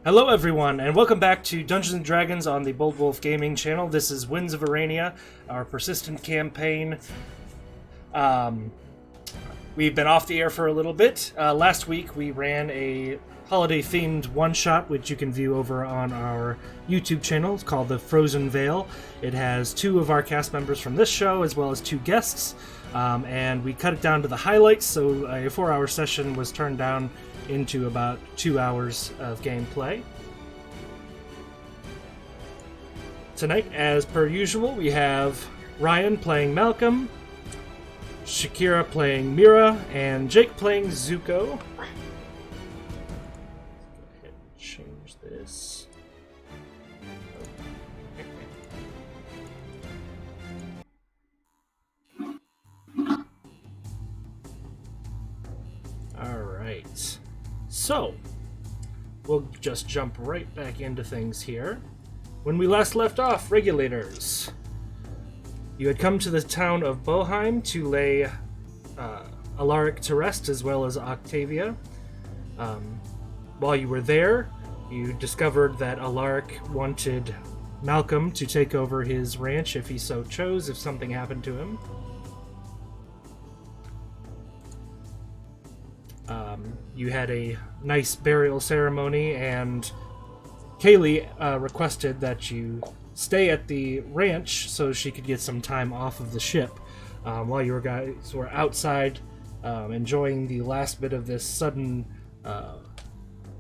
Hello everyone, and welcome back to Dungeons & Dragons on the Bold Wolf Gaming channel. This is Winds of Earrenia, our persistent campaign. We've been off the air for a little bit. Last week we ran a holiday-themed one-shot, which you can view over on our YouTube channel. It's called The Frozen Veil. It has two of our cast members from this show, as well as two guests. And we cut it down to the highlights, so a 4-hour session was turned down into about 2 hours of gameplay. Tonight, as per usual, we have Ryan playing Malcolm, Shakira playing Mira, and Jake playing Zuko. Go ahead and change this. Alright. So, we'll just jump right back into things here. When we last left off, Regulators. You had come to the town of Boheim to lay Alaric to rest, as well as Octavia. While you were there, you discovered that Alaric wanted Malcolm to take over his ranch if he so chose, if something happened to him. You had a nice burial ceremony, and Kaylee requested that you stay at the ranch so she could get some time off of the ship while you guys were outside enjoying the last bit of this sudden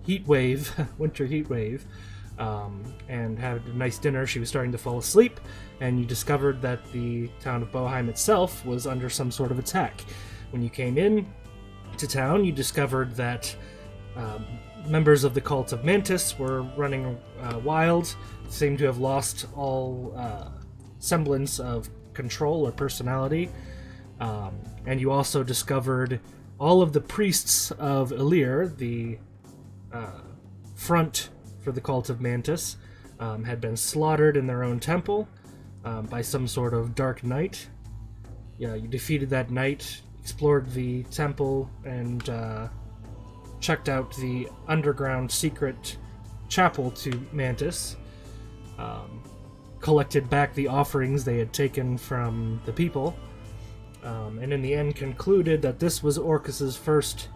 heat wave, winter heat wave, and had a nice dinner. She was starting to fall asleep, and you discovered that the town of Boheim itself was under some sort of attack. When you came in to town, you discovered that members of the cult of Mantis were running wild, seemed to have lost all semblance of control or personality, and you also discovered all of the priests of Elir, the front for the cult of Mantis, had been slaughtered in their own temple by some sort of dark knight. Yeah, you defeated that knight, explored the temple, and checked out the underground secret chapel to Mantis, collected back the offerings they had taken from the people, and in the end concluded that this was Orcus's first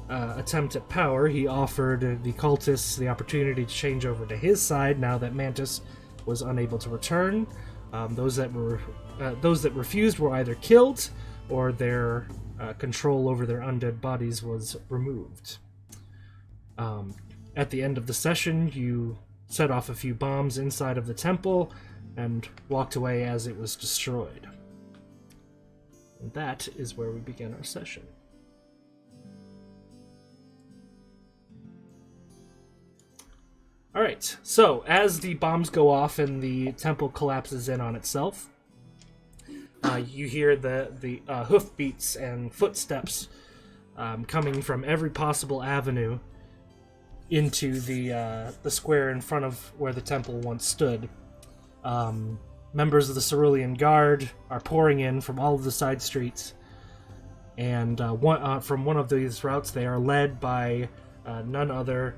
attempt at power. He offered the cultists the opportunity to change over to his side now that Mantis was unable to return. Those that refused were either killed, or their control over their undead bodies was removed. At the end of the session, you set off a few bombs inside of the temple and walked away as it was destroyed. And that is where we begin our session. Alright, so as the bombs go off and the temple collapses in on itself, you hear the hoofbeats and footsteps coming from every possible avenue into the square in front of where the temple once stood. Members of the Cerulean Guard are pouring in from all of the side streets, and from one of these routes they are led by none other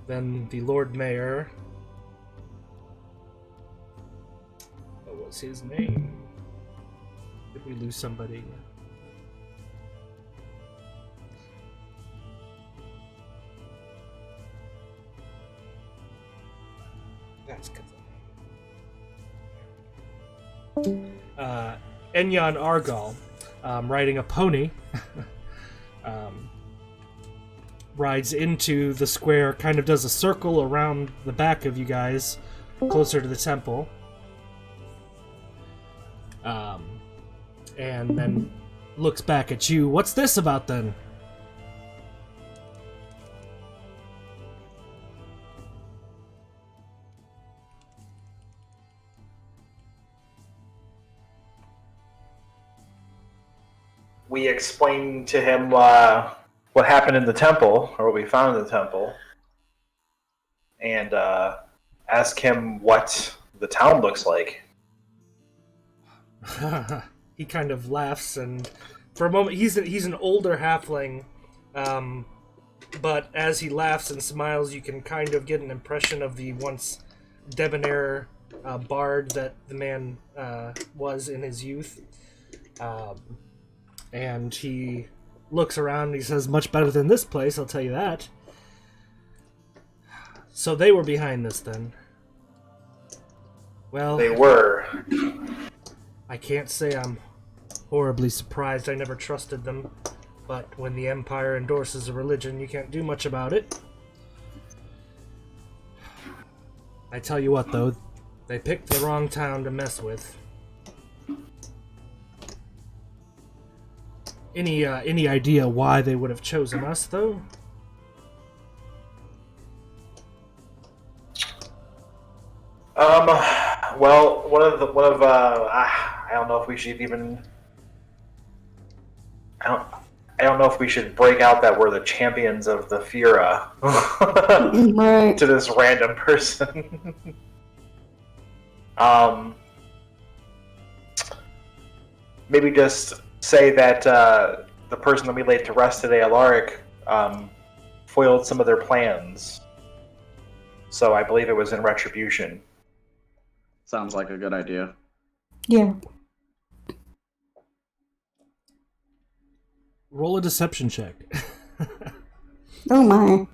than the Lord Mayor. What was his name? Did we lose somebody? That's Enyon Argal, riding a pony, rides into the square, kind of does a circle around the back of you guys, closer to the temple. And then looks back at you. What's this about, then? We explained to him what happened in the temple, or what we found in the temple, and ask him what the town looks like. He kind of laughs, and for a moment, he's an older halfling, but as he laughs and smiles, you can kind of get an impression of the once debonair bard that the man was in his youth. And he looks around and he says, much better than this place, I'll tell you that. So they were behind this then. Well, They were. I can't say I'm horribly surprised. I never trusted them. But when the Empire endorses a religion, you can't do much about it. I tell you what, though, they picked the wrong town to mess with. Any idea why they would have chosen us, though? Well, I don't know if we should even. I don't know if we should break out that we're the champions of the Fira Right. to this random person. Maybe just say that the person that we laid to rest today, Alaric, foiled some of their plans. So I believe it was in retribution. Sounds like a good idea. Yeah. Roll a deception check. Oh my.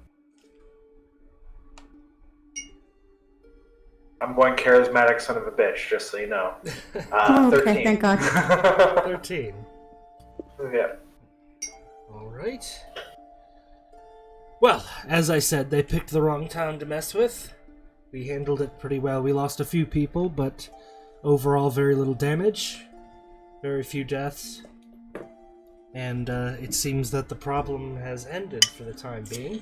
I'm going charismatic son of a bitch, just so you know. Oh, 13. okay, thank God. 13. Yeah. Alright. Well, as I said, they picked the wrong town to mess with. We handled it pretty well. We lost a few people, but overall very little damage. Very few deaths. And it seems that the problem has ended for the time being.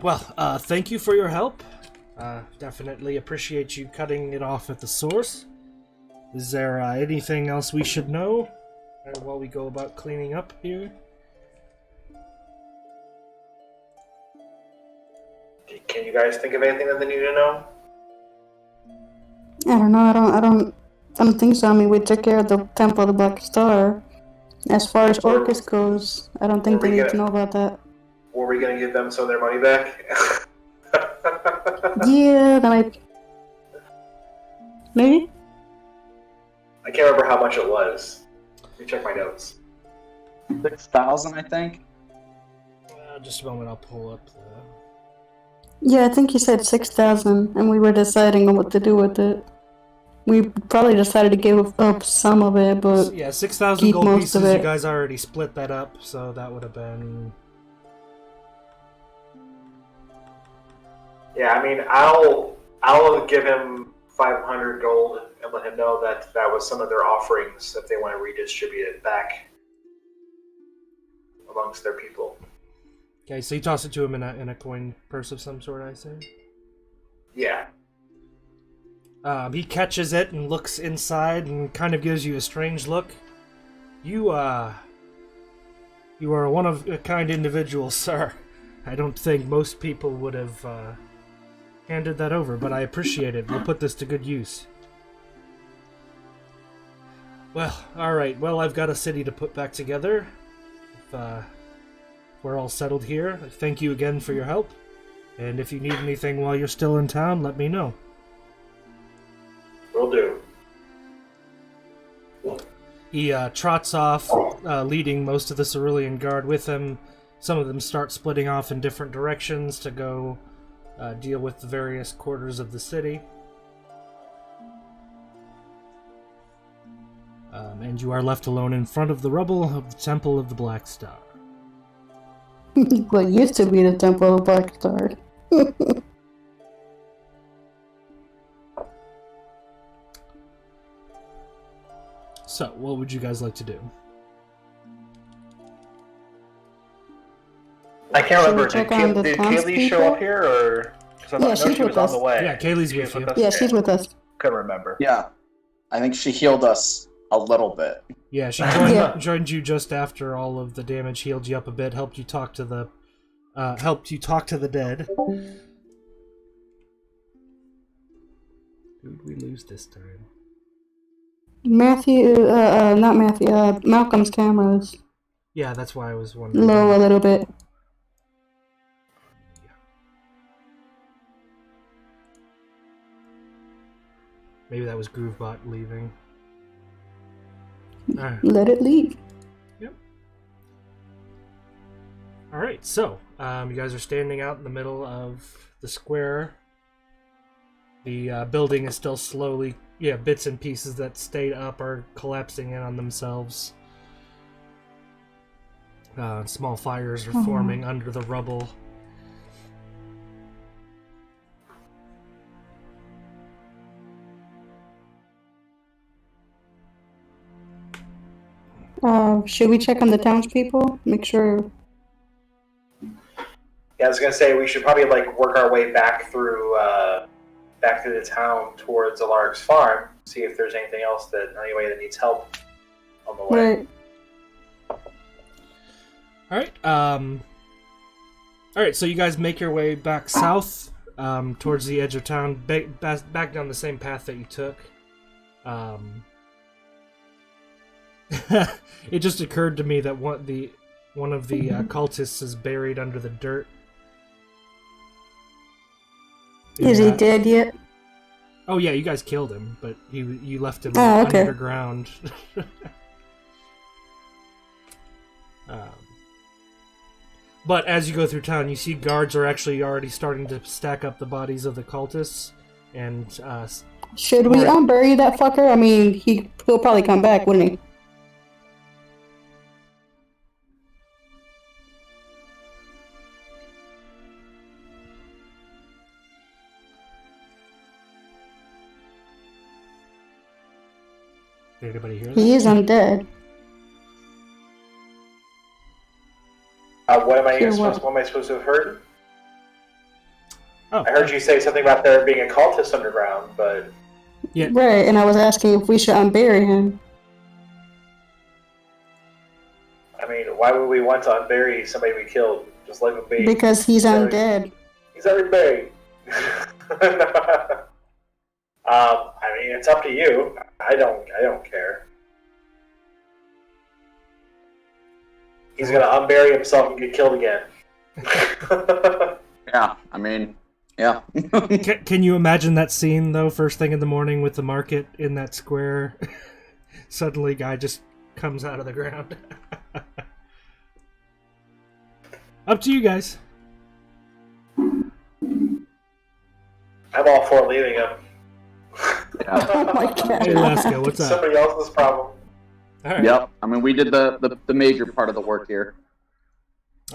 Well, thank you for your help. Definitely appreciate you cutting it off at the source. Is there anything else we should know while we go about cleaning up here? Can you guys think of anything that they need to know? I don't know. I don't think so. I mean, we took care of the Temple of the Black Star. As far as Orcus goes, I don't think they need to know about that. Were we going to give them some of their money back? Yeah, then maybe? I can't remember how much it was. Let me check my notes. 6,000, I think. Just a moment, I'll pull up the... Yeah, I think you said 6,000, and we were deciding on what to do with it. We probably decided to give up some of it, but yeah, 6,000 keep gold most pieces. of it. You guys already split that up, so that would have been... Yeah, I mean, I'll give him 500 gold and let him know that that was some of their offerings, if they want to redistribute it back amongst their people. Okay, so you toss it to him in a coin purse of some sort, I say? Yeah. He catches it and looks inside and kind of gives you a strange look. You are one of a kind individual, sir. I don't think most people would have handed that over, but I appreciate it. We'll put this to good use. Well, alright. Well, I've got a city to put back together. If we're all settled here, thank you again for your help. And if you need anything while you're still in town, let me know. Will do. He trots off, leading most of the Cerulean Guard with him. Some of them start splitting off in different directions to go deal with the various quarters of the city. And you are left alone in front of the rubble of the Temple of the Black Star. what used to be the Temple of the Black Star. So, what would you guys like to do? I can't Should we remember. check on the Did Kaylee townspeople? show up here, or? Because I Yeah, know she's she was with on us. the way. Yeah, Kaylee's She with was you. us? Yeah, she's with us. Couldn't remember. Yeah. I think she healed us a little bit. Yeah, she Yeah. joined you just after all of the damage, healed you up a bit, helped you talk to the dead. Who'd we lose this time? Matthew, not Matthew, Malcolm's camera's Yeah, that's why I was wondering. low a little bit. Maybe that was Groovebot leaving. Let it leave. Yep. Alright, so, you guys are standing out in the middle of the square. The building is still slowly, bits and pieces that stayed up are collapsing in on themselves. Small fires are forming under the rubble. Should we check on the townspeople? Make sure. Yeah, I was gonna say we should probably work our way back through the town towards Alaric's farm, see if there's anything else anybody that needs help on the way. Right. Alright, so you guys make your way back south, towards the edge of town, back down the same path that you took. It just occurred to me that one of the cultists is buried under the dirt. Is he dead yet? Oh yeah, you guys killed him, but you left him okay. underground. But as you go through town, you see guards are actually already starting to stack up the bodies of the cultists, and should we unbury that fucker? I mean, he'll probably come back, wouldn't he? Did anybody hear that? He is undead. What am I supposed to have heard? Oh. I heard you say something about there being a cultist underground, but... Yeah. Right, and I was asking if we should unbury him. I mean, why would we want to unbury somebody we killed? Just let him be. Because he's undead. He's already buried. I mean, it's up to you. I don't care. He's gonna unbury himself and get killed again. Yeah, I mean, yeah. Can you imagine that scene, though, first thing in the morning with the market in that square? Suddenly, guy just comes out of the ground. Up to you guys. I'm all for leaving him. Yeah. Oh my God. Hey, Laska, what's up? Somebody else's problem. All right. Yep. I mean, we did the major part of the work here.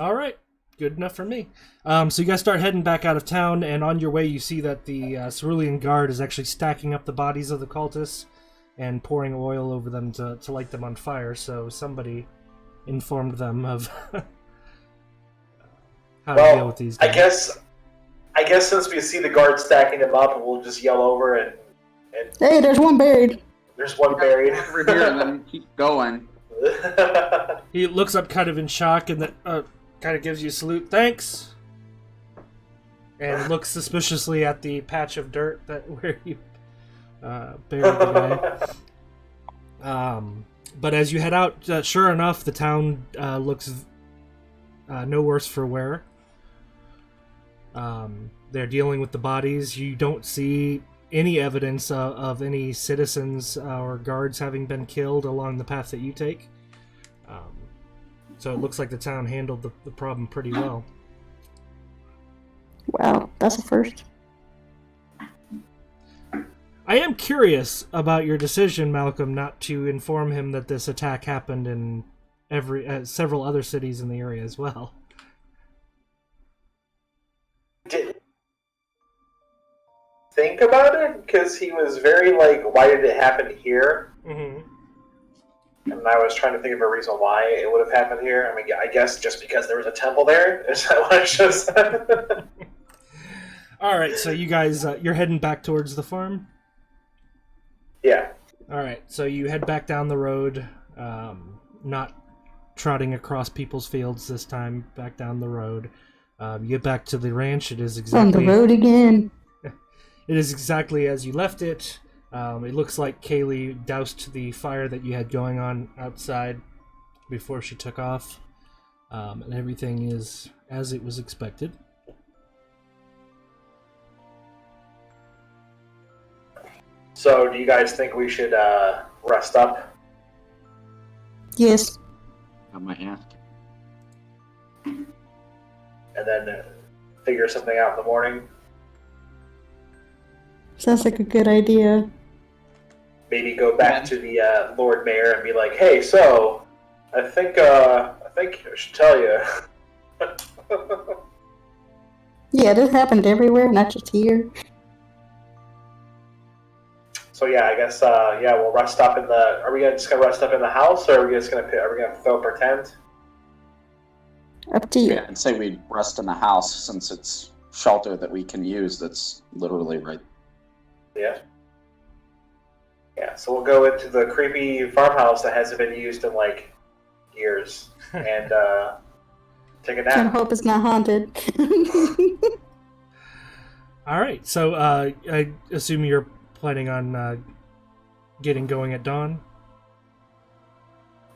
All right. Good enough for me. So you guys start heading back out of town, and on your way you see that the Cerulean Guard is actually stacking up the bodies of the cultists and pouring oil over them to light them on fire, so somebody informed them of how to deal with these guys. I guess since we see the guard stacking them up, we'll just yell over and Hey, there's one buried. There's one buried. Over here and then keep going. He looks up kind of in shock and then kind of gives you a salute. Thanks! And looks suspiciously at the patch of dirt where you buried the guy. But as you head out, sure enough, the town looks no worse for wear. They're dealing with the bodies. You don't see any evidence of any citizens or guards having been killed along the path that you take. So it looks like the town handled the problem pretty well. Wow, that's a first. I am curious about your decision, Malcolm, not to inform him that this attack happened in several other cities in the area as well. Did think about it because he was very why did it happen here? Mm-hmm. And I was trying to think of a reason why it would have happened here. I mean, I guess just because there was a temple there. Is that what I just said? All right, so you guys, you're heading back towards the farm? Yeah. All right, so you head back down the road, not trotting across people's fields this time, back down the road. You get back to the ranch, it is exactly... On the road again. It is exactly as you left it. It looks like Kaylee doused the fire that you had going on outside before she took off. And everything is as it was expected. So, do you guys think we should rest up? Yes. I might ask. And then figure something out in the morning? Sounds like a good idea. Maybe go back to the Lord Mayor and be like, "Hey, so I think I should tell you." Yeah, this happened everywhere, not just here. So yeah, I guess we'll rest up in the. Are we just gonna rest up in the house, or are we just gonna throw up our tent? Up to you. Yeah, I'd say we rest in the house since it's shelter that we can use. That's literally right. Yeah. Yeah. So we'll go into the creepy farmhouse that hasn't been used in like years and take a And nap. hope it's not haunted. All right, so I assume you're planning on getting going at dawn?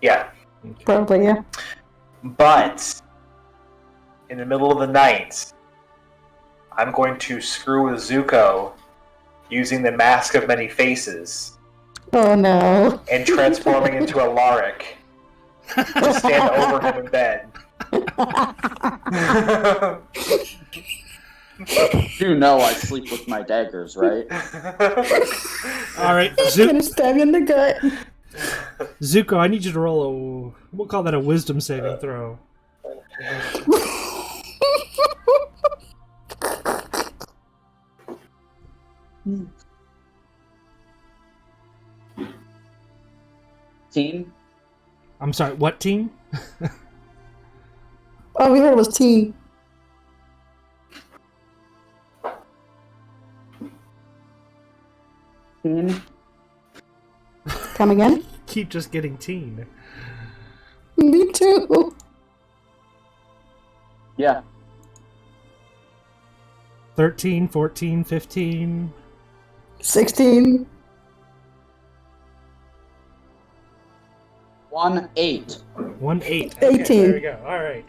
Yeah. Okay. Probably, yeah. But in the middle of the night, I'm going to screw with Zuko using the Mask of Many Faces Oh no. and transforming into a Larrick to stand over him in bed. You know I sleep with my daggers, right? All right, Gonna stab you in the gut. Zuko, I need you to roll a... We'll call that a wisdom saving throw. Team? I'm sorry, what team? All we heard was teen. Team? Come again? Keep just getting teen. Me too. Yeah. 13, 14, 15... 16. 1-8. 1, 8. 18. Okay, there we go. All right.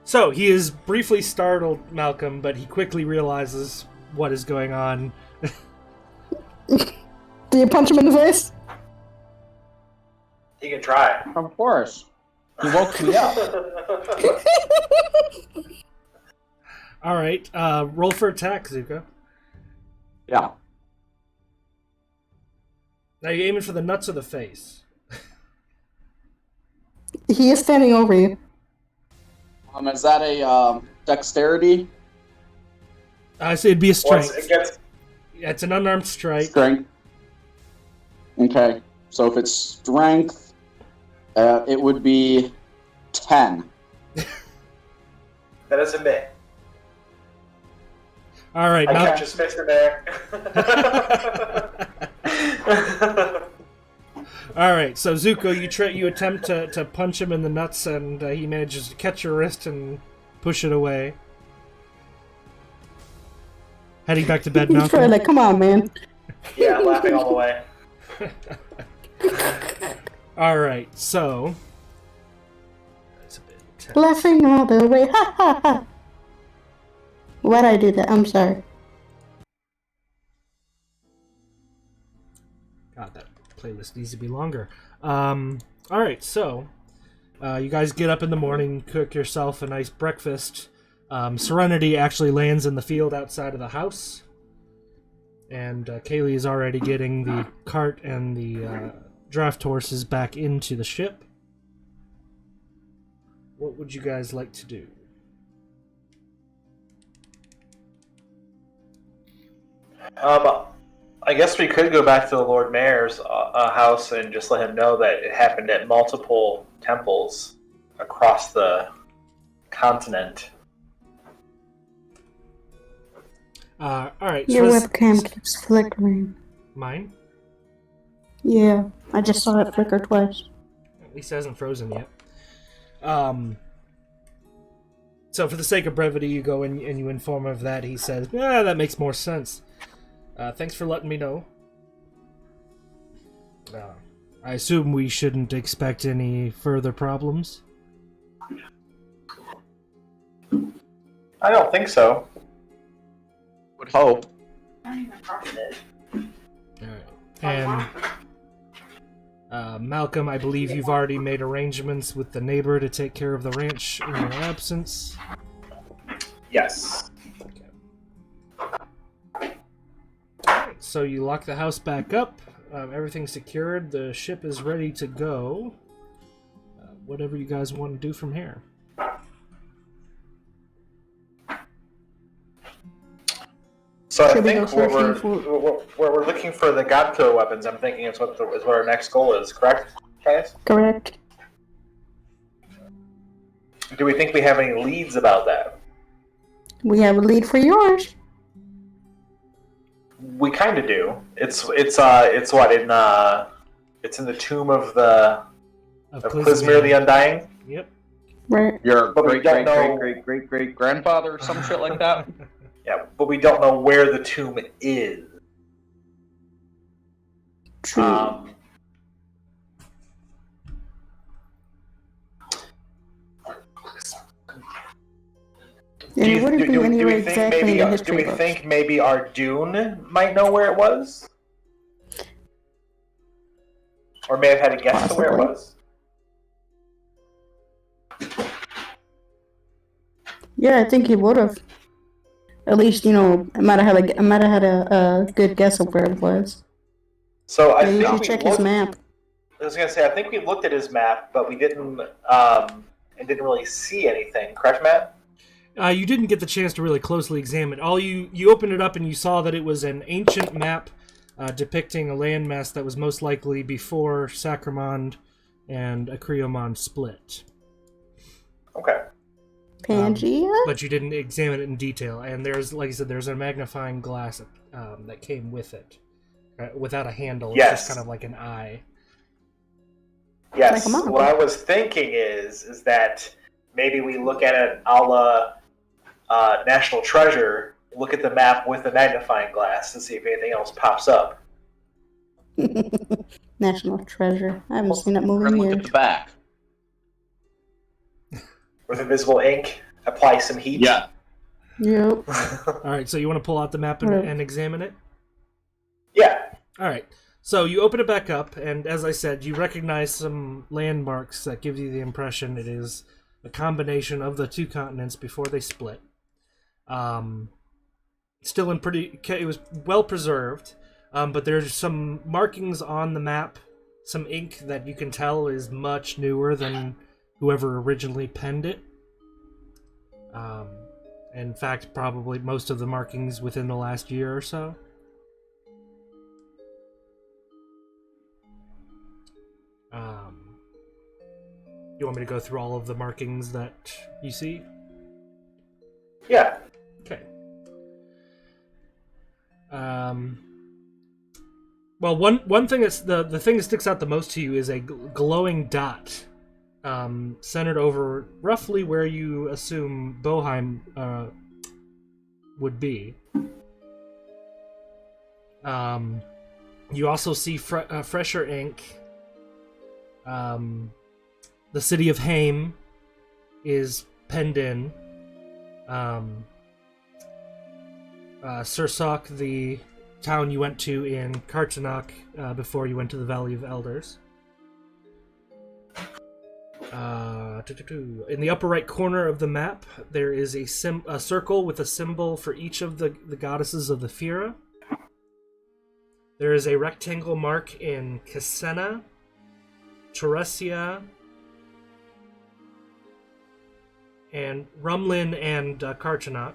So he is briefly startled, Malcolm, but he quickly realizes what is going on. Do you punch him in the face? You can try. Of course. You woke me up. All right. Roll for attack, Zuko. Yeah. Now you're aiming for the nuts of the face. He is standing over you. Is that a dexterity? So it'd be a strength. It's Yeah, it's an unarmed strike. Strength. Okay. So if it's strength, it would be 10. that is a bit. All right. I Mal- catch his fist in there. All right. So Zuko, you attempt to punch him in the nuts, and he manages to catch your wrist and push it away. Heading back to bed, He's Malcolm. probably like, come on, man. Yeah, laughing all the way. All right. So. That's a bit intense. Laughing all the way. Ha ha ha. Why'd I do that? I'm sorry. God, that playlist needs to be longer. All right, so you guys get up in the morning, cook yourself a nice breakfast. Serenity actually lands in the field outside of the house, and Kaylee is already getting the cart and the draft horses back into the ship. What would you guys like to do? I guess we could go back to the Lord Mayor's house and just let him know that it happened at multiple temples across the continent. All right. Your so webcam keeps flickering. mine? Yeah, I just saw it flicker twice. At least it hasn't frozen yet. So for the sake of brevity, you go and you inform him of that. He says, that makes more sense. Thanks for letting me know. I assume we shouldn't expect any further problems. I don't think so. Would hope. And Malcolm, I believe you've already made arrangements with the neighbor to take care of the ranch in your absence. Yes. So you lock the house back up. Everything's secured. The ship is ready to go. Whatever you guys want to do from here. So I Should we think go we're looking for the God Killer weapons. I'm thinking is what our next goal is. Correct, guys? Correct. Do we think we have any leads about that? We have a lead for yours. We kind of do. It's what in it's in the tomb of Klizmir the Undying. Yep. Right. Your But we don't know- great grandfather or some shit like that. Yeah, but we don't know where the tomb is. True. And it wouldn't be anywhere exactly in the do history we books. think maybe our Dune might know where it was? Or may have had a guess to where it was? Yeah, I think he would have. At least, I might have had a good guess of where it was. So I Maybe we think should we check his looked- map. I was gonna say I think we looked at his map, but we didn't and didn't really see anything. Correct, Matt? You didn't get the chance to really closely examine. You opened it up and you saw that it was an ancient map depicting a landmass that was most likely before Sacramond and Acreomon split. Okay. Pangea? But you didn't examine it in detail. And there's, like I said, there's a magnifying glass that came with it. Without a handle, Yes. it's just kind of like an eye. Yes. Like a map. What I was thinking is that maybe we look at it a la National Treasure, look at the map with the magnifying glass to see if anything else pops up. National Treasure. I haven't seen that We're movie gonna in look years. at the back. With invisible ink, apply some heat. Yeah. Yep. Alright, so you want to pull out the map and examine it? Yeah. Alright, so you open it back up, and as I said, you recognize some landmarks that give you the impression it is a combination of the two continents before they split. Still in it was well preserved, but there's some markings on the map, some ink that you can tell is much newer than whoever originally penned it. In fact, probably most of the markings within the last year or so. You want me to go through all of the markings that you see? Yeah. Okay. Well, one thing that's the thing that sticks out the most to you is a glowing dot, centered over roughly where you assume Boheim would be. You also see fresher ink. The city of Haim is penned in. Sursok, the town you went to in Kartanok before you went to the Valley of Elders. In the upper right corner of the map, there is a circle with a symbol for each of the goddesses of the Fira. There is a rectangle mark in Cassena, Teresia, and Rumlin and Kartanok.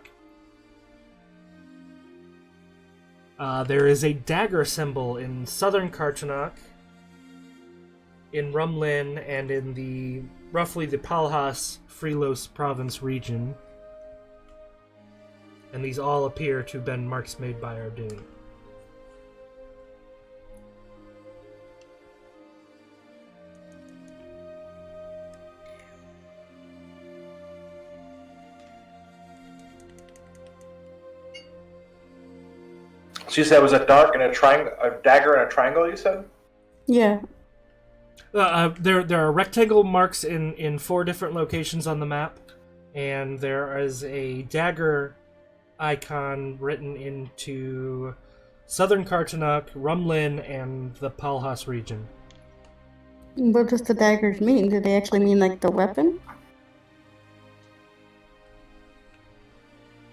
There is a dagger symbol in southern Kartanok, in Rumlin, and in roughly the Palhas Frilos province region. And these all appear to have been marks made by Ardun. So you said it was a dagger and a triangle, you said? Yeah. There are rectangle marks in 4 different locations on the map, and there is a dagger icon written into Southern Kartanuk, Rumlin, and the Palhas region. What does the daggers mean? Do they actually mean like the weapon?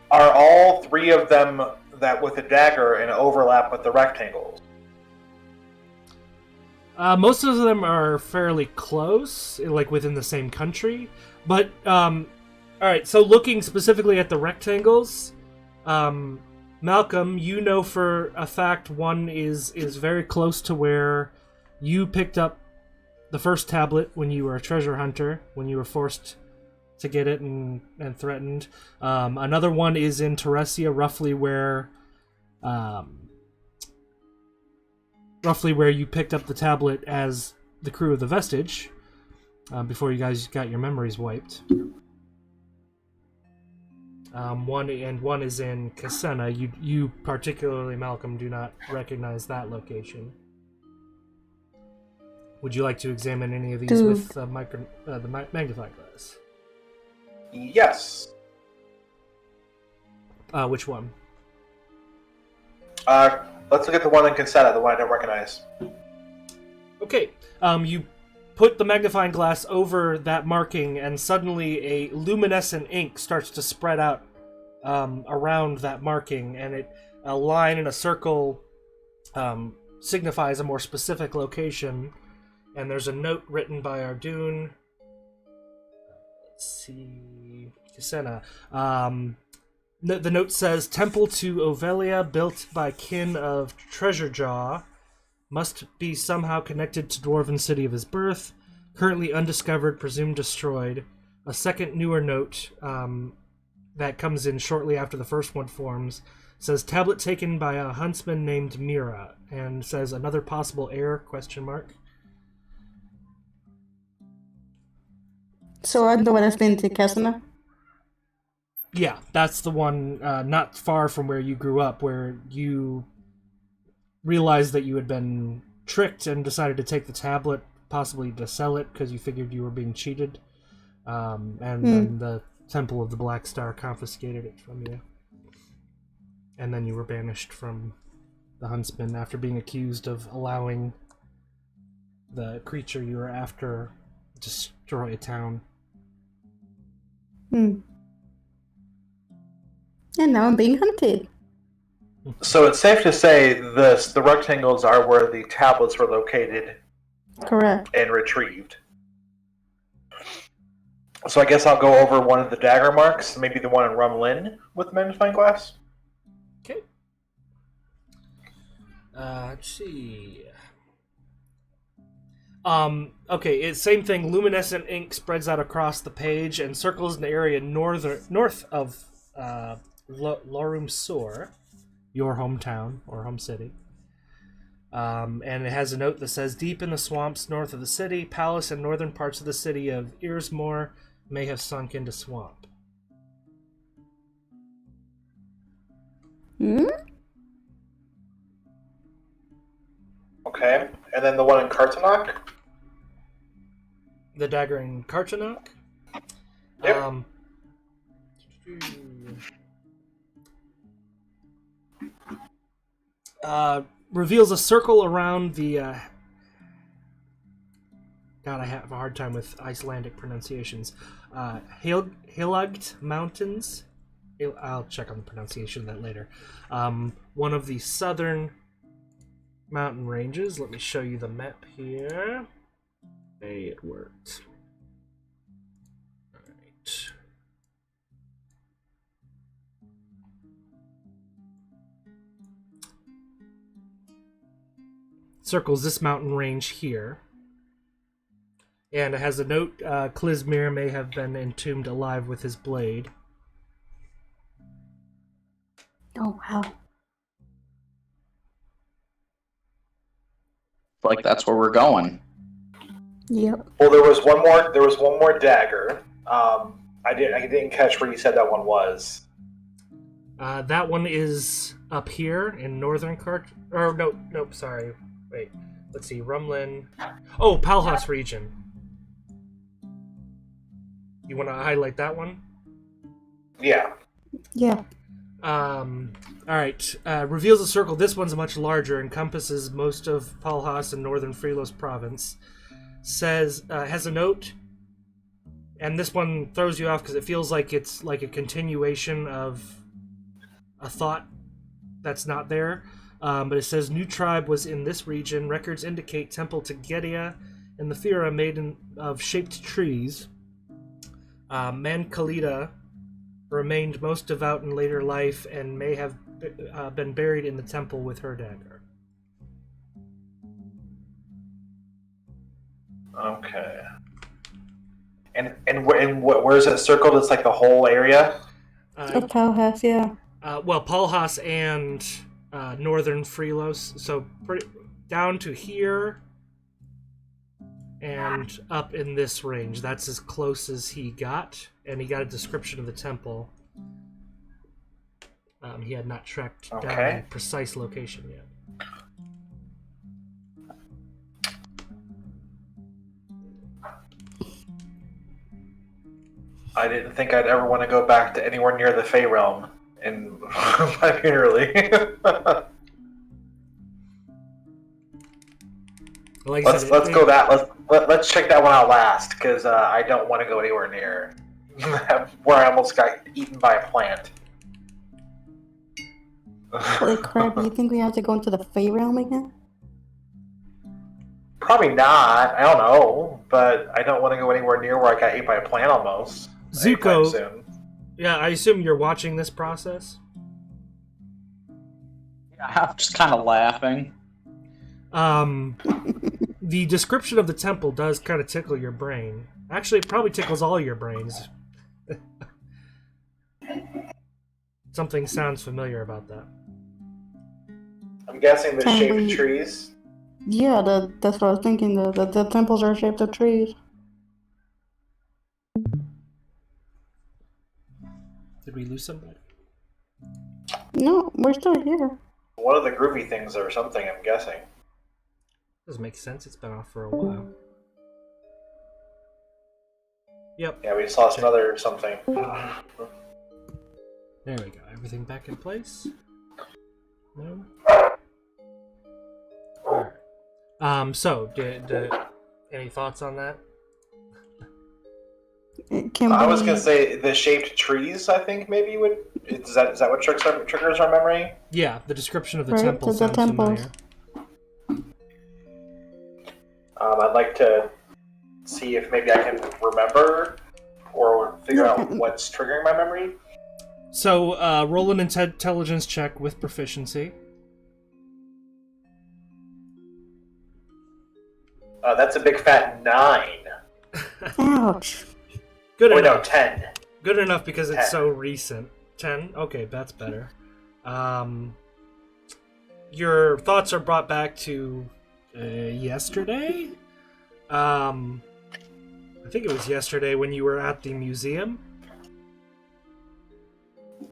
Are all 3 of them that with a dagger and overlap with the rectangles? Most of them are fairly close, like within the same country. But, alright, so looking specifically at the rectangles, Malcolm, you know for a fact one is very close to where you picked up the first tablet when you were a treasure hunter, when you were forced to get it and threatened. Another one is in Teresia, roughly where you picked up the tablet as the crew of the Vestige, before you guys got your memories wiped. One is in Cassena. You particularly, Malcolm, do not recognize that location. Would you like to examine any of these with the magnifying glass? Yes. Which one? Let's look at the one in Consetta, the one I don't recognize. Okay. You put the magnifying glass over that marking, and suddenly a luminescent ink starts to spread out around that marking, and a line in a circle signifies a more specific location. And there's a note written by Ardun. Let's see. Cassena. The note says, Temple to Ovelia, built by kin of Treasurejaw, must be somehow connected to Dwarven city of his birth, currently undiscovered, presumed destroyed. A second newer note that comes in shortly after the first one forms says, tablet taken by a huntsman named Mira, and says another possible heir, ? So I'm the one that's been to Cassena? Yeah, that's the one not far from where you grew up, where you realized that you had been tricked and decided to take the tablet, possibly to sell it because you figured you were being cheated. Then the Temple of the Black Star confiscated it from you. And then you were banished from the Huntsman after being accused of allowing the creature you were after destroy a town. And now I'm being hunted. So it's safe to say the rectangles are where the tablets were located. Correct. And retrieved. So I guess I'll go over one of the dagger marks, maybe the one in Rumlin with magnifying glass. Okay. Let's see. Okay, it's same thing. Luminescent ink spreads out across the page and circles in the area north of Lorum Sor, your hometown or home city. And it has a note that says, deep in the swamps north of the city, palace and northern parts of the city of Earsmore may have sunk into swamp. Okay, and then the one in Kartanok? The dagger in Kartanok? Yep. Reveals a circle around the... God, I have a hard time with Icelandic pronunciations. Helagt Mountains. I'll check on the pronunciation of that later. One of the southern mountain ranges. Let me show you the map here. Hey, it worked. Alright. Circles this mountain range here. And it has a note, Klizmir may have been entombed alive with his blade. Oh, wow. Like that's where we're going. Yep. Well, there was one more dagger. I didn't catch where you said that one was. That one is up here in northern nope, sorry. Wait, let's see, Rumlin. Oh, Palhas region. You want to highlight that one? Yeah. Yeah. Alright. Reveals a circle. This one's much larger, encompasses most of Palhas and northern Freelos province. Says, has a note, and this one throws you off because it feels like it's like a continuation of a thought that's not there. But it says, new tribe was in this region. Records indicate temple to Gedia and the Thera made of shaped trees. Mankalita remained most devout in later life and may have been buried in the temple with her dagger. Okay. And where's it circled? It's like the whole area? Of Palhas, yeah. Well, Palhas and northern Freelos, so down to here and up in this range. That's as close as he got, and he got a description of the temple. He had not tracked down a precise location yet. I didn't think I'd ever want to go back to anywhere near the Fey Realm in my funerally. Like let's go that. Let's check that one out last, because I don't want to go anywhere near where I almost got eaten by a plant. Holy crap, you think we have to go into the Fey Realm again? Probably not. I don't know, but I don't want to go anywhere near where I got ate by a plant almost. Zuko, yeah, I assume you're watching this process? Yeah, I'm just kind of laughing. The description of the temple does kind of tickle your brain. Actually, it probably tickles all your brains. Something sounds familiar about that. I'm guessing the shape of trees. Yeah, that's what I was thinking. The temples are shaped of trees. Did we lose somebody? No, we're still here. One of the groovy things or something, I'm guessing. Doesn't make sense. It's been off for a while. Yep. Yeah, we saw another something. There we go. Everything back in place? No? Alright. So, any thoughts on that? I was going to say the shaped trees, I think, maybe would... Is that what triggers our memory? Yeah, the description of the right, temple sounds familiar. I'd like to see if maybe I can remember or figure out what's triggering my memory. So, roll an intelligence check with proficiency. That's a big fat 9. Ouch. Good enough. No, 10. Good enough because 10. it's so recent. 10? Okay, that's better. Your thoughts are brought back to yesterday? I think it was yesterday when you were at the museum.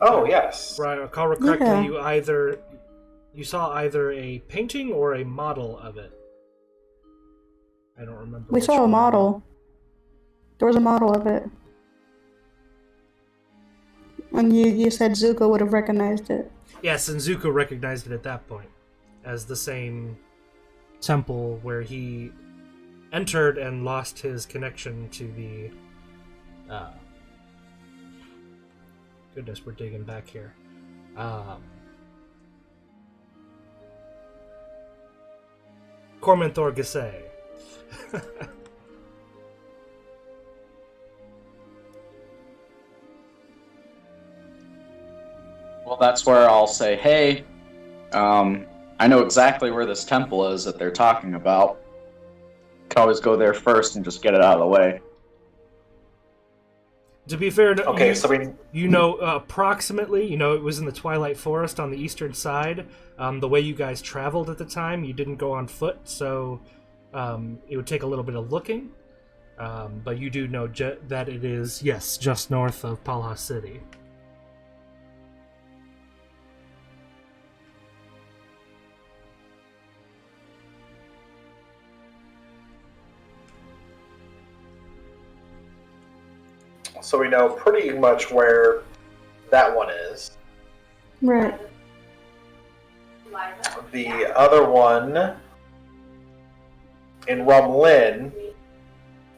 Oh, yes. Right, if I recall correctly, Yeah. you saw either a painting or a model of it. I don't remember. We which saw a one. model. There was a model of it. And you said Zuko would have recognized it. Yes, and Zuko recognized it at that point as the same temple where he entered and lost his connection to the... Goodness, we're digging back here. Cormanthor Gasay. Well, that's where I'll say, hey, I know exactly where this temple is that they're talking about. Can always go there first and just get it out of the way. To be fair, Okay, you know approximately, it was in the Twilight Forest on the eastern side. The way you guys traveled at the time, you didn't go on foot, so it would take a little bit of looking. But you do know that it is, yes, just north of Palhas City. So we know pretty much where that one is. Right. The other one in Rumlin,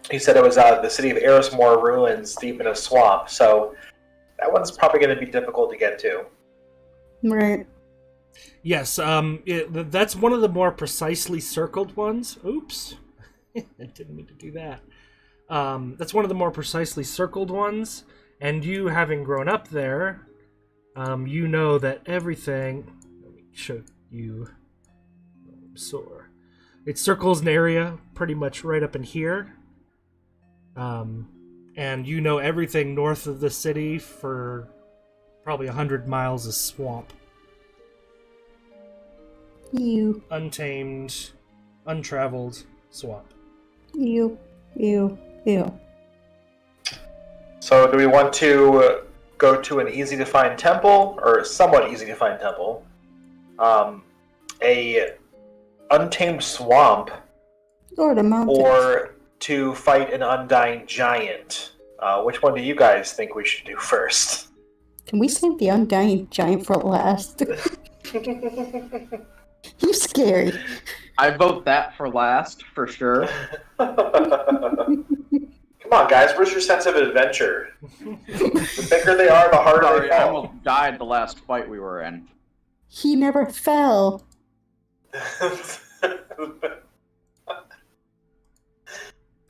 he said it was the city of Erismore ruins deep in a swamp. So that one's probably going to be difficult to get to. Right. Yes, that's one of the more precisely circled ones. Oops. I didn't mean to do that. That's one of the more precisely circled ones, and you, having grown up there, you know that everything... Let me show you... I'm sore. It circles an area pretty much right up in here. And you know everything north of the city for probably 100 miles is swamp. You. Untamed, untraveled swamp. You. So do we want to go to an easy-to-find temple, or somewhat easy-to-find temple, a untamed swamp, Or the mountains. or to fight an undying giant? Which one do you guys think we should do first? Can we save the undying giant for last? He's scary. I vote that for last, for sure. Come on, guys. Where's your sense of adventure? The bigger they are, the harder Sorry, they I fall. almost died the last fight we were in. He never fell.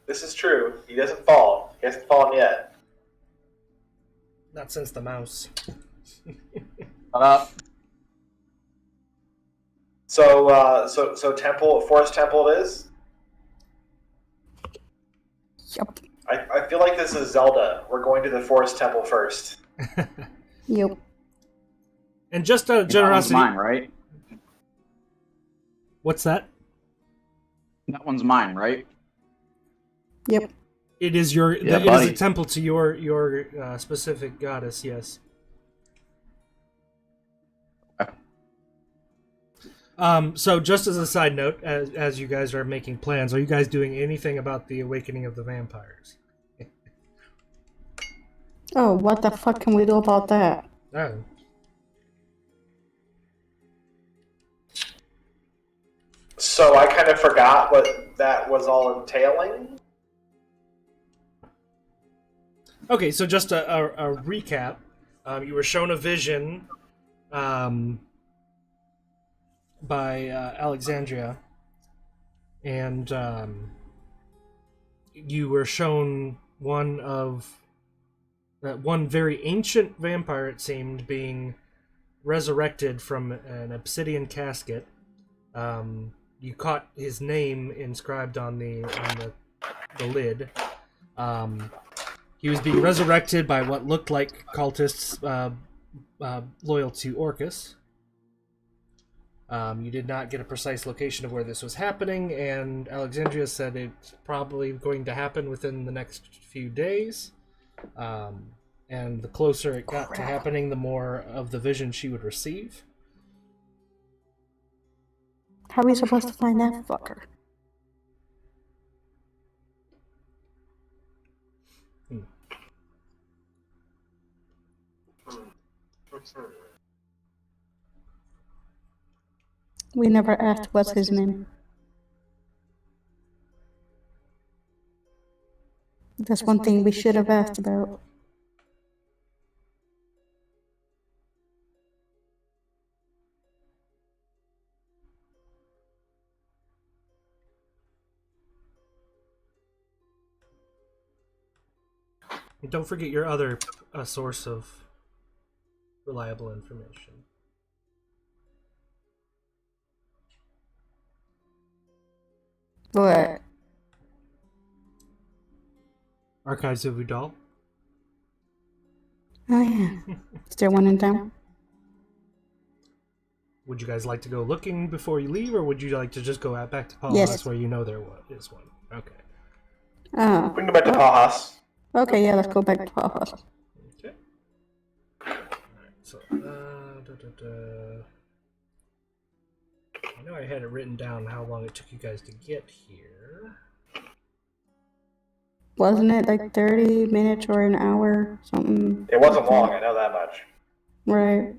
This is true. He doesn't fall. He hasn't fallen yet. Not since the mouse. Shut up. So temple, forest temple it is? Yup. I feel like this is Zelda. We're going to the forest temple first. Yup. And just out of That one's generosity... mine, right? What's that? That one's mine, right? Yep. It is your. Yeah, it is buddy. a temple to your specific goddess. Yes. So just as a side note, as you guys are making plans, are you guys doing anything about the awakening of the vampires? Oh, what the fuck can we do about that? Oh. So I kind of forgot what that was all entailing. Okay, so just a recap. You were shown a vision by Alexandria, and you were shown one very ancient vampire, it seemed, being resurrected from an obsidian casket. You caught his name inscribed on the lid. He was being resurrected by what looked like cultists loyal to Orcus. You did not get a precise location of where this was happening, and Alexandria said it's probably going to happen within the next few days. And the closer it got to happening, the more of the vision she would receive. How are we supposed to find that fucker? We never asked what's his name. That's one thing we should have asked about. And don't forget your other source of reliable information. What? Archives of Udal. Oh yeah. Is there one in town? Would you guys like to go looking before you leave, or would you like to just go out back to Paul Yes. House where you know there is one? Okay. Oh. We can go back to Palhas. Okay, yeah, let's go back to Paul's. Okay. Alright, so, I know I had it written down how long it took you guys to get here. Wasn't it like 30 minutes or an hour? Something. It wasn't like that? long, I know that much. Right.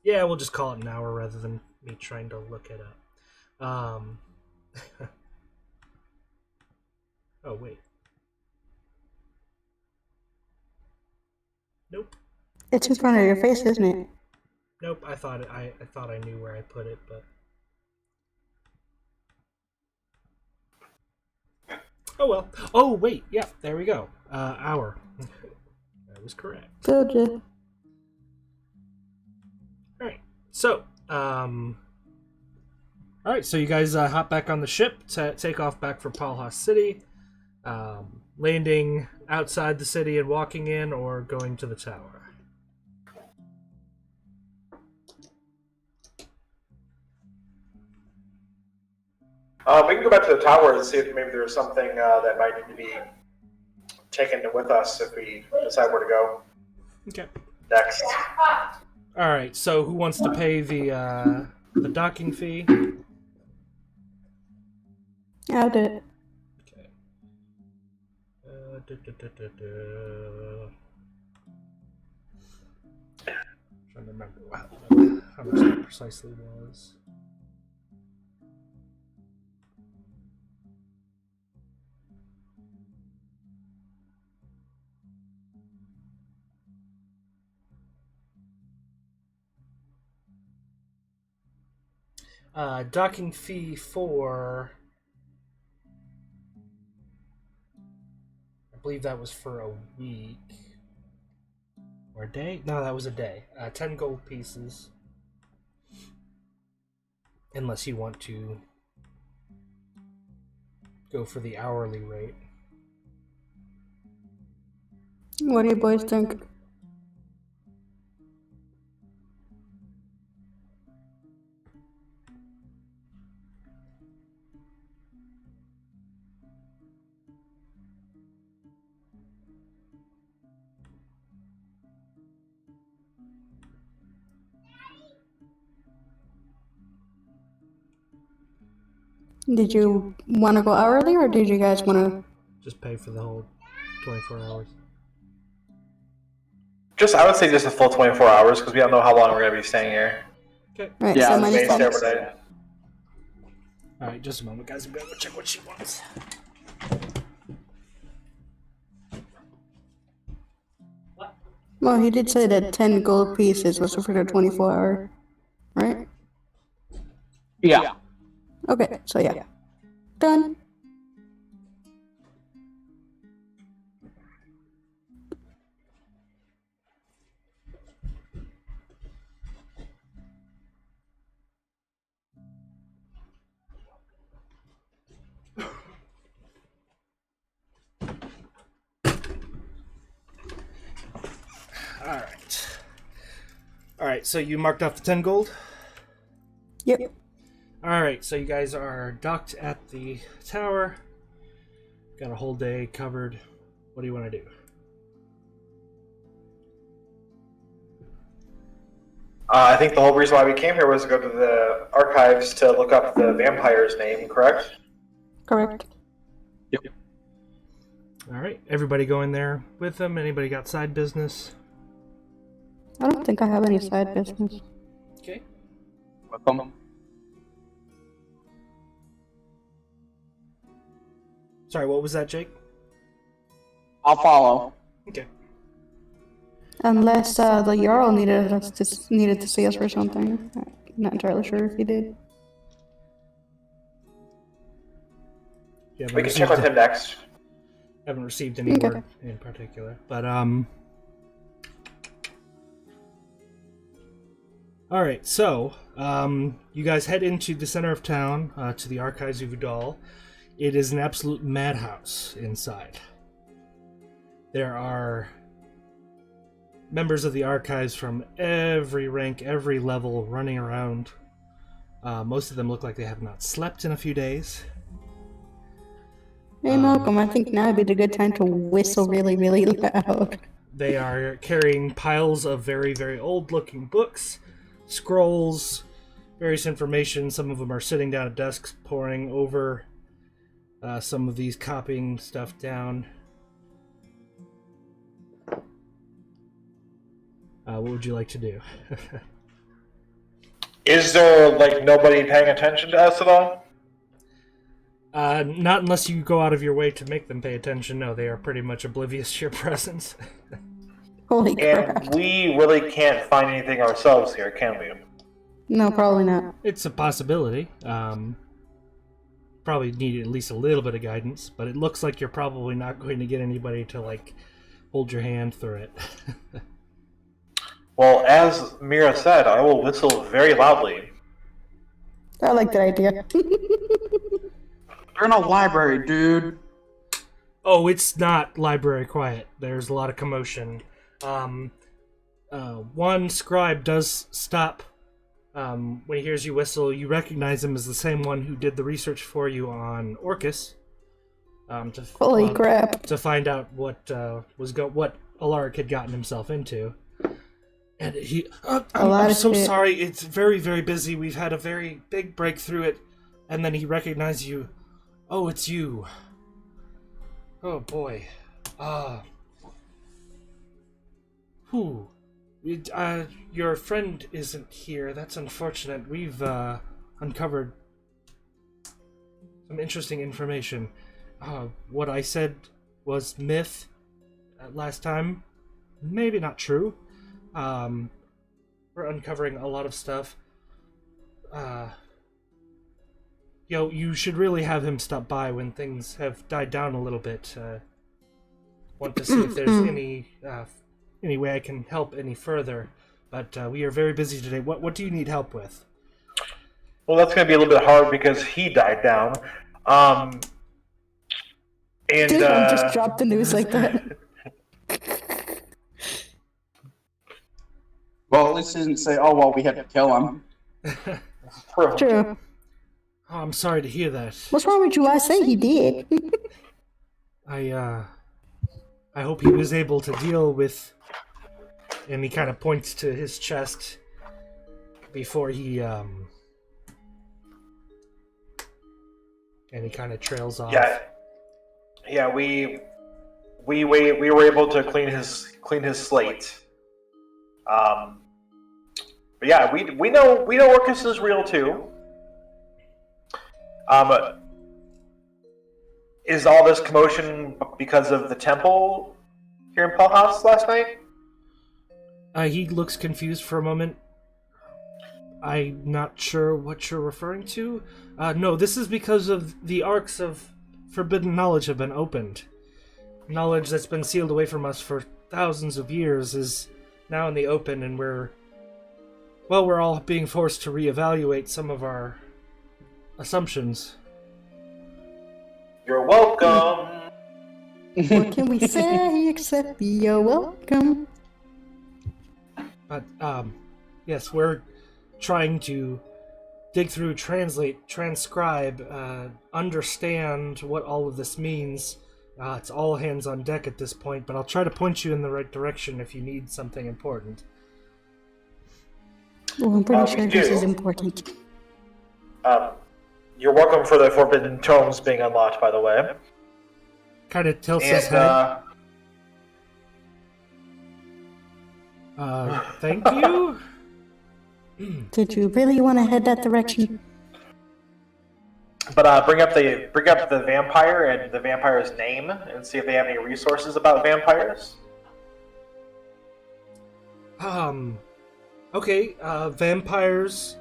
Yeah, we'll just call it an hour rather than me trying to look it up. Oh, wait. Nope. It's in front of your face, isn't it? Nope, I thought I knew where I put it, but... Oh well. Oh, wait, yeah, there we go. Hour. That was correct. Told you. Alright, so, alright, so you guys hop back on the ship to take off back for Palhas City, landing outside the city and walking in, or going to the tower. We can go back to the tower and see if maybe there's something that might need to be taken with us if we decide where to go Okay. next. Alright, so who wants to pay the docking fee? I'll do it. Okay. Trying to remember how much that precisely was. Docking fee for... I believe that was for a week. Or a day? No, that was a day. 10 gold pieces. Unless you want to go for the hourly rate. What do you boys think? Did you want to go hourly, or did you guys want to... Just pay for the whole 24 hours. I would say just a full 24 hours, because we don't know how long we're going to be staying here. Okay. Right, Yeah, so I was minus Stay there 10. overnight. Alright, just a moment, guys. I'm going to go check what she wants. Well, he did say that 10 gold pieces was for the 24 hour, right? Yeah. Okay, so yeah. Done. Alright, so you marked off the 10 gold? Yep. Alright, so you guys are docked at the tower. Got a whole day covered. What do you want to do? I think the whole reason why we came here was to go to the archives to look up the vampire's name, correct? Correct. Alright, everybody go in there with them? Anybody got side business? I don't think I have any side business. Okay. Welcome. Sorry, what was that, Jake? I'll follow. Okay. Unless the Jarl needed to see us for something. I'm not entirely sure if he did. You haven't We can check received with him next. Haven't received any Okay. word in particular, but all right, so you guys head into the center of town to the Archives of Udal. It is an absolute madhouse inside. There are members of the Archives from every rank, every level running around. Most of them look like they have not slept in a few days. Hey Malcolm, I think now would be the good time to whistle really, really loud. They are carrying piles of very, very old-looking books, scrolls, various information. Some of them are sitting down at desks poring over some of these copying stuff down. What would you like to do? Is there, like, nobody paying attention to us at all? Not unless you go out of your way to make them pay attention. No, they are pretty much oblivious to your presence. Holy crap. And we really can't find anything ourselves here, can we? No, probably not. It's a possibility. Probably need at least a little bit of guidance, but it looks like you're probably not going to get anybody to, like, hold your hand through it. Well, as Mira said, I will whistle very loudly. I like that idea. You're in a library, dude. Oh, it's not library quiet. There's a lot of commotion. One scribe does stop when he hears you whistle. You recognize him as the same one who did the research for you on Orcus. Holy crap. To find out what what Alaric had gotten himself into. And he, I'm so sorry, it's very, very busy. We've had a very big breakthrough. And then he recognized you. Oh, it's you. Oh, boy. Your friend isn't here. That's unfortunate. We've uncovered some interesting information. What I said was myth last time. Maybe not true. We're uncovering a lot of stuff. You should really have him stop by when things have died down a little bit. Want to see if there's any way I can help any further. But we are very busy today. What do you need help with? Well, that's going to be a little bit hard because he died down. And Dude, just drop the news like that. Well, at least he didn't say, oh, well, we had to kill him. True. Oh, I'm sorry to hear that. What's wrong with you? I say he did. I hope he was able to deal with... And he kind of points to his chest before he, And he kind of trails off. Yeah, we were able to clean his slate. But yeah, we know Orcus is real too. Is all this commotion because of the temple here in Palhaus last night? He looks confused for a moment. I'm not sure what you're referring to. No, this is because of the arcs of forbidden knowledge have been opened. Knowledge that's been sealed away from us for thousands of years is now in the open, and we're all being forced to reevaluate some of our assumptions. You're welcome. What can we say except you're welcome? But, yes, we're trying to dig through, translate, transcribe, understand what all of this means. It's all hands on deck at this point, but I'll try to point you in the right direction if you need something important. Well, I'm pretty sure this is important. You're welcome for the Forbidden Tomes being unlocked, by the way. Kind of tilts his head. Thank you? Did you really want to head that direction? But bring up the vampire and the vampire's name and see if they have any resources about vampires. Okay, vampires.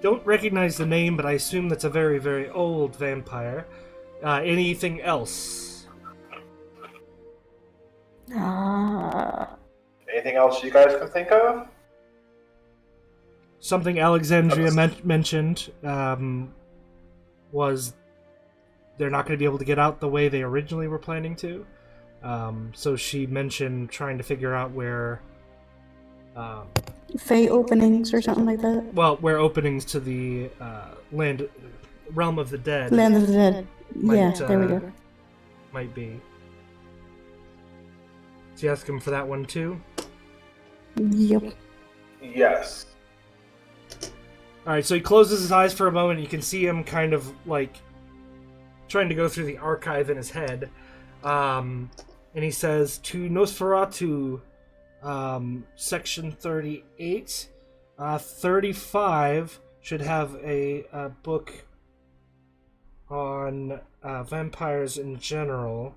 Don't recognize the name, but I assume that's a very, very old vampire. Anything else? Anything else you guys can think of? Something Alexandria mentioned was they're not going to be able to get out the way they originally were planning to. So she mentioned trying to figure out where... Fey openings or something like that? Well, where openings to the realm of the dead... Land of the Dead. Yeah, there we go. Might be. Did you ask him for that one too? Yep. Yes. Alright, so he closes his eyes for a moment. You can see him kind of, like, trying to go through the archive in his head. And he says, to Nosferatu, section 38, 35 should have a book on vampires in general.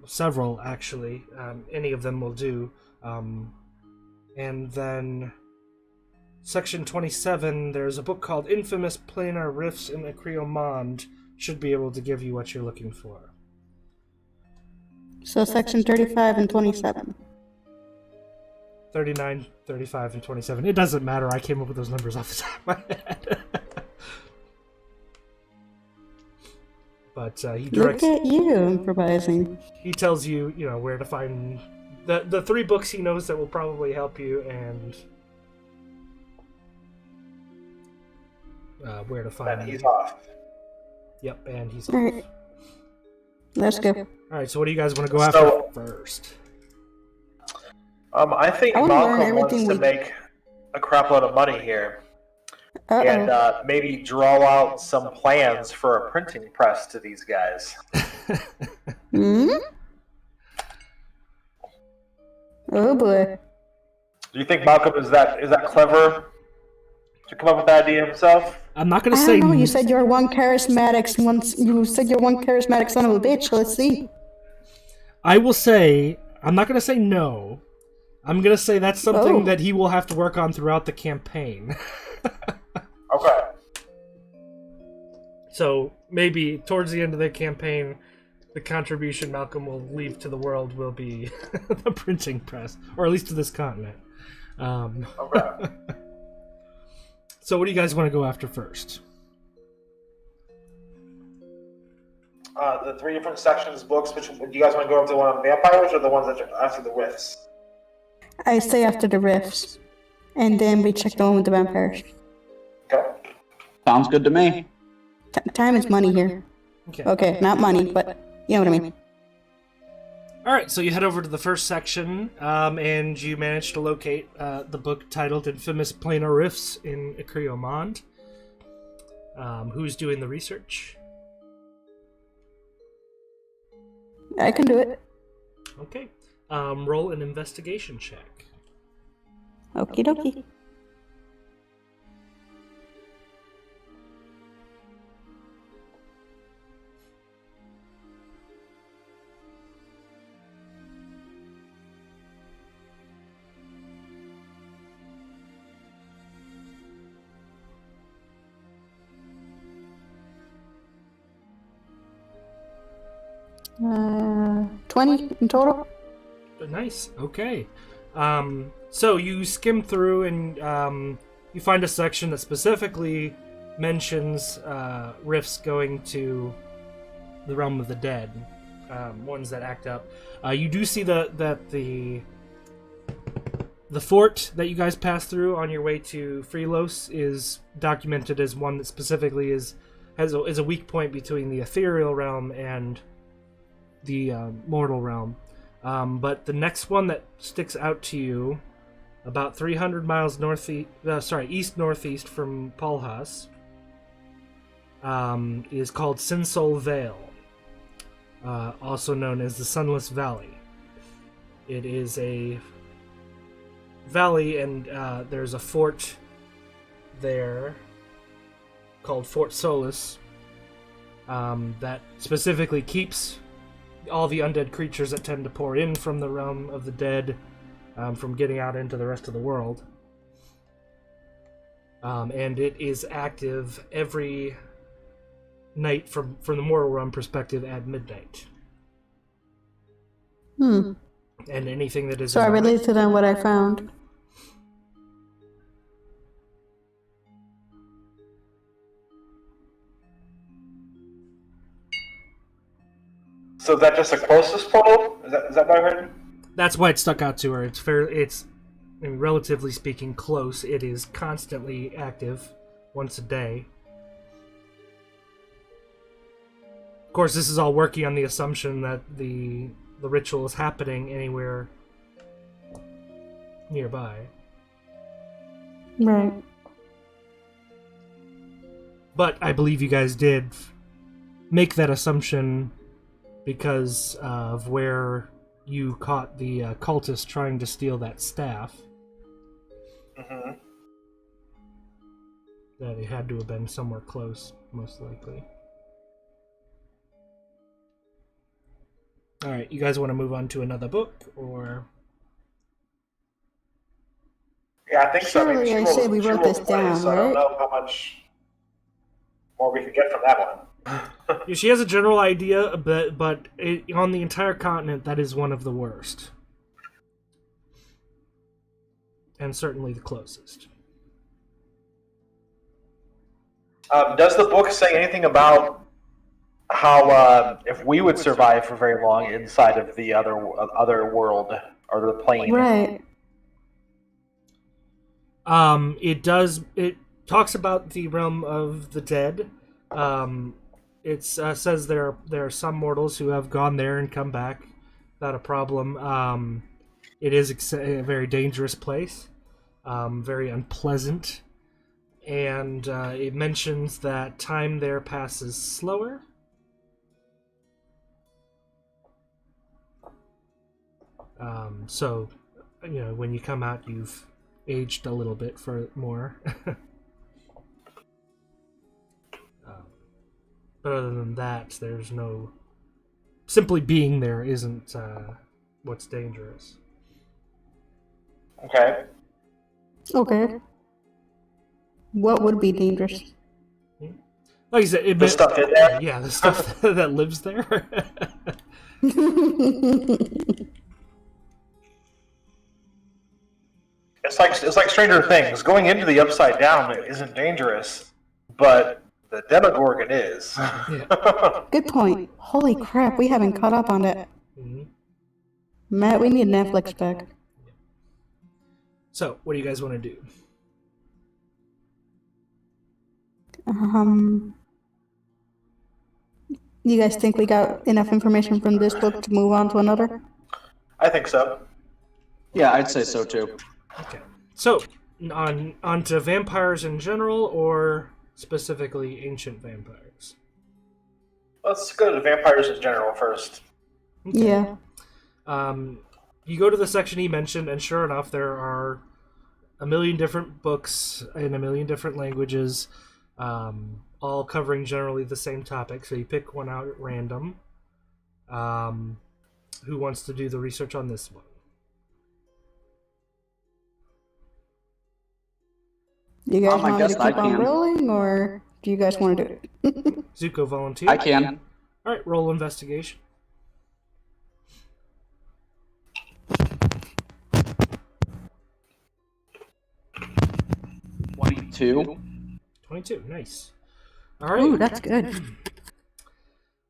Several, actually. Any of them will do. And then section 27, there's a book called Infamous Planar Rifts in Acreomond. Should be able to give you what you're looking for. So section 35 and 27. 39, 35, and 27. It doesn't matter. I came up with those numbers off the top of my head. But he directs... Look at you improvising. He tells you, where to find... The 3 books he knows that will probably help you, and... where to find... And he's off. Yep, and he's All right. Let's go. Alright, so what do you guys want to go after first? I think I wanna learn Malcolm wants everything to we- make a crap load of money here. Uh-oh. And maybe draw out some plans for a printing press to these guys. Hmm? Oh boy. Do you think Malcolm is that clever to come up with that idea himself? I'm not going to I say... don't know, you said you're one charismatic son of a bitch, let's see. I will say... I'm not going to say no. I'm going to say that's something Oh. that he will have to work on throughout the campaign. Okay. So maybe towards the end of the campaign, the contribution Malcolm will leave to the world will be the printing press, or at least to this continent. Okay. So what do you guys want to go after first? The 3 different sections, books. Which do you guys want to go after? The one on vampires or the ones that are after the withes? I say after the riffs. And then we check the one with the vampires. Okay. Sounds good to me. Time is money here. Okay, not money, but you know what I mean. Alright, so you head over to the first section, and you manage to locate the book titled Infamous Planar Rifts in Acreomond. Who's doing the research? I can do it. Okay. Roll an investigation check. Okie dokie. Uh, 20 in total? Nice. Okay. So you skim through and you find a section that specifically mentions rifts going to the realm of the dead, ones that act up. You do see that the fort that you guys pass through on your way to Freelos is documented as one that specifically is a weak point between the ethereal realm and the mortal realm. But the next one that sticks out to you, about 300 miles east-northeast from Palhas, is called Sinsol Vale, also known as the Sunless Valley. It is a valley, and there's a fort there called Fort Solus that specifically keeps all the undead creatures that tend to pour in from the realm of the dead from getting out into the rest of the world. And it is active every night from the mortal realm perspective at midnight. Hmm. And anything that is... So I relate to them what I found. So is that just the closest portal? Is that what I heard? That's why it stuck out to her. It's relatively speaking, close. It is constantly active, once a day. Of course, this is all working on the assumption that the ritual is happening anywhere nearby. Right. But I believe you guys did make that assumption because of where you caught the cultist trying to steal that staff. Mm-hmm. That it had to have been somewhere close, most likely. Alright, you guys want to move on to another book, or... Yeah, I think so. Surely I say we wrote this down, so I don't right? know how much more we can get from that one. Yeah, she has a general idea, but on the entire continent, that is one of the worst. And certainly the closest. Does the book say anything about how if we would survive for very long inside of the other world or the plane? Right. It does. It talks about the realm of the dead. It says there are some mortals who have gone there and come back without a problem. It is a very dangerous place, very unpleasant, and it mentions that time there passes slower. So, when you come out, you've aged a little bit for more. But other than that, there's no... Simply being there isn't what's dangerous. Okay. Okay. What would be dangerous? Like I said, The stuff in there? Yeah, the stuff that lives there. It's like Stranger Things. Going into the Upside Down isn't dangerous, but the Demogorgon is. Yeah. Good point. Holy crap, we haven't caught up on that. Mm-hmm. Matt, we need Netflix back. So, what do you guys want to do? You guys think we got enough information from this book to move on to another? I think so. Yeah, I'd say so too. Okay. So, on to vampires in general, or specifically ancient vampires? Let's go to vampires in general first. Okay. Yeah. You go to the section he mentioned, and sure enough, there are a million different books in a million different languages, all covering generally the same topic. So you pick one out at random. Who wants to do the research on this one? You guys I want me guess to I keep on can. rolling, or do you guys want to do it? Zuko volunteer. I can. All right, roll investigation. 22. Nice. All right. Ooh, that's good.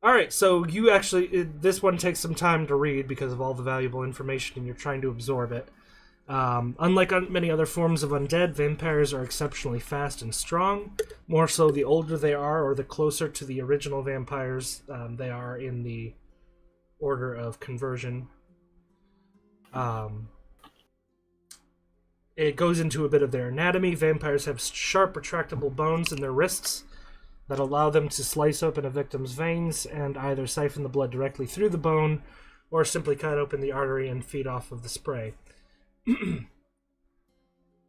All right, so you actually... this one takes some time to read because of all the valuable information, and you're trying to absorb it. Unlike many other forms of undead, vampires are exceptionally fast and strong. More so the older they are, or the closer to the original vampires they are in the order of conversion. It goes into a bit of their anatomy. Vampires have sharp, retractable bones in their wrists that allow them to slice open a victim's veins and either siphon the blood directly through the bone or simply cut open the artery and feed off of the spray.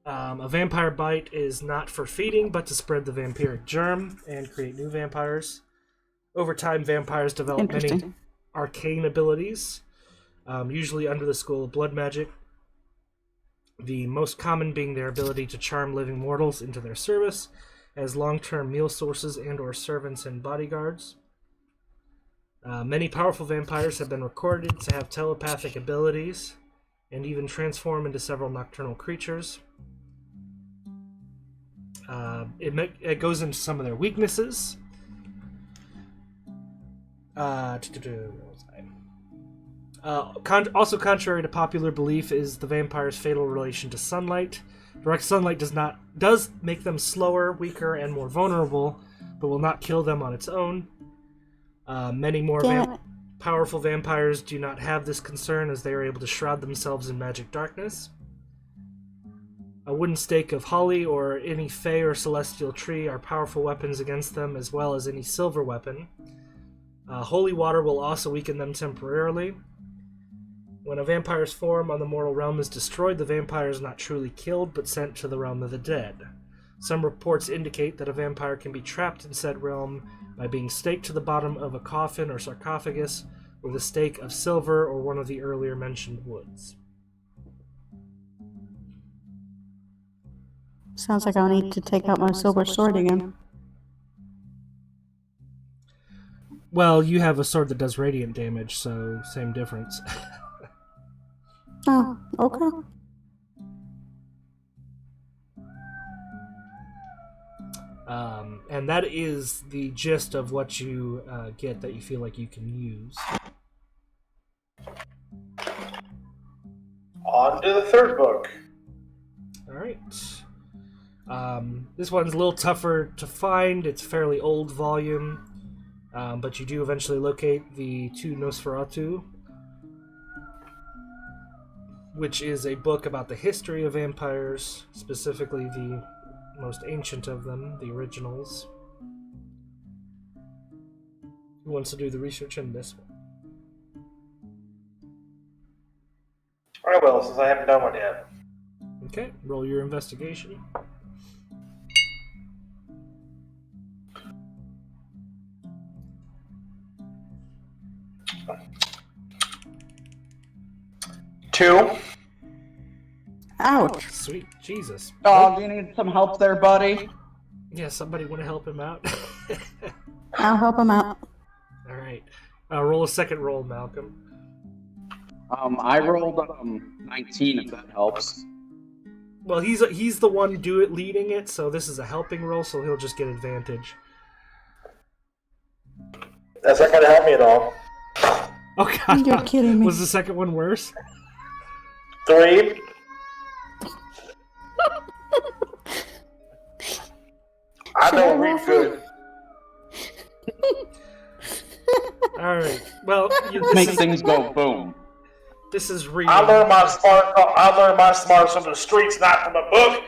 A vampire bite is not for feeding, but to spread the vampiric germ and create new vampires. Over time, vampires develop many arcane abilities, usually under the school of blood magic. The most common being their ability to charm living mortals into their service as long-term meal sources and or servants and bodyguards. Many powerful vampires have been recorded to have telepathic abilities and even transform into several nocturnal creatures. It goes into some of their weaknesses. Also contrary to popular belief is the vampire's fatal relation to sunlight. Direct sunlight does make them slower, weaker, and more vulnerable, but will not kill them on its own. Many more powerful vampires do not have this concern, as they are able to shroud themselves in magic darkness. A wooden stake of holly or any fey or celestial tree are powerful weapons against them, as well as any silver weapon. Holy water will also weaken them temporarily. When a vampire's form on the mortal realm is destroyed, the vampire is not truly killed, but sent to the realm of the dead. Some reports indicate that a vampire can be trapped in said realm by being staked to the bottom of a coffin or sarcophagus with a stake of silver or one of the earlier mentioned woods. Sounds like I'll need to take out my silver sword again. Well, you have a sword that does radiant damage, so same difference. Oh, okay. And that is the gist of what you get that you feel like you can use. On to the third book. Alright. This one's a little tougher to find. It's a fairly old volume. But you do eventually locate the two Nosferatu, which is a book about the history of vampires, specifically the most ancient of them, the originals. Who wants to do the research in this one? I will, since I haven't done one yet. Okay, roll your investigation. Two. Ouch. Sweet, Jesus. Oh, do you need some help there, buddy? Yeah, somebody want to help him out? I'll help him out. Alright. Roll a second roll, Malcolm. I rolled 19, if that helps. Well, he's the one leading it, so this is a helping roll, so he'll just get advantage. That's not going to help me at all. Oh god. You're kidding me. Was the second one worse? 3. I don't read good. Alright. Well, Make things go boom. This is reading. I learned my smarts from the streets, not from a book.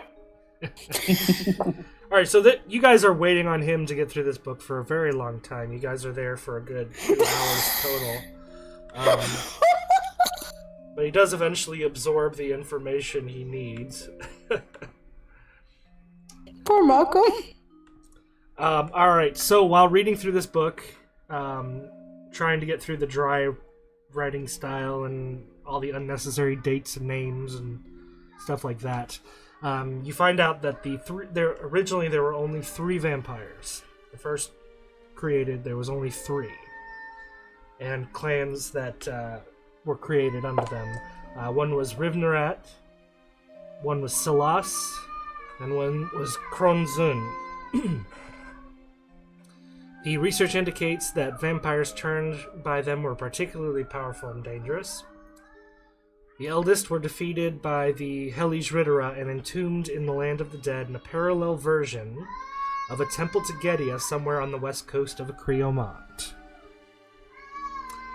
Alright, so you guys are waiting on him to get through this book for a very long time. You guys are there for a good 2 hours total. But he does eventually absorb the information he needs. Poor Malcolm. Alright, so while reading through this book, trying to get through the dry writing style and all the unnecessary dates and names and stuff like that, you find out that originally there were only 3 vampires. The first created, there was only 3. And clans that were created under them. One was Rivnerat, one was Silas, and one was Kronzun. The research indicates that vampires turned by them were particularly powerful and dangerous. The eldest were defeated by the Hellige Ritera and entombed in the land of the dead in a parallel version of a temple to Gedia somewhere on the west coast of Creomont.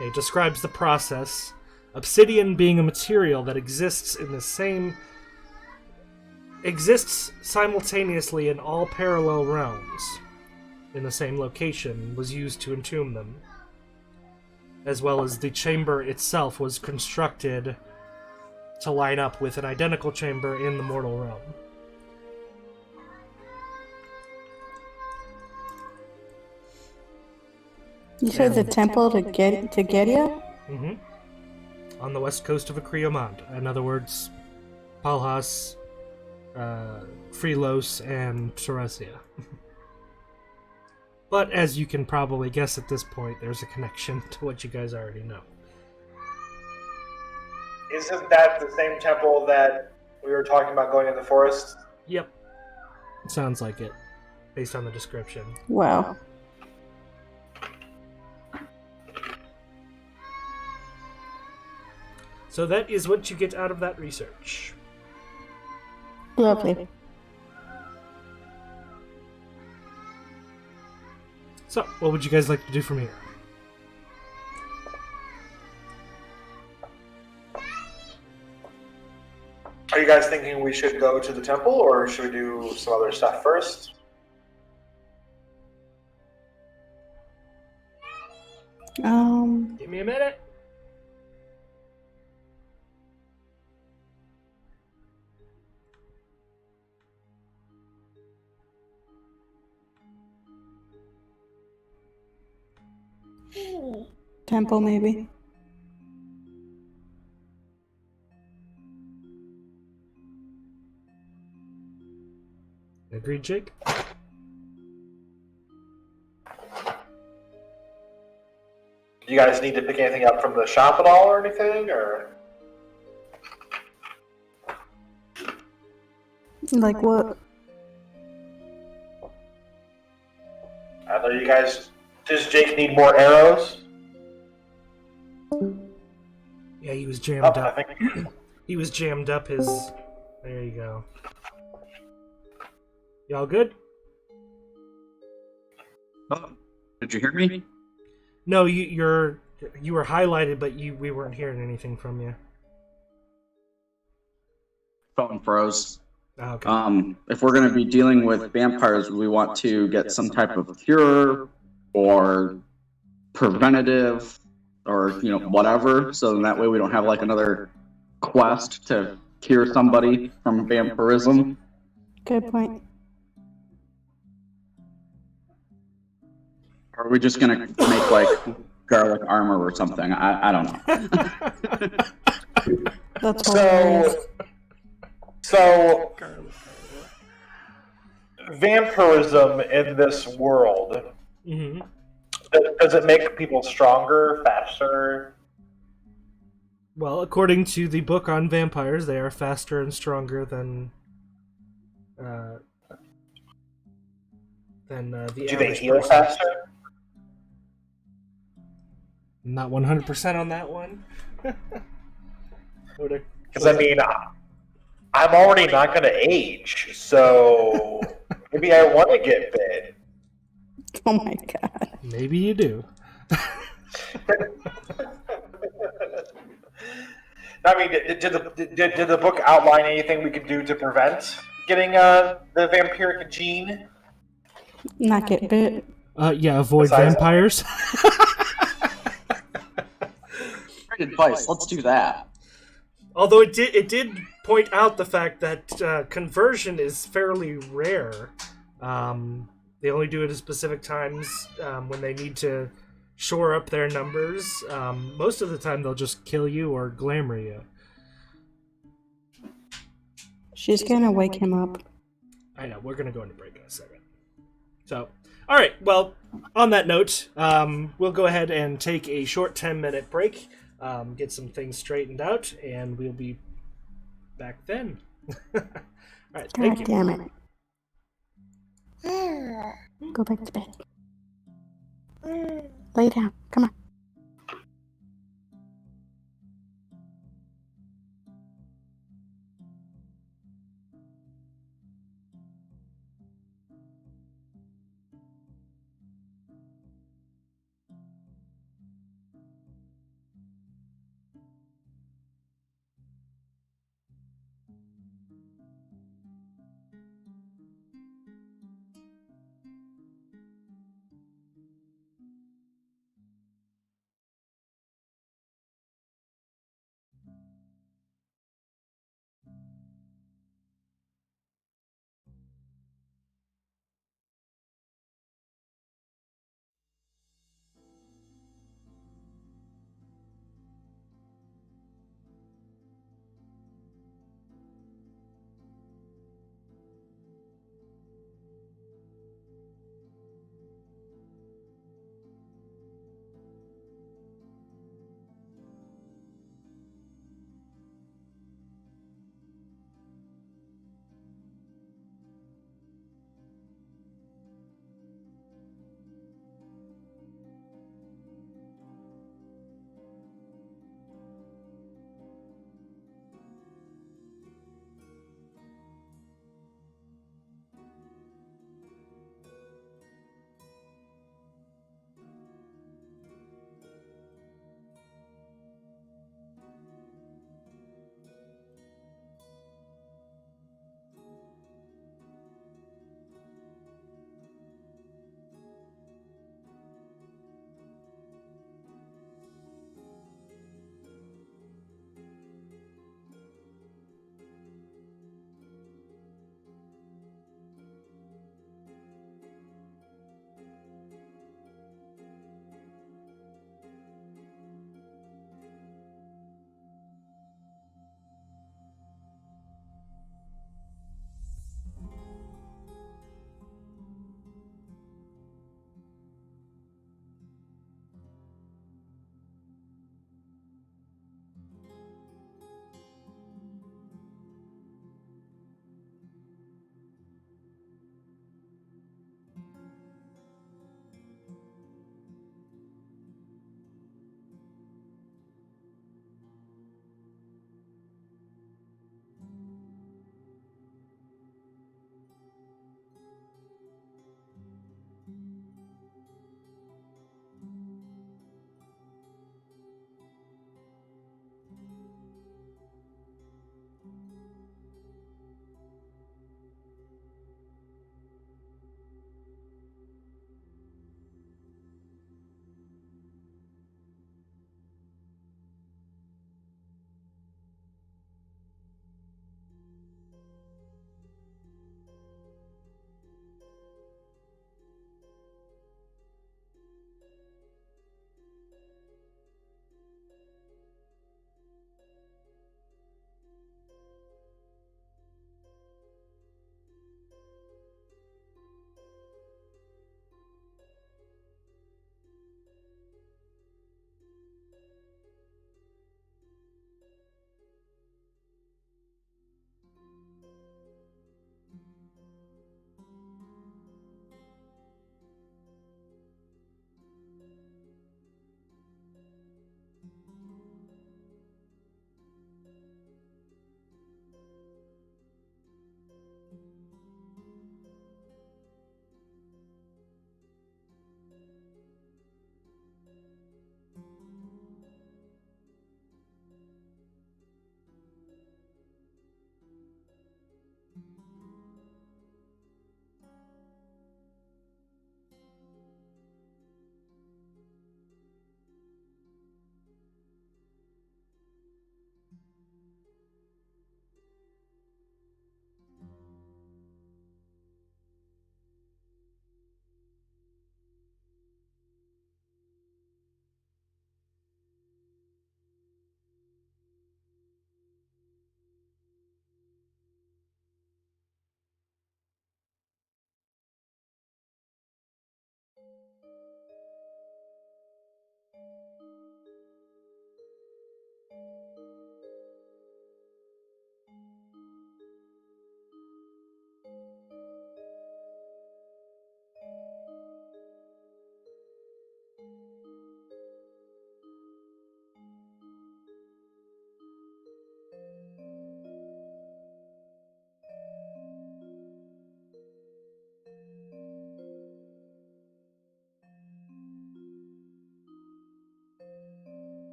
It describes the process. Obsidian being a material that exists simultaneously in all parallel realms in the same location, was used to entomb them, as well as the chamber itself was constructed to line up with an identical chamber in the mortal realm. You said the temple to Gedia? Mm-hmm. On the west coast of Creomont. In other words, Palhas, Freelos, and Teresia. But as you can probably guess at this point, there's a connection to what you guys already know. Isn't that the same temple that we were talking about going in the forest? Yep. Sounds like it, based on the description. Wow. So that is what you get out of that research. Lovely. So, what would you guys like to do from here? Are you guys thinking we should go to the temple, or should we do some other stuff first? Give me a minute. Temple, maybe. Agreed, Jake? Do you guys need to pick anything up from the shop at all or anything, or? Like what? I know you guys. Does Jake need more arrows? Yeah, he was jammed Oh, up. I think. He was jammed up his... There you go. Y'all good? Oh, did you hear me? No, you were highlighted, but we weren't hearing anything from you. Phone froze. Oh, okay. If we're going to be dealing with vampires, we want to get some type of cure or preventative or whatever, so then that way we don't have like another quest to cure somebody from vampirism. Good point. Or are we just gonna make like garlic armor or something? I don't know. That's hilarious. So vampirism in this world, Mm-hmm. does it make people stronger, faster? Well, according to the book on vampires, they are faster and stronger than the Do they average heal person. faster? I'm not 100% on that one. Because I mean, I'm already not going to age, so maybe I want to get bit. Oh my god. Maybe you do. I mean, did the book outline anything we could do to prevent getting the vampiric gene? Not get bit. Yeah, avoid Besides- vampires. Great advice. Let's do that. Although it did point out the fact that conversion is fairly rare. They only do it at specific times when they need to shore up their numbers. Most of the time they'll just kill you or glamour you. She's gonna wake him up. I know, we're going to go into break in a second. So, alright, well, on that note, we'll go ahead and take a short 10-minute break, get some things straightened out, and we'll be back then. Alright, thank God you. damn it. Go back to bed. Lay down. Come on.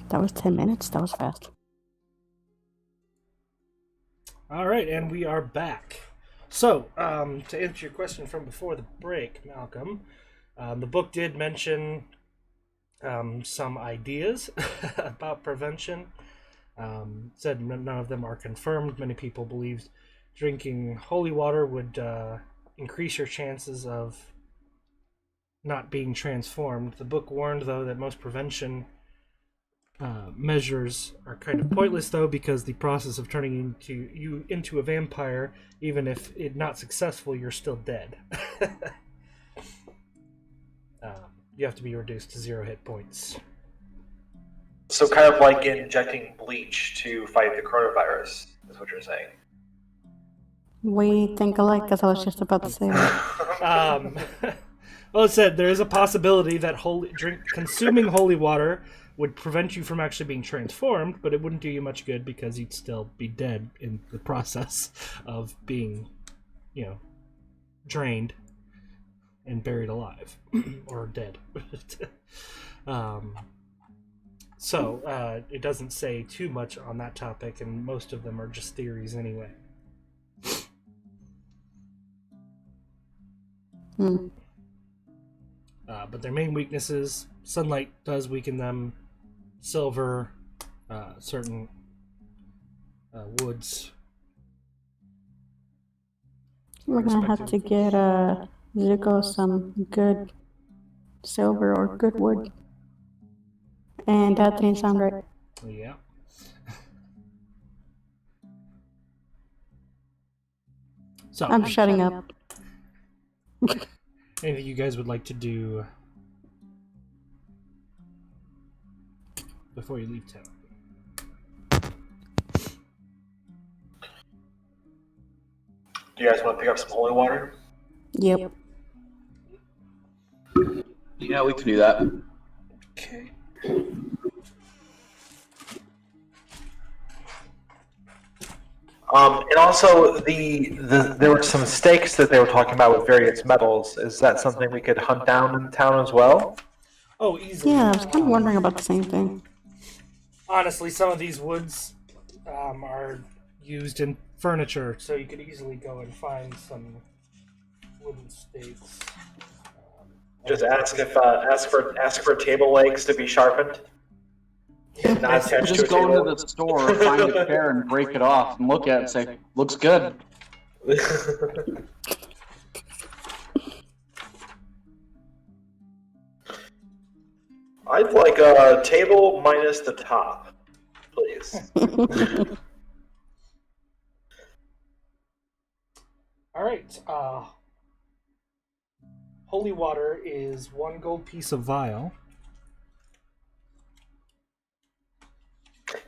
That was 10 minutes. That was fast. All right, and we are back. So, to answer your question from before the break, Malcolm, the book did mention some ideas about prevention. Said none of them are confirmed. Many people believed drinking holy water would increase your chances of not being transformed. The book warned, though, that most prevention measures are kind of pointless, though, because the process of turning you into a vampire, even if it's not successful, you're still dead. You have to be reduced to 0 hit points. So kind of like injecting bleach to fight the coronavirus, is what you're saying. We think alike, because I was just about to say that. Well, it said there is a possibility that consuming holy water would prevent you from actually being transformed, but it wouldn't do you much good because you'd still be dead in the process of being, drained and buried alive or dead. So it doesn't say too much on that topic, and most of them are just theories anyway. But their main weaknesses: sunlight does weaken them, silver, certain woods. We're gonna have to get Zuko some good silver or good wood. And that didn't sound right. Yeah. So I'm shutting up. anything you guys would like to do before you leave town? Do you guys want to pick up some holy water? Yep. Yeah, we can do that. Okay. And also, there were some stakes that they were talking about with various metals. Is that something we could hunt down in town as well? Oh, easily. Yeah, I was kind of wondering about the same thing. Honestly, some of these woods are used in furniture, so you could easily go and find some wooden stakes. Just ask for table legs to be sharpened. Not attached to Just a go table. into the store, find a chair, and break it off, and look at it and say, looks good. I'd like a table minus the top, please. All right. Holy water is 1 gold piece of vial.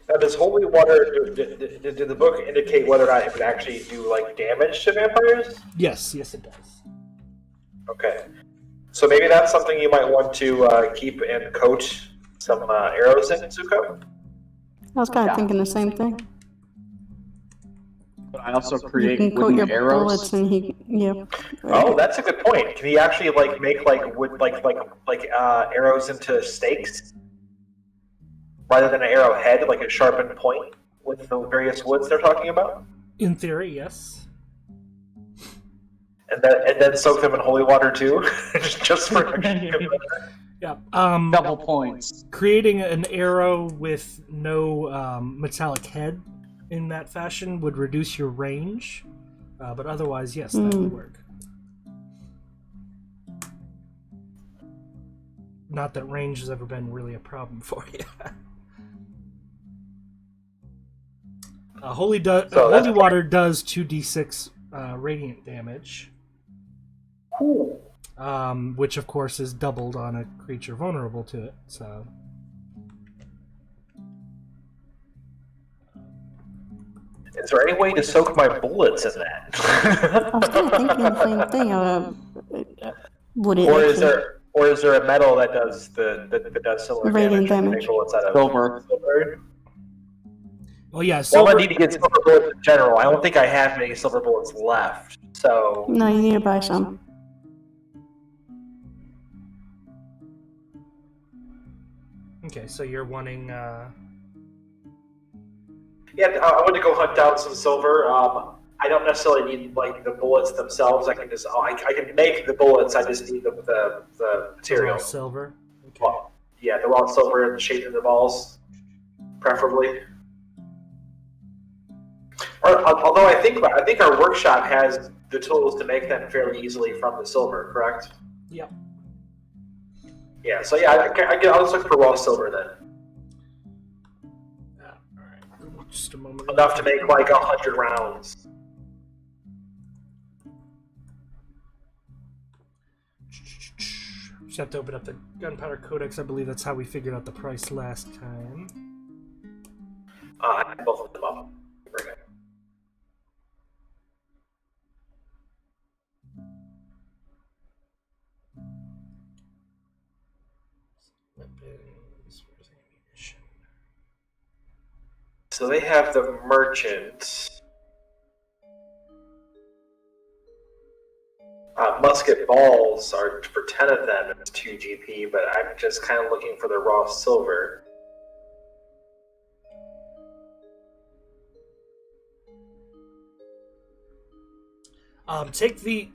Now, does holy water, did the book indicate whether or not it would actually do, damage to vampires? Yes, it does. Okay. So maybe that's something you might want to keep and coat some arrows in, Zuko? I was kind of thinking the same thing. But I also You create can coat wooden your bullets arrows. and yeah. Oh, that's a good point. Can he actually make wood arrows into stakes rather than an arrowhead, like a sharpened point with the various woods they're talking about? In theory, yes. And then soak them in holy water too, just for Yeah. Double points. Creating an arrow with no metallic head in that fashion would reduce your range, but otherwise, yes, that would work. Not that range has ever been really a problem for you. Holy water does 2d6 radiant damage, which of course is doubled on a creature vulnerable to it. So, is there any way to soak my bullets in that? I was kind of thinking the same thing. Would it? Or is there a metal that does similar Radiant damage? damage. Bullets out of Silver. well, yeah. Well, Silver, I need to get silver bullets in general. I don't think I have many silver bullets left. So No, you need to buy some. Okay, so you're wanting. Yeah, I want to go hunt down some silver. I don't necessarily need like the bullets themselves. I can just I can make the bullets. I just need the material. Raw silver. Okay. Well, yeah, the raw silver and the shape of the balls, preferably. Although I think our workshop has the tools to make them fairly easily from the silver. Correct? Yep. Yeah. So yeah, I'll just look for raw silver then. Alright, just a moment. Enough to make like 100 rounds. Just have to open up the Gunpowder Codex. I believe that's how we figured out the price last time. I have both of them up. Bring it. Weapons, where's ammunition? So they have the merchant. Musket balls are for 10 of them. It's 2 GP, but I'm just kind of looking for the raw silver. Take the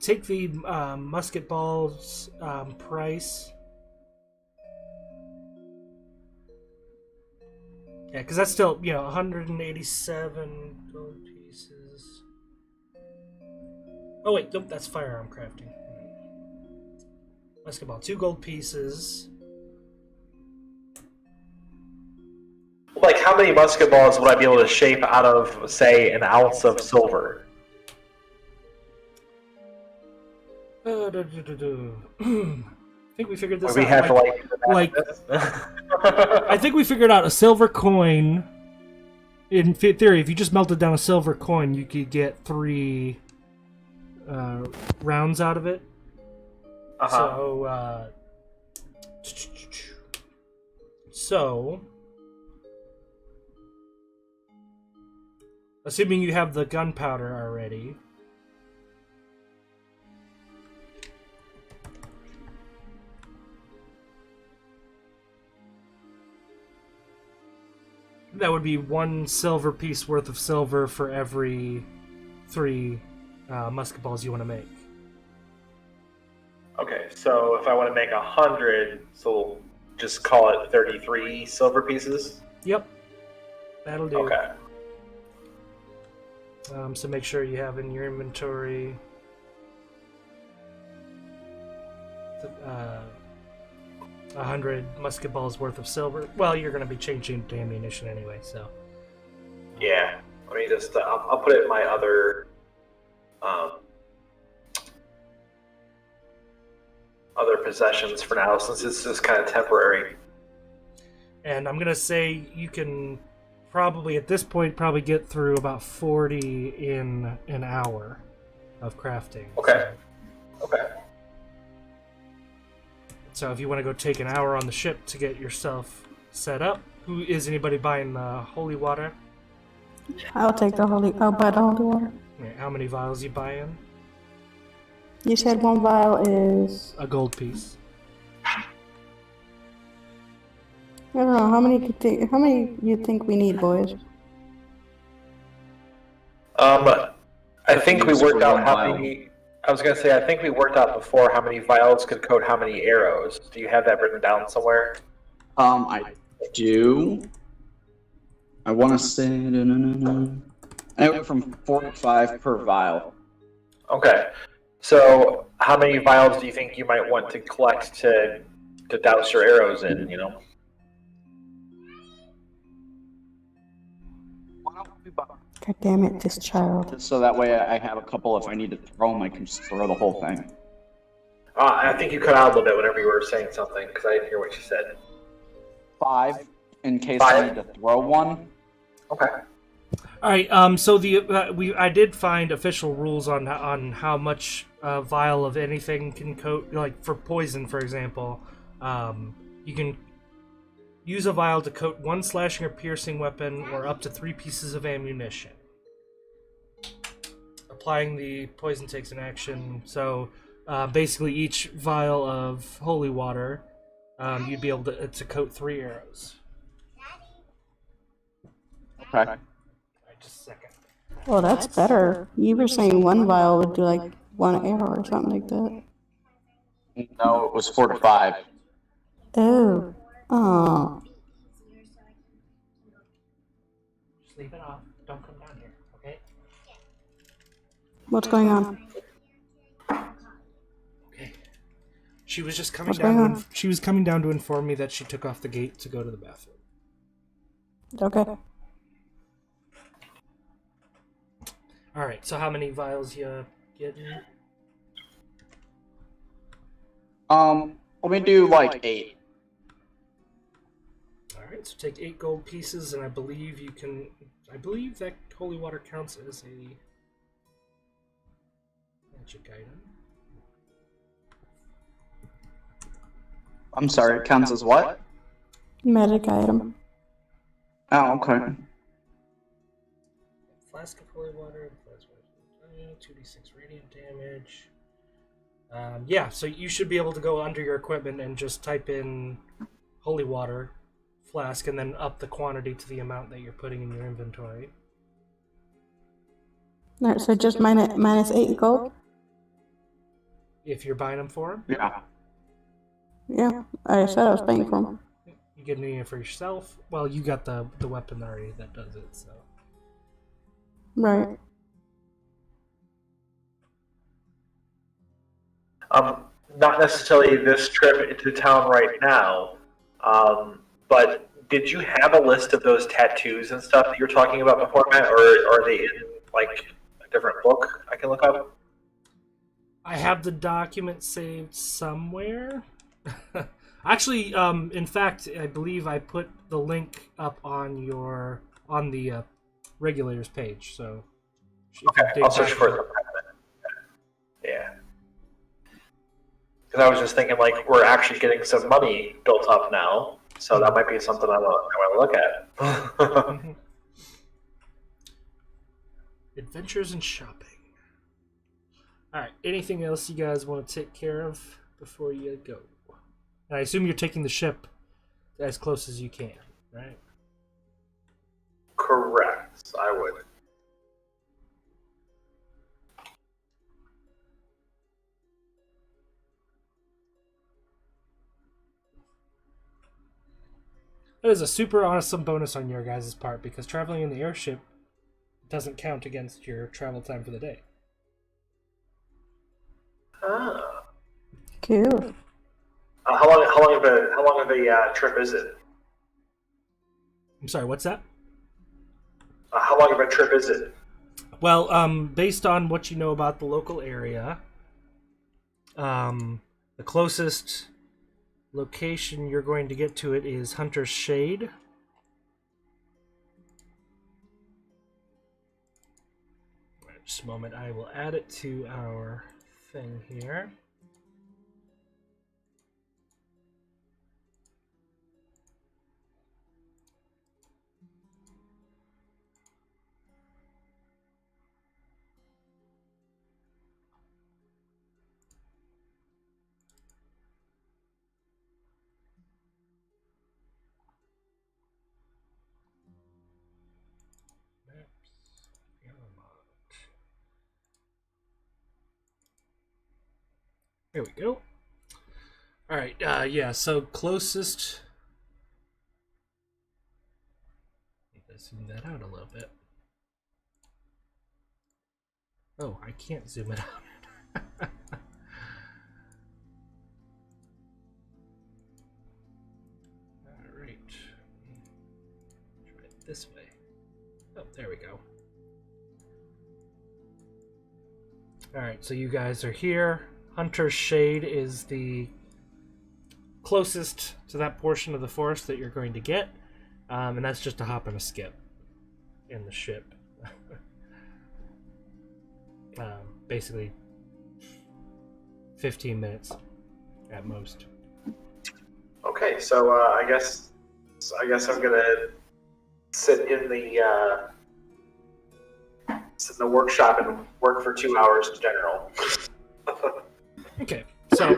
musket balls price. Yeah, because that's still 187 gold pieces. Oh wait, nope, that's firearm crafting. Musket ball, 2 gold pieces. Like, how many musket balls would I be able to shape out of, say, an ounce of silver? I think we figured this Or we out. have I think we figured out a silver coin. In theory, if you just melted down a silver coin, you could get 3 rounds out of it. So, assuming you have the gunpowder already. That would be 1 silver piece worth of silver for every 3 musket balls you want to make. Okay, so if I want to make 100, so we'll just call it 33 silver pieces? Yep. That'll do. Okay. So make sure you have in your inventory 100 musket balls worth of silver. Well, you're going to be changing to ammunition anyway, so. Yeah. Let me just, I'll put it in my other possessions for now, since it's just kind of temporary. And I'm going to say you can probably, at this point, probably get through about 40 in an hour of crafting. Okay. Okay. So if you want to go take an hour on the ship to get yourself set up, is anybody buying the holy water? I'll buy the holy water. Yeah, how many vials you buying? You said 1 vial is... A gold piece. I don't know, how many you think we need, boys? I think we worked out how many... I was going to say, I think we worked out before how many vials could coat how many arrows. Do you have that written down somewhere? I do. I want to say... I went from 4 to 5 per vial. Okay. So, how many vials do you think you might want to collect to douse your arrows in, you know? God damn it, this child. So that way I have a couple, if I need to throw them, I can just throw the whole thing. I think you cut out a little bit whenever you were saying something, because I didn't hear what you said. 5, in case I need to throw one. Okay. All right. So I did find official rules on how much a vial of anything can coat. Like for poison, for example, you can use a vial to coat 1 slashing or piercing weapon or up to 3 pieces of ammunition. Applying the poison takes an action. So basically, each vial of holy water you'd be able to coat 3 arrows. Okay. All right, just a second. Well, that's better. You were saying 1 vial would do like 1 arrow or something like that. No, it was 4 to 5. Oh. Oh. Just leave it off. Don't come down here, okay? What's going on? Okay. She was just coming What's down. going on? She was coming down to inform me that she took off the gate to go to the bathroom. Okay. All right. So how many vials you getting? Let me do like 8. All right. So take 8 gold pieces, and I believe you can. I believe that holy water counts as a magic item. I'm sorry, it counts as what? Magic item. Oh, okay. Flask of holy water, 2d6 radiant damage. Yeah, so you should be able to go under your equipment and just type in holy water flask and then up the quantity to the amount that you're putting in your inventory. Alright, so just minus 8 gold? If you're buying them for them, Yeah. Yeah, I said I was paying for them. you get it for yourself. Well, you got the weapon already that does it, so. Right. Not necessarily this trip into town right now, but did you have a list of those tattoos and stuff that you were talking about before, Matt, or are they in like a different book I can look up? I have the document saved somewhere. Actually, in fact, I believe I put the link up on the Regulators page. So Okay, I'll search for it. Yeah. Because I was just thinking, like, we're actually getting some money built up now, so that might be something I want to look at. Adventures and shopping. All right. Anything else you guys want to take care of before you go? And I assume you're taking the ship as close as you can, right? Correct, I would. That is a super awesome bonus on your guys' part because traveling in the airship doesn't count against your travel time for the day. Ah. Cool. How long of a trip is it? I'm sorry, what's that? How long of a trip is it? Well, based on what you know about the local area, the closest location you're going to get to it is Hunter's Shade. Right, just a moment, I will add it to our thing here. There we go. All right, yeah, so closest... Let's zoom that out a little bit. Oh, I can't zoom it out. All right. Try it this way. Oh, there we go. All right, so you guys are here. Hunter's Shade is the closest to that portion of the forest that you're going to get, and that's just a hop and a skip in the ship. Basically 15 minutes at most. Okay, so I guess I'm gonna sit in the workshop and work for 2 hours in general. Okay, so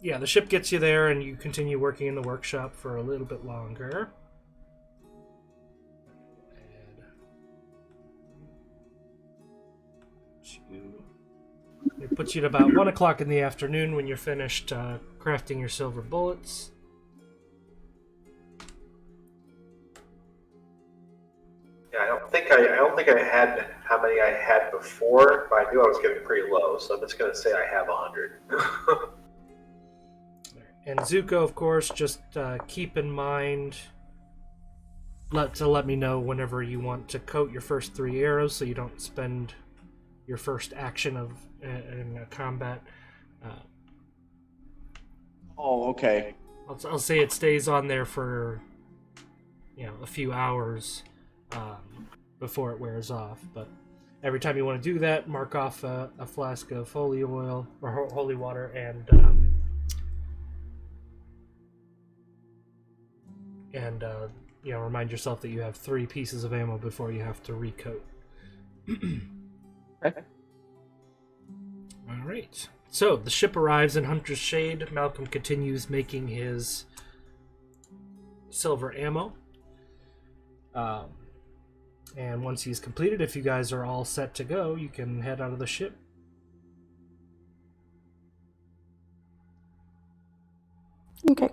yeah, the ship gets you there, and you continue working in the workshop for a little bit longer. It puts you at about 1 o'clock in the afternoon when you're finished crafting your silver bullets. Yeah, I don't think I had how many I had before, but I knew I was getting pretty low, so I'm just gonna say I have 100. And Zuko, of course, just keep in mind to let me know whenever you want to coat your first 3 arrows, so you don't spend your first action of in a combat. Oh, okay. I'll say it stays on there for a few hours before it wears off. But every time you want to do that, mark off a flask of holy oil or holy water, and remind yourself that you have 3 pieces of ammo before you have to recoat. Okay. All right. So the ship arrives in Hunter's Shade. Malcolm continues making his silver ammo. And once he's completed, if you guys are all set to go, you can head out of the ship. Okay.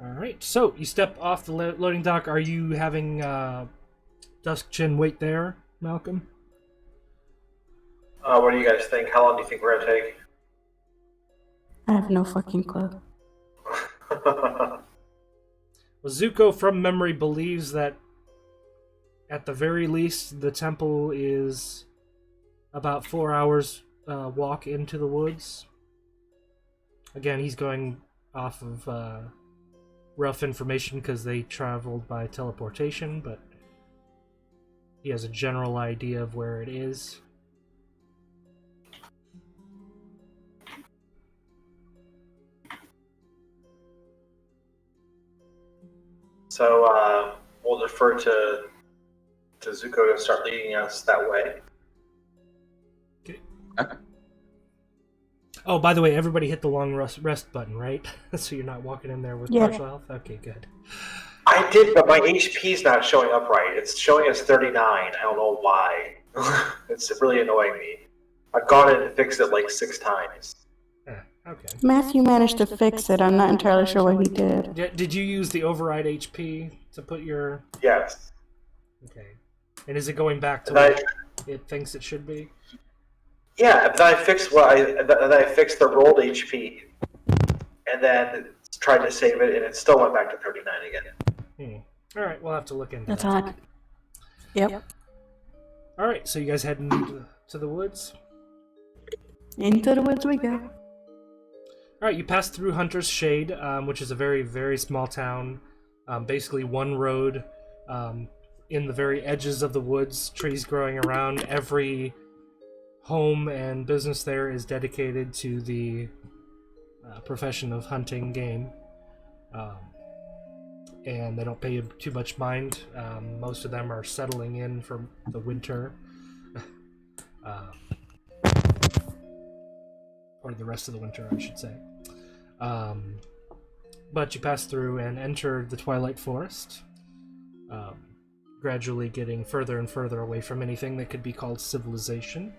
All right. So you step off the loading dock. Are you having Duskchin wait there, Malcolm? What do you guys think? How long do you think we're gonna take? I have no fucking clue. Well, Zuko, from memory, believes that at the very least the temple is about 4 hours walk into the woods. Again, he's going off of rough information because they traveled by teleportation, but he has a general idea of where it is. So we'll defer to Zuko to start leading us that way. Okay. Oh, by the way, everybody hit the long rest button, right? So you're not walking in there with partial health? Okay, good. I did, but my HP's not showing up right. It's showing as 39. I don't know why. It's really annoying me. I've gone in and fixed it like 6 times. Okay. Matthew managed to fix it. I'm not entirely sure what he did. Did you use the override HP to put your... Yes. Okay. And is it going back to what it thinks it should be? Yeah, then I fixed the rolled HP, and then tried to save it, and it still went back to 39 again. All right, we'll have to look into That's that. odd. Yep. All right, so you guys heading to the woods? Into the woods we go. All right, you pass through Hunter's Shade, which is a very, very small town. Basically one road in the very edges of the woods, trees growing around. Every home and business there is dedicated to the profession of hunting game. And they don't pay too much mind. Most of them are settling in for the winter. Or the rest of the winter, I should say. But you pass through and enter the Twilight Forest, gradually getting further and further away from anything that could be called civilization.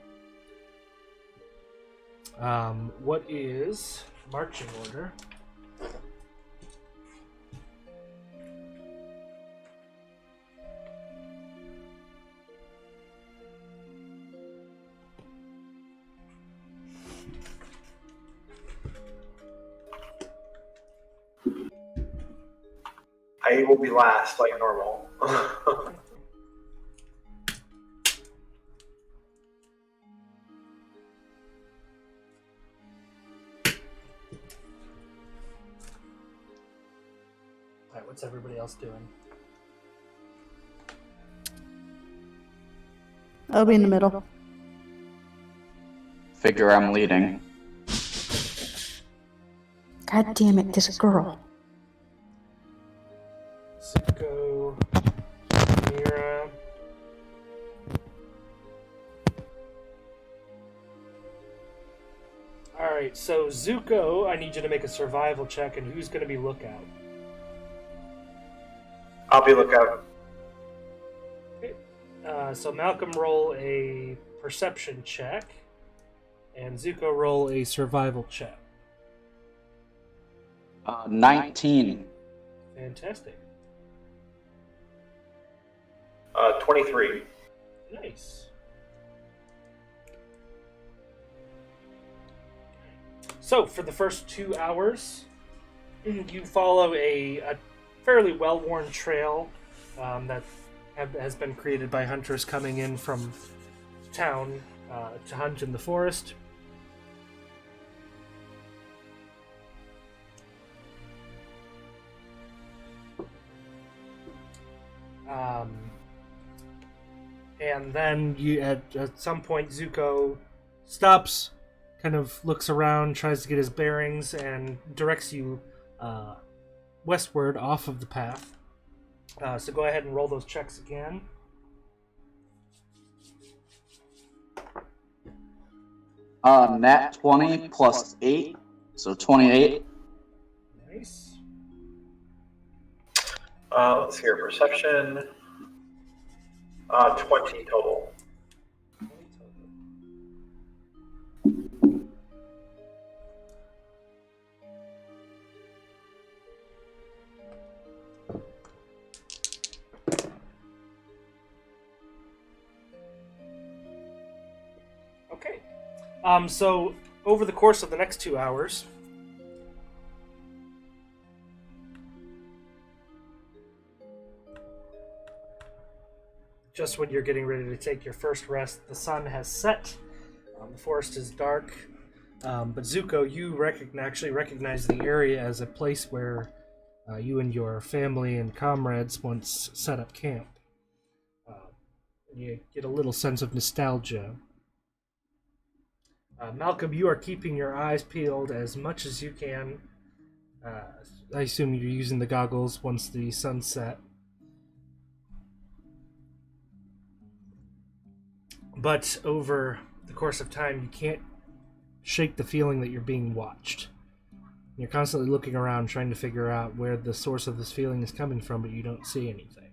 What is marching order? I will be last, like normal. Alright, what's everybody else doing? I'll be in the middle. Figure I'm leading. God damn it, this girl. Zuko, Mira. Alright, so Zuko, I need you to make a survival check, and who's going to be lookout? I'll be lookout. Okay. So Malcolm, roll a perception check, and Zuko, roll a survival check. 19. Fantastic. 23. Nice. So, for the first 2 hours, you follow a fairly well-worn trail that has been created by hunters coming in from town to hunt in the forest. And then you, at some point, Zuko stops, kind of looks around, tries to get his bearings, and directs you westward off of the path. So go ahead and roll those checks again. Nat 20 plus 8, so 28. Nice. Let's hear perception. 20 total. Okay. So over the course of the next 2 hours, just when you're getting ready to take your first rest, the sun has set. The forest is dark. But Zuko, you actually recognize the area as a place where you and your family and comrades once set up camp. You get a little sense of nostalgia. Malcolm, you are keeping your eyes peeled as much as you can. I assume you're using the goggles once the sun set. But over the course of time, you can't shake the feeling that you're being watched. You're constantly looking around trying to figure out where the source of this feeling is coming from, but you don't see anything.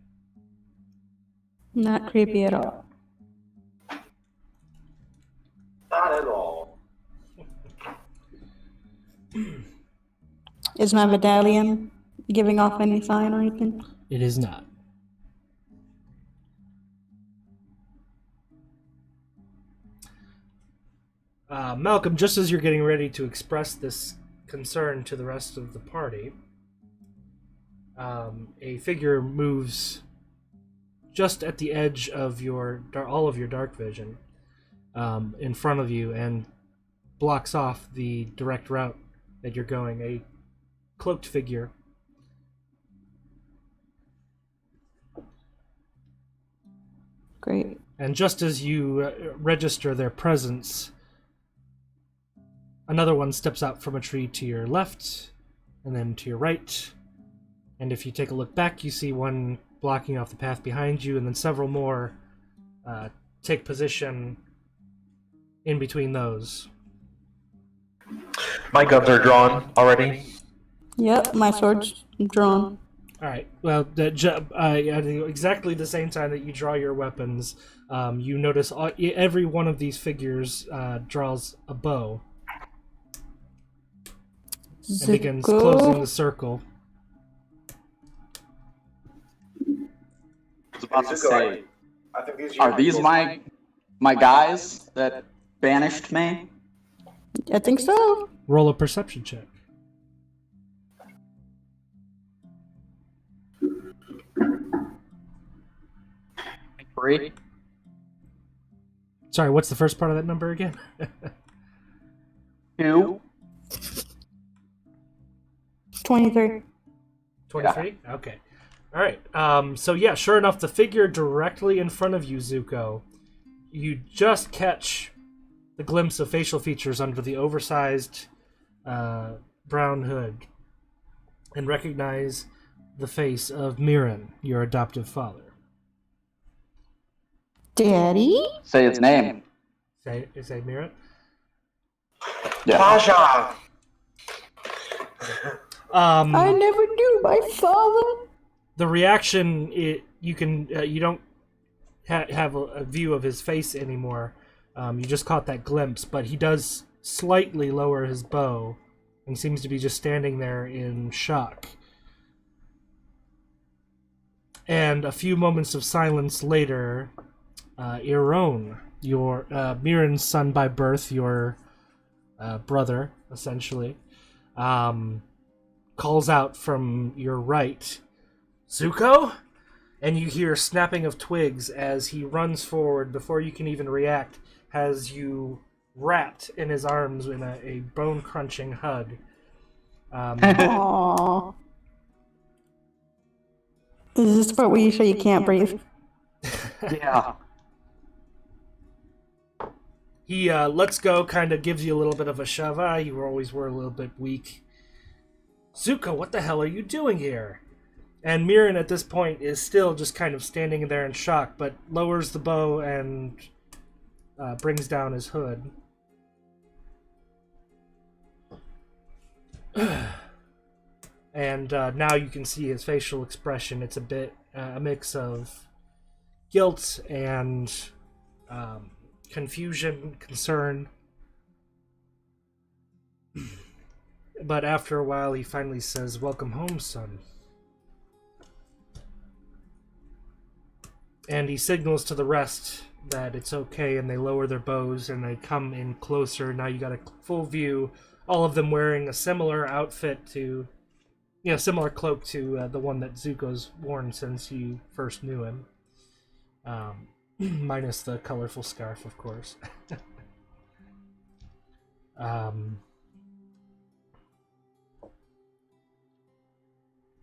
Not creepy at all. Not at all. Is my medallion giving off any sign or anything? It is not. Malcolm, just as you're getting ready to express this concern to the rest of the party, a figure moves just at the edge of all of your dark vision in front of you and blocks off the direct route that you're going. A cloaked figure. Great. And just as you register their presence, another one steps out from a tree to your left, and then to your right. And if you take a look back, you see one blocking off the path behind you, and then several more take position in between those. My guns are drawn already. Yep, my sword's drawn. Alright, well, at exactly the same time that you draw your weapons, you notice every one of these figures draws a bow. And begins closing the circle. I was about to say, I think these are these my guys that banished me? I think so. Roll a perception check. Three. Sorry, what's the first part of that number again? 2. 23. 23? Yeah. Okay. Alright, so yeah, sure enough, the figure directly in front of you, Zuko, you just catch the glimpse of facial features under the oversized brown hood and recognize the face of Mirren, your adoptive father. Daddy? Say its name. Say Mirren? Yeah. Pasha! I never knew my father. The reaction, you don't have a view of his face anymore. You just caught that glimpse, but he does slightly lower his bow and seems to be just standing there in shock. And a few moments of silence later, Iron, your Mirren's son by birth, your brother, essentially, calls out from your right, Zuko? And you hear snapping of twigs as he runs forward. Before you can even react, has you wrapped in his arms in a bone-crunching hug. Aww. Is this the part where you show you can't breathe? Yeah. He lets go, kind of gives you a little bit of a shove. You always were a little bit weak. Zuko, what the hell are you doing here? And Mirren at this point is still just kind of standing there in shock, but lowers the bow and brings down his hood. And now you can see his facial expression. It's a bit a mix of guilt and confusion, concern. But after a while, he finally says, "Welcome home, son." And he signals to the rest that it's okay, and they lower their bows and they come in closer. Now you got a full view, all of them wearing a similar outfit to, similar cloak to the one that Zuko's worn since you first knew him. Minus the colorful scarf, of course.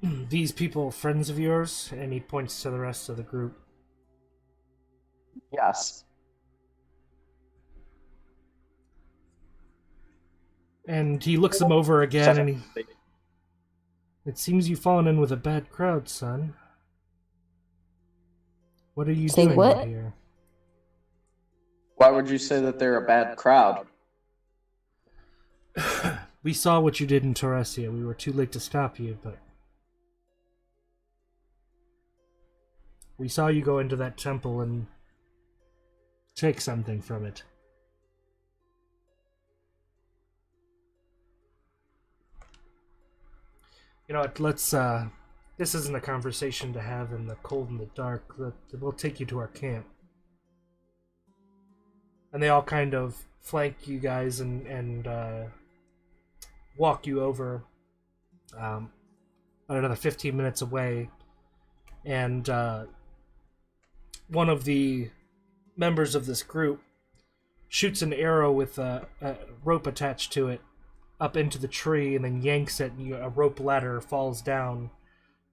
These people friends of yours? And he points to the rest of the group. Yes. And he looks them over again, and it seems you've fallen in with a bad crowd, son. What are you doing out here? Why would you say that they're a bad crowd? We saw what you did in Torresia. We were too late to stop you, but we saw you go into that temple and take something from it. You know what, let's, this isn't a conversation to have in the cold and the dark. We'll take you to our camp. And they all kind of flank you guys and walk you over about another 15 minutes away. And one of the members of this group shoots an arrow with a rope attached to it up into the tree and then yanks it, and a rope ladder falls down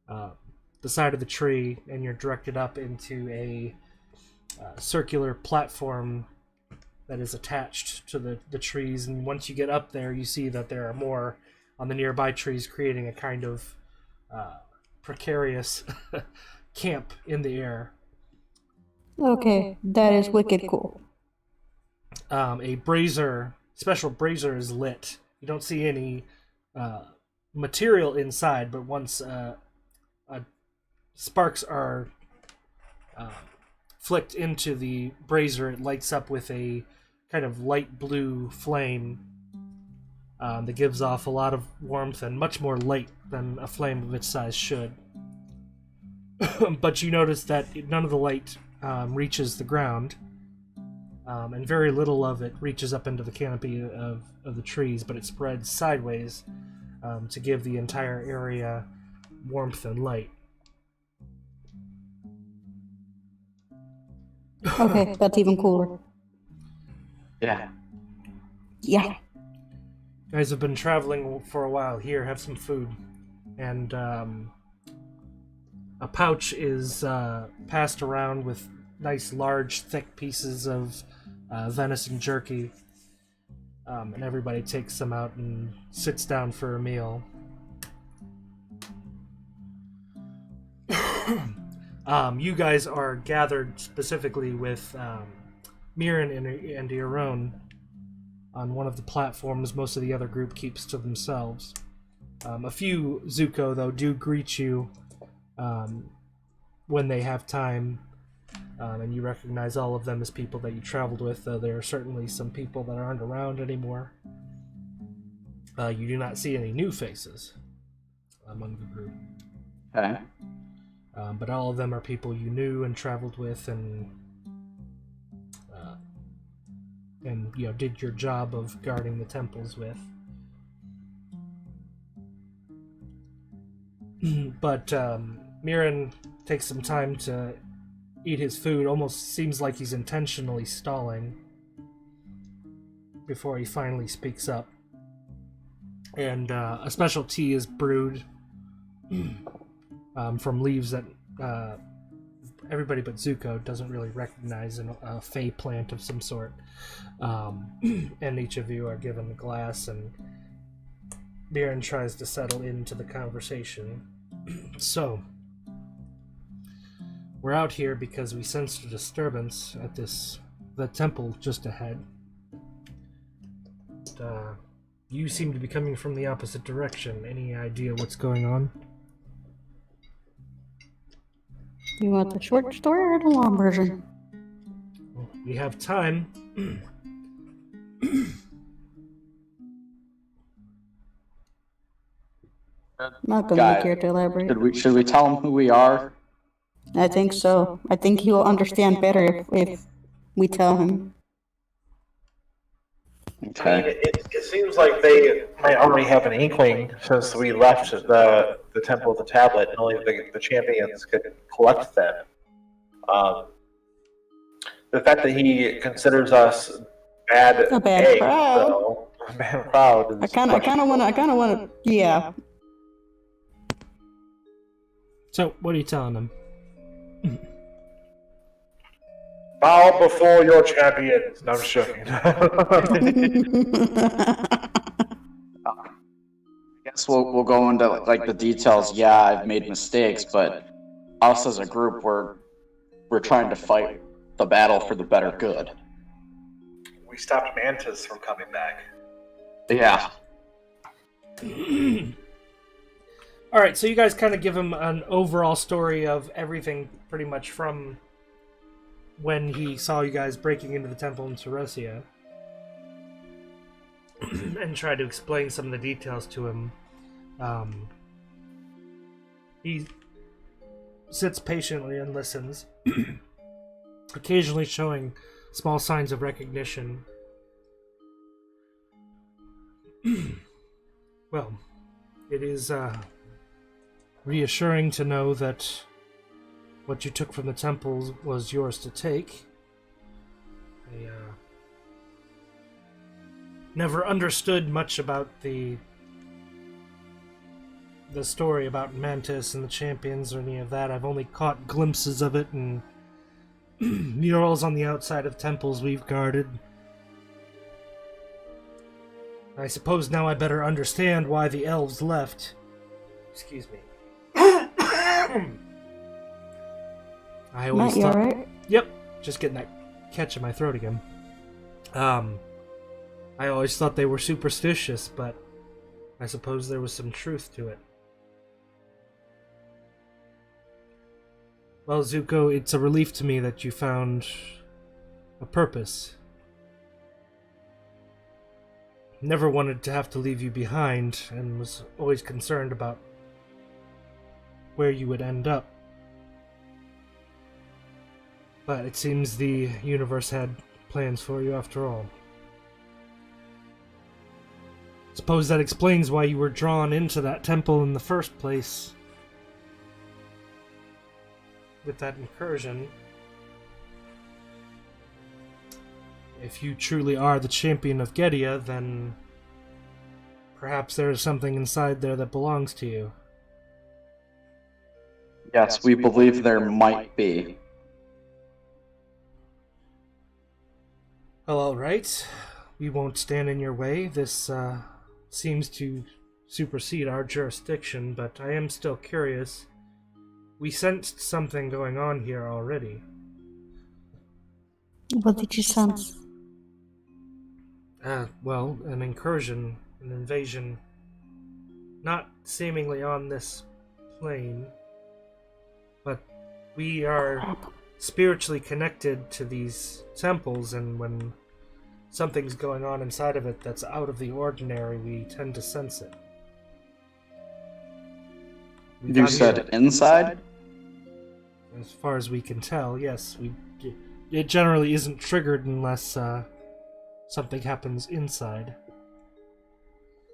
the side of the tree, and you're directed up into a circular platform that is attached to the trees. And once you get up there, you see that there are more on the nearby trees, creating a kind of precarious camp in the air. Okay, that is wicked cool. A special brazier is lit. You don't see any material inside, but once sparks are flicked into the brazier, it lights up with a kind of light blue flame that gives off a lot of warmth and much more light than a flame of its size should. But you notice that none of the light reaches the ground, and very little of it reaches up into the canopy of the trees, but it spreads sideways to give the entire area warmth and light. Okay, that's even cooler. Yeah. Yeah. You guys have been traveling for a while. Here, have some food. And a pouch is passed around with nice, large, thick pieces of venison jerky. And everybody takes them out and sits down for a meal. You guys are gathered specifically with Mirren and Iron, on one of the platforms. Most of the other group keeps to themselves. A few Zuko, though, do greet you when they have time, and you recognize all of them as people that you traveled with, though there are certainly some people that aren't around anymore. You do not see any new faces among the group. Okay. But all of them are people you knew and traveled with, and did your job of guarding the temples with. But Mirren takes some time to eat his food. Almost seems like he's intentionally stalling before he finally speaks up. And a special tea is brewed from leaves that everybody but Zuko doesn't really recognize, a fey plant of some sort. And each of you are given a glass, and Mirren tries to settle into the conversation. So, we're out here because we sensed a disturbance at the temple just ahead. You seem to be coming from the opposite direction. Any idea what's going on? You want the short story or the long version? Well, we have time. I'm not going Got to care to elaborate. Should we tell him who we are? I think so. I think he will understand better if we tell him. I mean, Okay. it seems like they might already have an inkling since we left the Temple of the Tablet, and only the champions could collect them. The fact that he considers us A bad eggs, crowd. though, a bad crowd. I kind of want to, yeah. So, what are you telling them? Bow before your champions. No, I'm just joking. I guess we'll go into like the details. Yeah, I've made mistakes, but us as a group, we're trying to fight the battle for the better good. We stopped Mantis from coming back. Yeah. Alright, so you guys kind of give him an overall story of everything, pretty much from when he saw you guys breaking into the temple in Teresia, and try to explain some of the details to him. He sits patiently and listens, occasionally showing small signs of recognition. Well, it is reassuring to know that what you took from the temples was yours to take. I never understood much about the story about Mantis and the champions or any of that. I've only caught glimpses of it and murals on the outside of temples we've guarded. I suppose now I better understand why the elves left. Excuse me. I always Matt, you thought... alright? Yep, just getting that catch in my throat again. I always thought they were superstitious, but I suppose there was some truth to it. Well, Zuko, it's a relief to me that you found a purpose. Never wanted to have to leave you behind, and was always concerned about where you would end up. But it seems the universe had plans for you after all. Suppose that explains why you were drawn into that temple in the first place. With that incursion. If you truly are the champion of Gedia, then perhaps there is something inside there that belongs to you. Yes, we believe there might be. Well, alright. We won't stand in your way. This seems to supersede our jurisdiction, but I am still curious. We sensed something going on here already. What did you sense? Well, an incursion, an invasion, not seemingly on this plane, but we are spiritually connected to these temples, and when something's going on inside of it that's out of the ordinary, we tend to sense it. You said inside? As far as we can tell, yes. It generally isn't triggered unless something happens inside.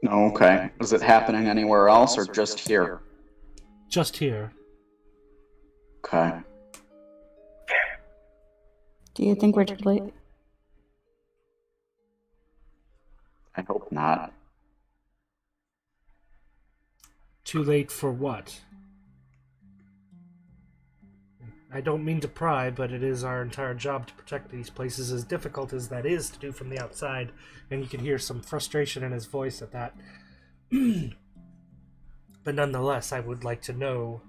Okay. Is it happening anywhere else or just here? Just here. Okay. Do you think we're too late? I hope not. Too late for what? I don't mean to pry, but it is our entire job to protect these places, as difficult as that is to do from the outside, and you can hear some frustration in his voice at that. But nonetheless, I would like to know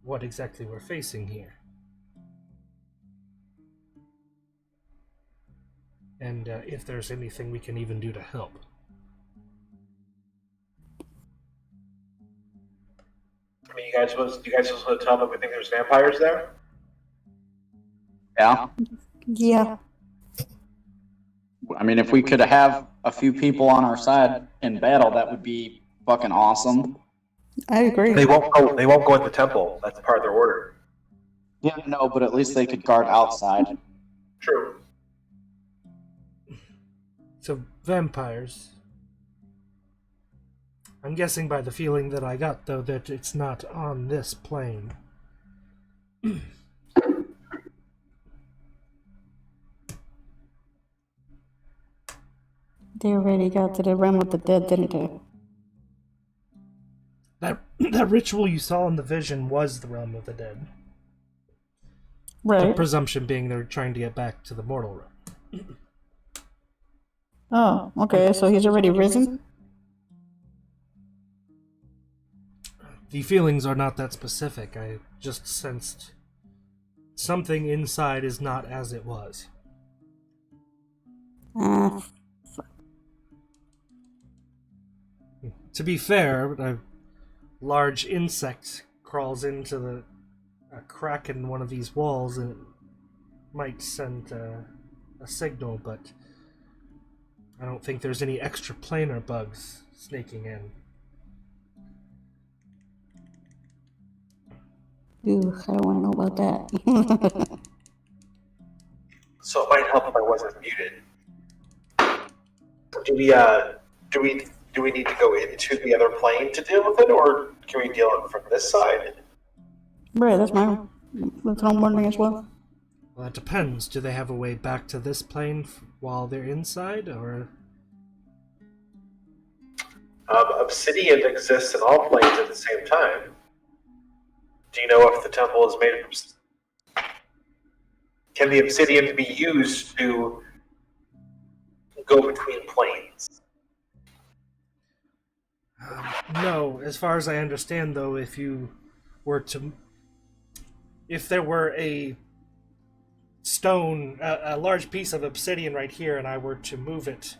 what exactly we're facing here. And if there's anything we can even do to help. I mean, you guys supposed to tell them we think there's vampires there? Yeah? Yeah. I mean, if we could have a few people on our side in battle, that would be fucking awesome. I agree. They won't go in the temple. That's part of their order. Yeah, no, but at least they could guard outside. True. So, vampires. I'm guessing by the feeling that I got, though, that it's not on this plane. They already got to the realm of the dead, didn't they? That ritual you saw in the vision was the realm of the dead. Right. The presumption being they're trying to get back to the mortal realm. Oh, okay, so he's already risen? The feelings are not that specific. I just sensed something inside is not as it was. To be fair, a large insect crawls into a crack in one of these walls and it might send a signal, but I don't think there's any extraplanar bugs snaking in. Ooh, I don't want to know about that. So it might help if I wasn't muted. Do we need to go into the other plane to deal with it, or can we deal with it from this side? Right, that's what I'm wondering as well. Well, that depends. Do they have a way back to this plane while they're inside, or...? Obsidian exists in all planes at the same time. Do you know if the temple is made of... Can the obsidian be used to go between planes? No. As far as I understand, though, if there were a stone, a large piece of obsidian right here, and I were to move it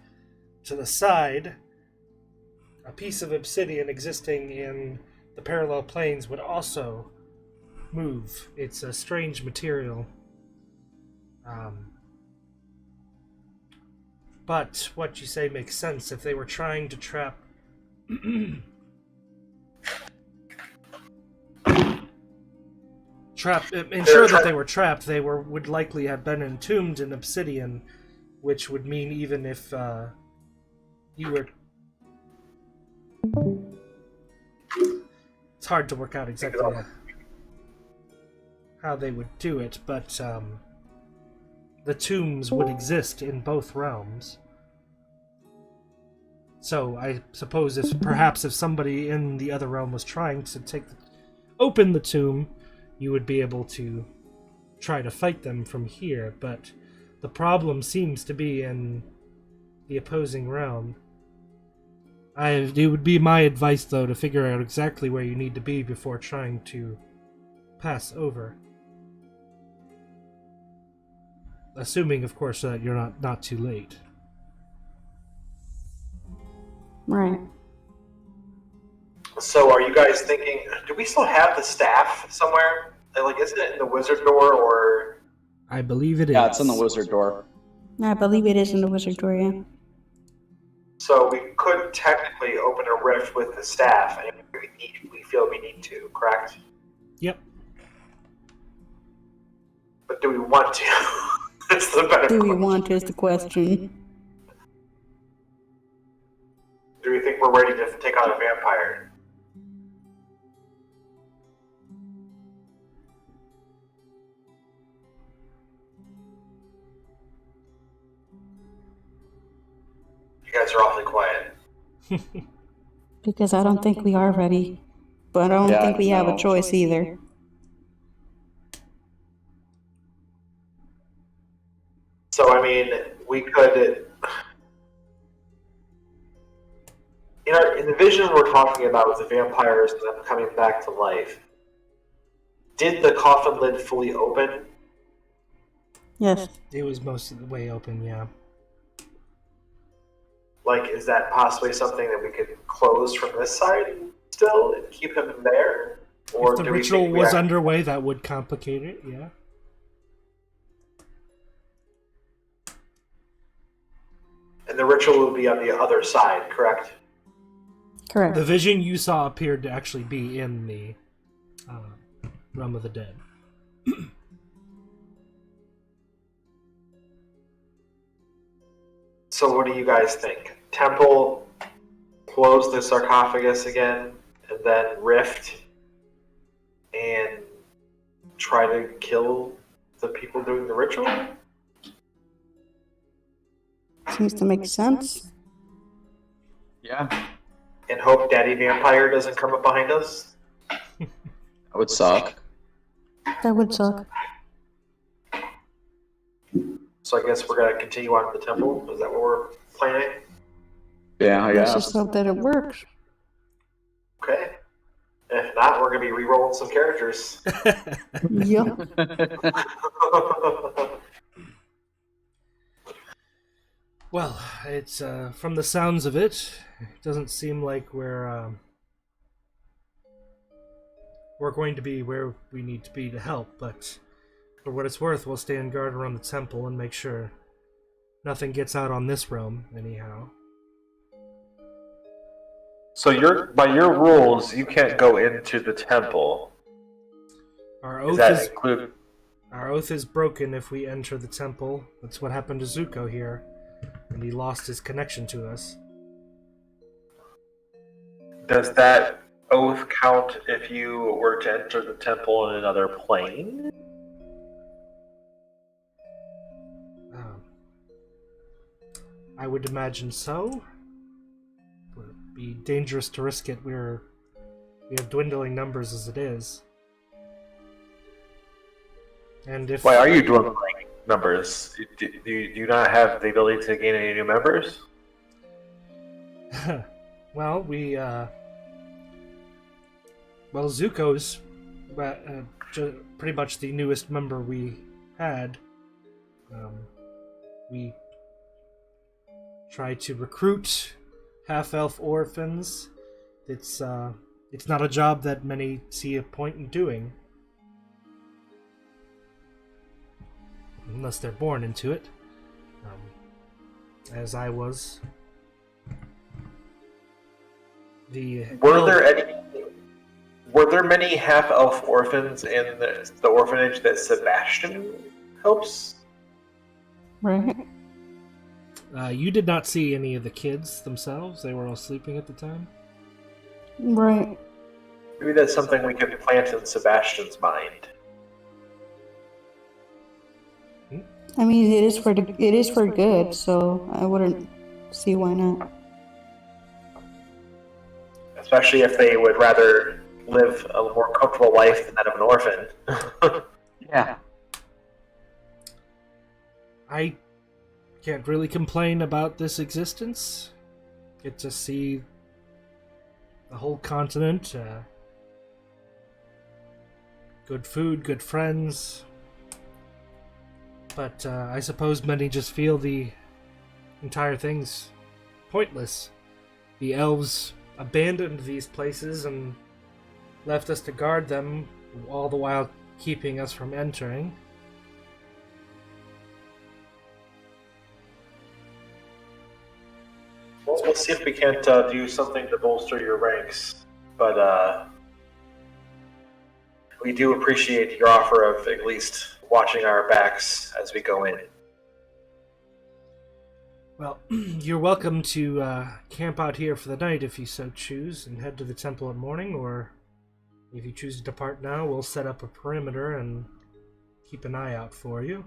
to the side, a piece of obsidian existing in the parallel planes would also move. It's a strange material. But what you say makes sense. If they were trying to trap... ensure that they were trapped, they would likely have been entombed in obsidian, which would mean even if you were... It's hard to work out exactly how they would do it, but the tombs would exist in both realms. So I suppose if somebody in the other realm was trying to open the tomb, you would be able to try to fight them from here, but the problem seems to be in the opposing realm. It would be my advice, though, to figure out exactly where you need to be before trying to pass over. Assuming, of course, that you're not too late. Right. So are you guys thinking, do we still have the staff somewhere? Like, isn't it in the wizard door, or... I believe it is. Yeah, it's in the wizard door. I believe it is in the wizard door, yeah. So we could technically open a rift with the staff, and we feel we need to, correct? Yep. But do we want to? That's the better Do we question. want to is the question. Do we think we're ready to take on a vampire? You guys are awfully quiet. Because I don't think we are ready. But I don't think we have a choice either. So, I mean, we could... In the vision we're talking about with the vampires and them coming back to life, did the coffin lid fully open? Yes. It was most of the way open, yeah. Like, is that possibly something that we could close from this side still and keep him there? Or If the do we ritual think we was have- underway, that would complicate it, yeah. And the ritual will be on the other side, correct? Correct. The vision you saw appeared to actually be in the realm of the dead. So what do you guys think? Temple, close the sarcophagus again, and then rift, and try to kill the people doing the ritual? Seems to make sense. Yeah, And hope Daddy Vampire doesn't come up behind us? that would suck. That would suck. So I guess we're going to continue on to the temple? Is that what we're planning? Yeah, I Let's guess. just hope that it works. Okay. If not, we're going to be re-rolling some characters. Yup. Well, it's from the sounds of it, it doesn't seem like we're going to be where we need to be to help, but for what it's worth, we'll stand guard around the temple and make sure nothing gets out on this realm, anyhow. So by your rules, you can't go into the temple. Our Does oath that is include... our oath is broken if we enter the temple. That's what happened to Zuko here, and he lost his connection to us. Does that oath count if you were to enter the temple in another plane? I would imagine so. It would be dangerous to risk it. We have dwindling numbers as it is. And if Why are you dwindling numbers? Do you not have the ability to gain any new members? well, Zuko's pretty much the newest member we had. We try to recruit half-elf orphans. It's not a job that many see a point in doing. Unless they're born into it. As I was. Were there many half-elf orphans in the orphanage that Sebastian helps? Right. You did not see any of the kids themselves. They were all sleeping at the time. Right. Maybe that's something we could plant in Sebastian's mind. I mean, it is for good, so I wouldn't see why not. Especially if they would rather live a more comfortable life than that of an orphan. Yeah. I can't really complain about this existence. Get to see the whole continent. Good food, good friends. But I suppose many just feel the entire thing's pointless. The elves abandoned these places and left us to guard them, all the while keeping us from entering. Well, we'll see if we can't do something to bolster your ranks, but we do appreciate your offer of at least watching our backs as we go in. Well, you're welcome to camp out here for the night if you so choose, and head to the temple in the morning, or if you choose to depart now, we'll set up a perimeter and keep an eye out for you.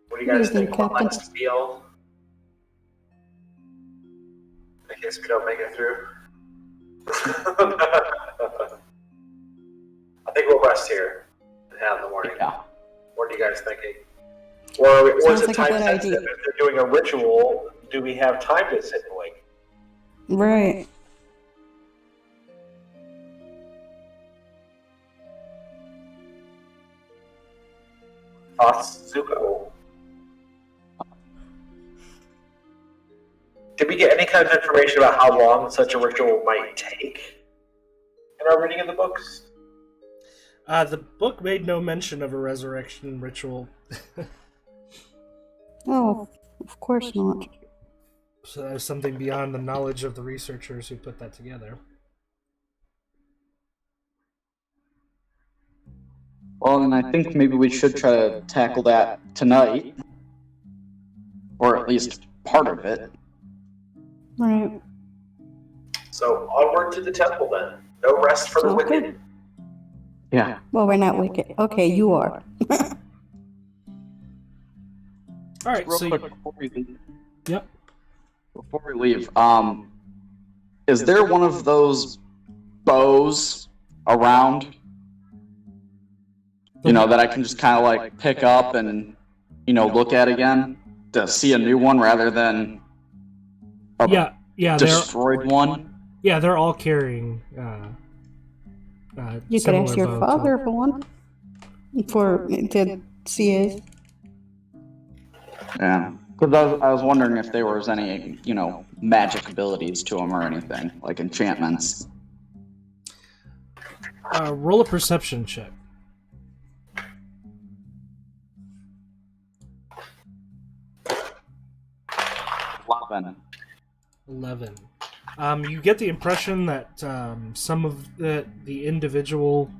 What do you guys think? One Captain? last meal? In case we don't make it through. I think we'll rest here and have in the morning. Yeah. What are you guys thinking? Or is Sounds it like a time good sensitive? idea. If they're doing a ritual, do we have time to sit and wait? Right. Thoughts, Zuko? Did we get any kind of information about how long such a ritual might take in our reading of the books? The book made no mention of a resurrection ritual, Oh, of course not. so that was something beyond the knowledge of the researchers who put that together. Well, and I think maybe we should try to tackle that tonight, or at least part of it. Right. So onward to the temple then. No rest for the Okay. wicked. Yeah. Well, we're not wicked. Okay, you are. All right, Real so quick before we leave. Yep. Before we leave, is there one of those bows around? You know, that I can just kind of like pick up and, you know, look at again to see a new one rather than a yeah, destroyed one? they're all carrying. You could ask similar your bow father for one. To see it. Yeah. Because I was wondering if there was any, you know, magic abilities to them or anything, like enchantments. Roll a perception check. 11. You get the impression that some of the individual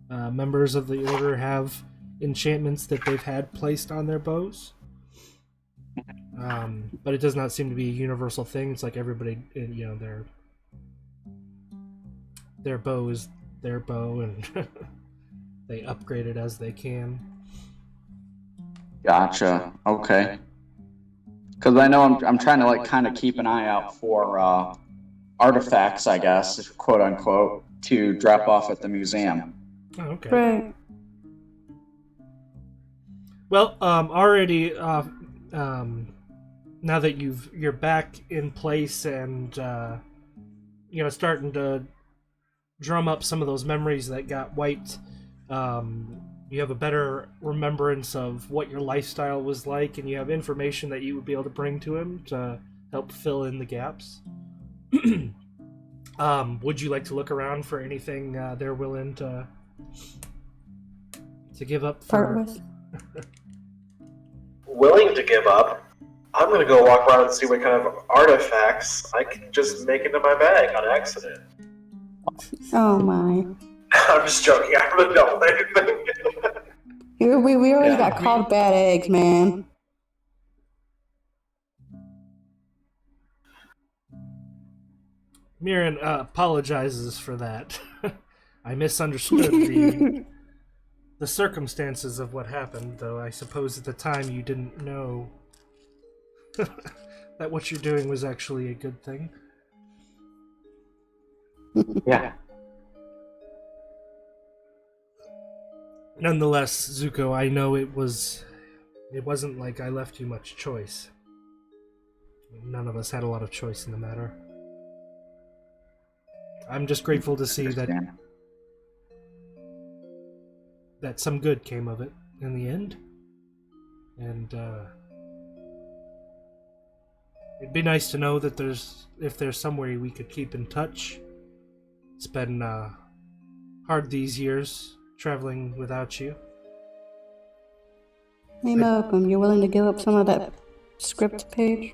members of the order have enchantments that they've had placed on their bows. But it does not seem to be a universal thing. It's like everybody, you know, their bow is their bow, and they upgrade it as they can. Gotcha. Okay. Because I know I'm trying to like kind of keep an eye out for artifacts, I guess, quote unquote, to drop off at the museum. Oh, okay. Right. Well, already, now that you're back in place and you know, starting to drum up some of those memories that got wiped, you have a better remembrance of what your lifestyle was like, and you have information that you would be able to bring to him to help fill in the gaps. Would you like to look around for anything they're willing to give up Part for? with. Willing to give up? I'm gonna go walk around and see what kind of artifacts I can just make into my bag on accident. Oh my. I'm just joking. I really don't anything. We already got called bad eggs, man. Mirren apologizes for that. I misunderstood the circumstances of what happened, though I suppose at the time you didn't know that what you're doing was actually a good thing. Yeah. Nonetheless, Zuko, I know it wasn't like I left you much choice. None of us had a lot of choice in the matter. I'm just grateful to see that some good came of it in the end. And it'd be nice to know that if there's some way we could keep in touch. It's been hard these years traveling without you. Hey Malcolm, you willing to give up some of that script page?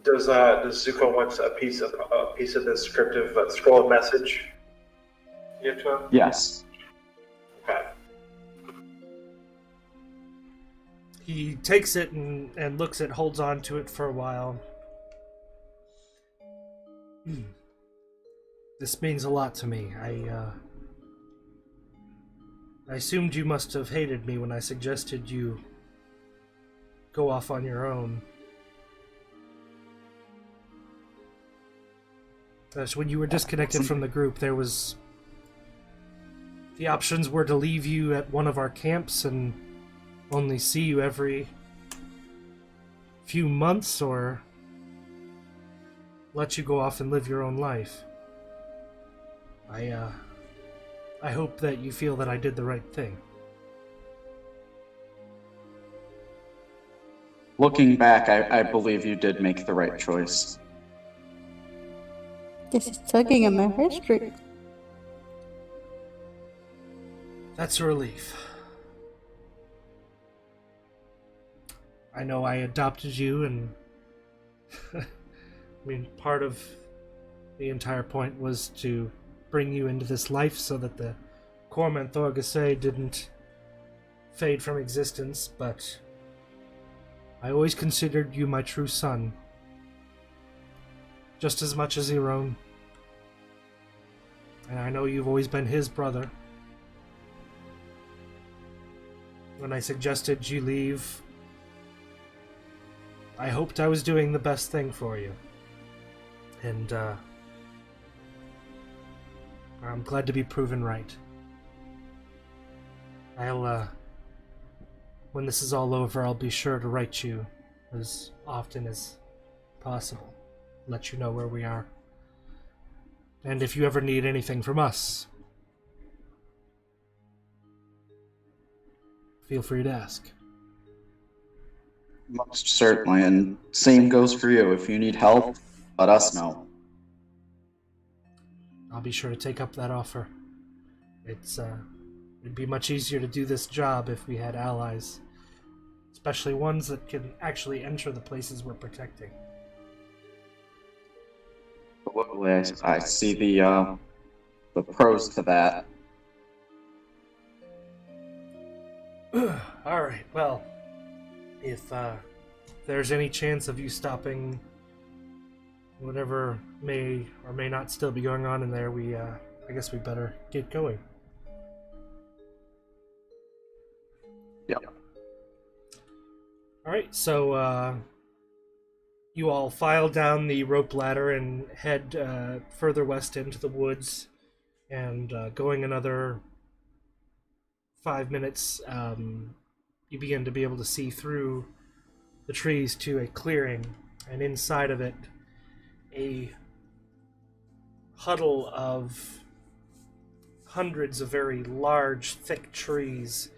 Does Zuko want a piece of the scriptive scroll of message? Give to him? Yes. Okay. He takes it and looks at, holds on to it for a while. This means a lot to me. I assumed you must have hated me when I suggested you go off on your own. Gosh, when you were disconnected from the group, the options were to leave you at one of our camps and only see you every few months, or let you go off and live your own life. I hope that you feel that I did the right thing. Looking back, I believe you did make the right choice. This is tugging at my heartstrings. That's a relief. I know I adopted you, and I mean, part of the entire point was to bring you into this life so that the Corman Thorgasei didn't fade from existence, but I always considered you my true son, just as much as your own. And I know you've always been his brother. When I suggested you leave, I hoped I was doing the best thing for you. And, I'm glad to be proven right. When this is all over, I'll be sure to write you as often as possible. Let you know where we are. And if you ever need anything from us, feel free to ask. Most certainly, and same goes for you. If you need help, let us know. I'll be sure to take up that offer. It'd be much easier to do this job if we had allies, especially ones that can actually enter the places we're protecting. I see the pros to that. Alright, well, if there's any chance of you stopping whatever may or may not still be going on in there, I guess we better get going. Yep. Alright, so you all file down the rope ladder and head further west into the woods, and going another 5 minutes, you begin to be able to see through the trees to a clearing, and inside of it, a huddle of hundreds of very large, thick trees.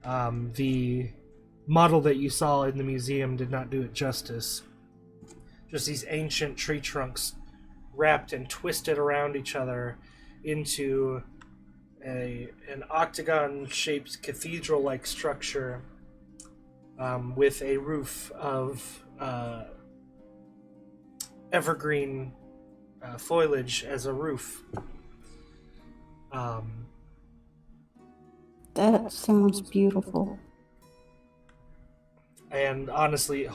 The model that you saw in the museum did not do it justice. Just these ancient tree trunks wrapped and twisted around each other into an octagon-shaped cathedral-like structure with a roof of evergreen foliage as a roof. That sounds beautiful. And honestly,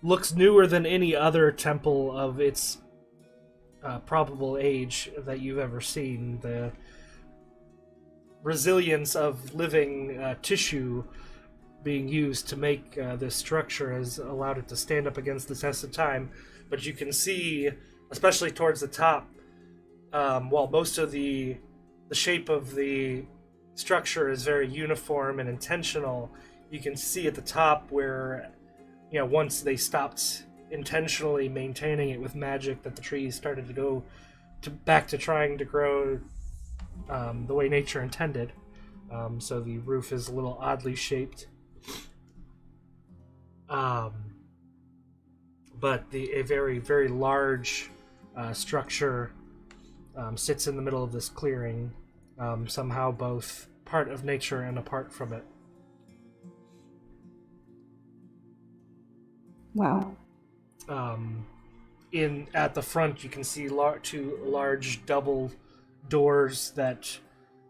looks newer than any other temple of its probable age that you've ever seen. The resilience of living tissue being used to make this structure has allowed it to stand up against the test of time. But you can see, especially towards the top, while most of the shape of the structure is very uniform and intentional, you can see at the top where, once they stopped intentionally maintaining it with magic, that the trees started to go back to trying to grow the way nature intended. So the roof is a little oddly shaped. But a very, very large structure sits in the middle of this clearing, somehow both part of nature and apart from it. Wow. At the front, you can see two large double doors that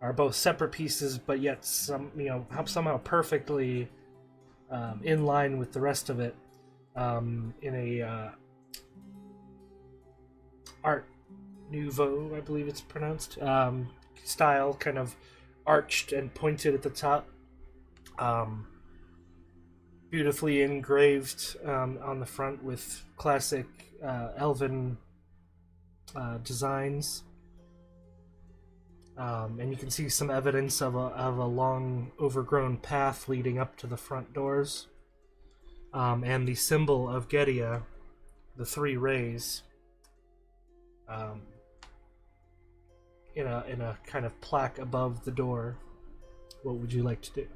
are both separate pieces, but yet somehow perfectly in line with the rest of it. In a Art Nouveau, I believe it's pronounced, style, kind of arched and pointed at the top. Beautifully engraved on the front with classic elven designs. And you can see some evidence of a long overgrown path leading up to the front doors. And the symbol of Gedia, the three rays, in a kind of plaque above the door. What would you like to do?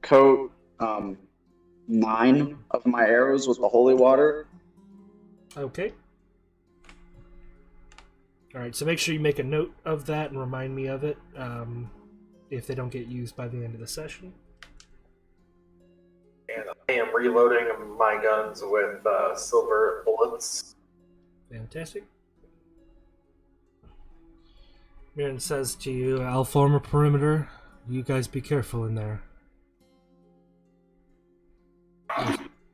Coat 9 of my arrows with the holy water. Okay. Alright, so make sure you make a note of that and remind me of it if they don't get used by the end of the session. And I am reloading my guns with silver bullets. Fantastic. Mirren says to you, I'll form a perimeter. You guys be careful in there.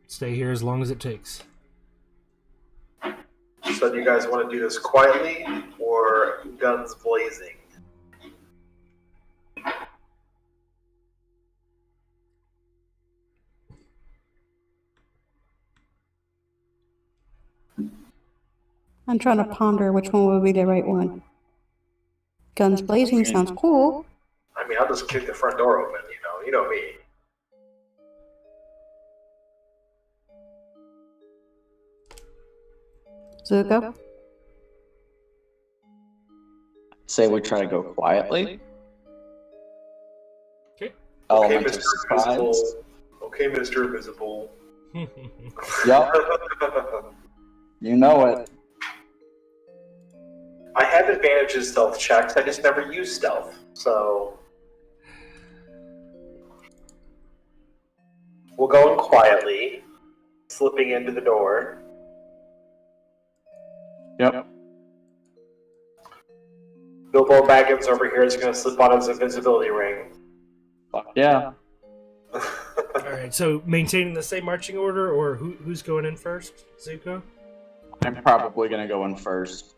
Stay here as long as it takes. So do you guys want to do this quietly or guns blazing? I'm trying to ponder which one would be the right one. Guns blazing sounds cool. I mean, I'll just kick the front door open, you know me. Zuko? Say we try to go quietly. Okay. Okay, Element of Mr. surprise. Invisible. Okay, Mr. Invisible. Yep, you know it. I have advantage in stealth checks, I just never use stealth, so... We'll go in quietly, slipping into the door. Yep. Bilbo Baggins over here is going to slip on his invisibility ring. Fuck yeah. Alright, so maintaining the same marching order, or who's going in first? Zuko? I'm probably gonna go in first.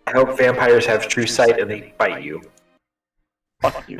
I hope vampires have true sight and they bite you. Fuck you.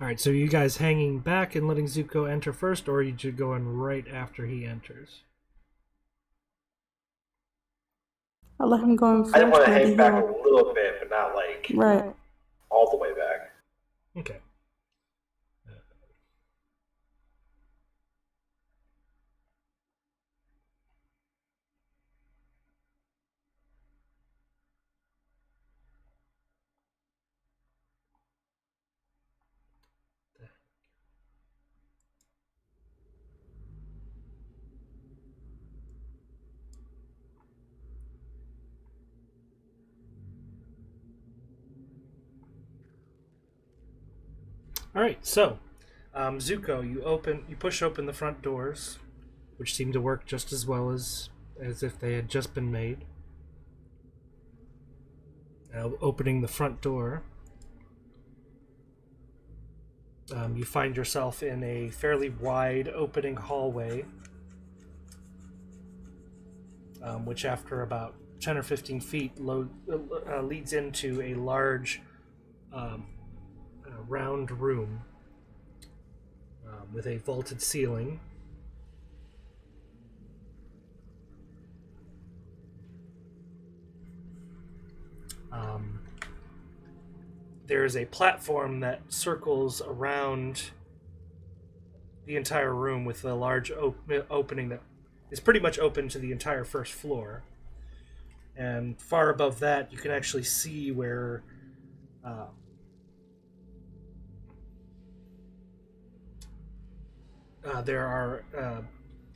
Alright, so you guys hanging back and letting Zuko enter first, or are you going right after he enters? I'll let him go in first. I want to maybe hang back he'll- a little bit, but not like Right. all the way back. Okay. Alright, so Zuko, you push open the front doors, which seem to work just as well as if they had just been made. Opening the front door, you find yourself in a fairly wide opening hallway, which after about 10 or 15 feet leads into a large round room with a vaulted ceiling. There is a platform that circles around the entire room with a large opening that is pretty much open to the entire first floor. And far above that, you can actually see where there are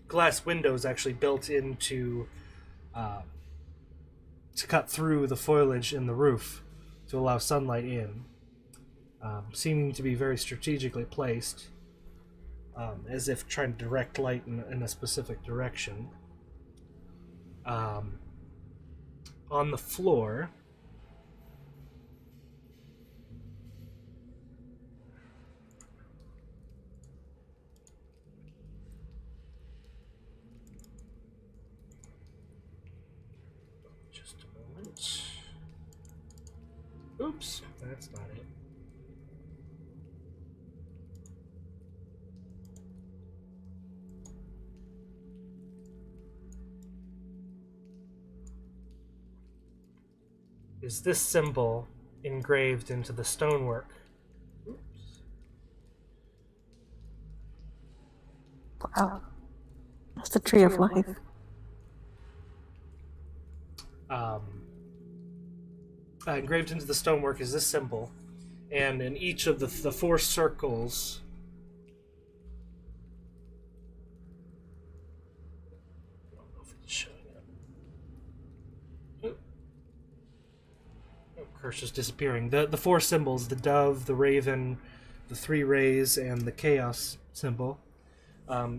glass windows actually built into to cut through the foliage in the roof to allow sunlight in, seeming to be very strategically placed, as if trying to direct light in a specific direction. On the floor, just a moment. Oops, that's not it. Is this symbol engraved into the stonework? Oops. Wow. That's the tree of life. Engraved into the stonework is this symbol, and in each of the four circles, I don't know if it's showing up. Oh, cursor's disappearing. The four symbols: the dove, the raven, the three rays, and the chaos symbol.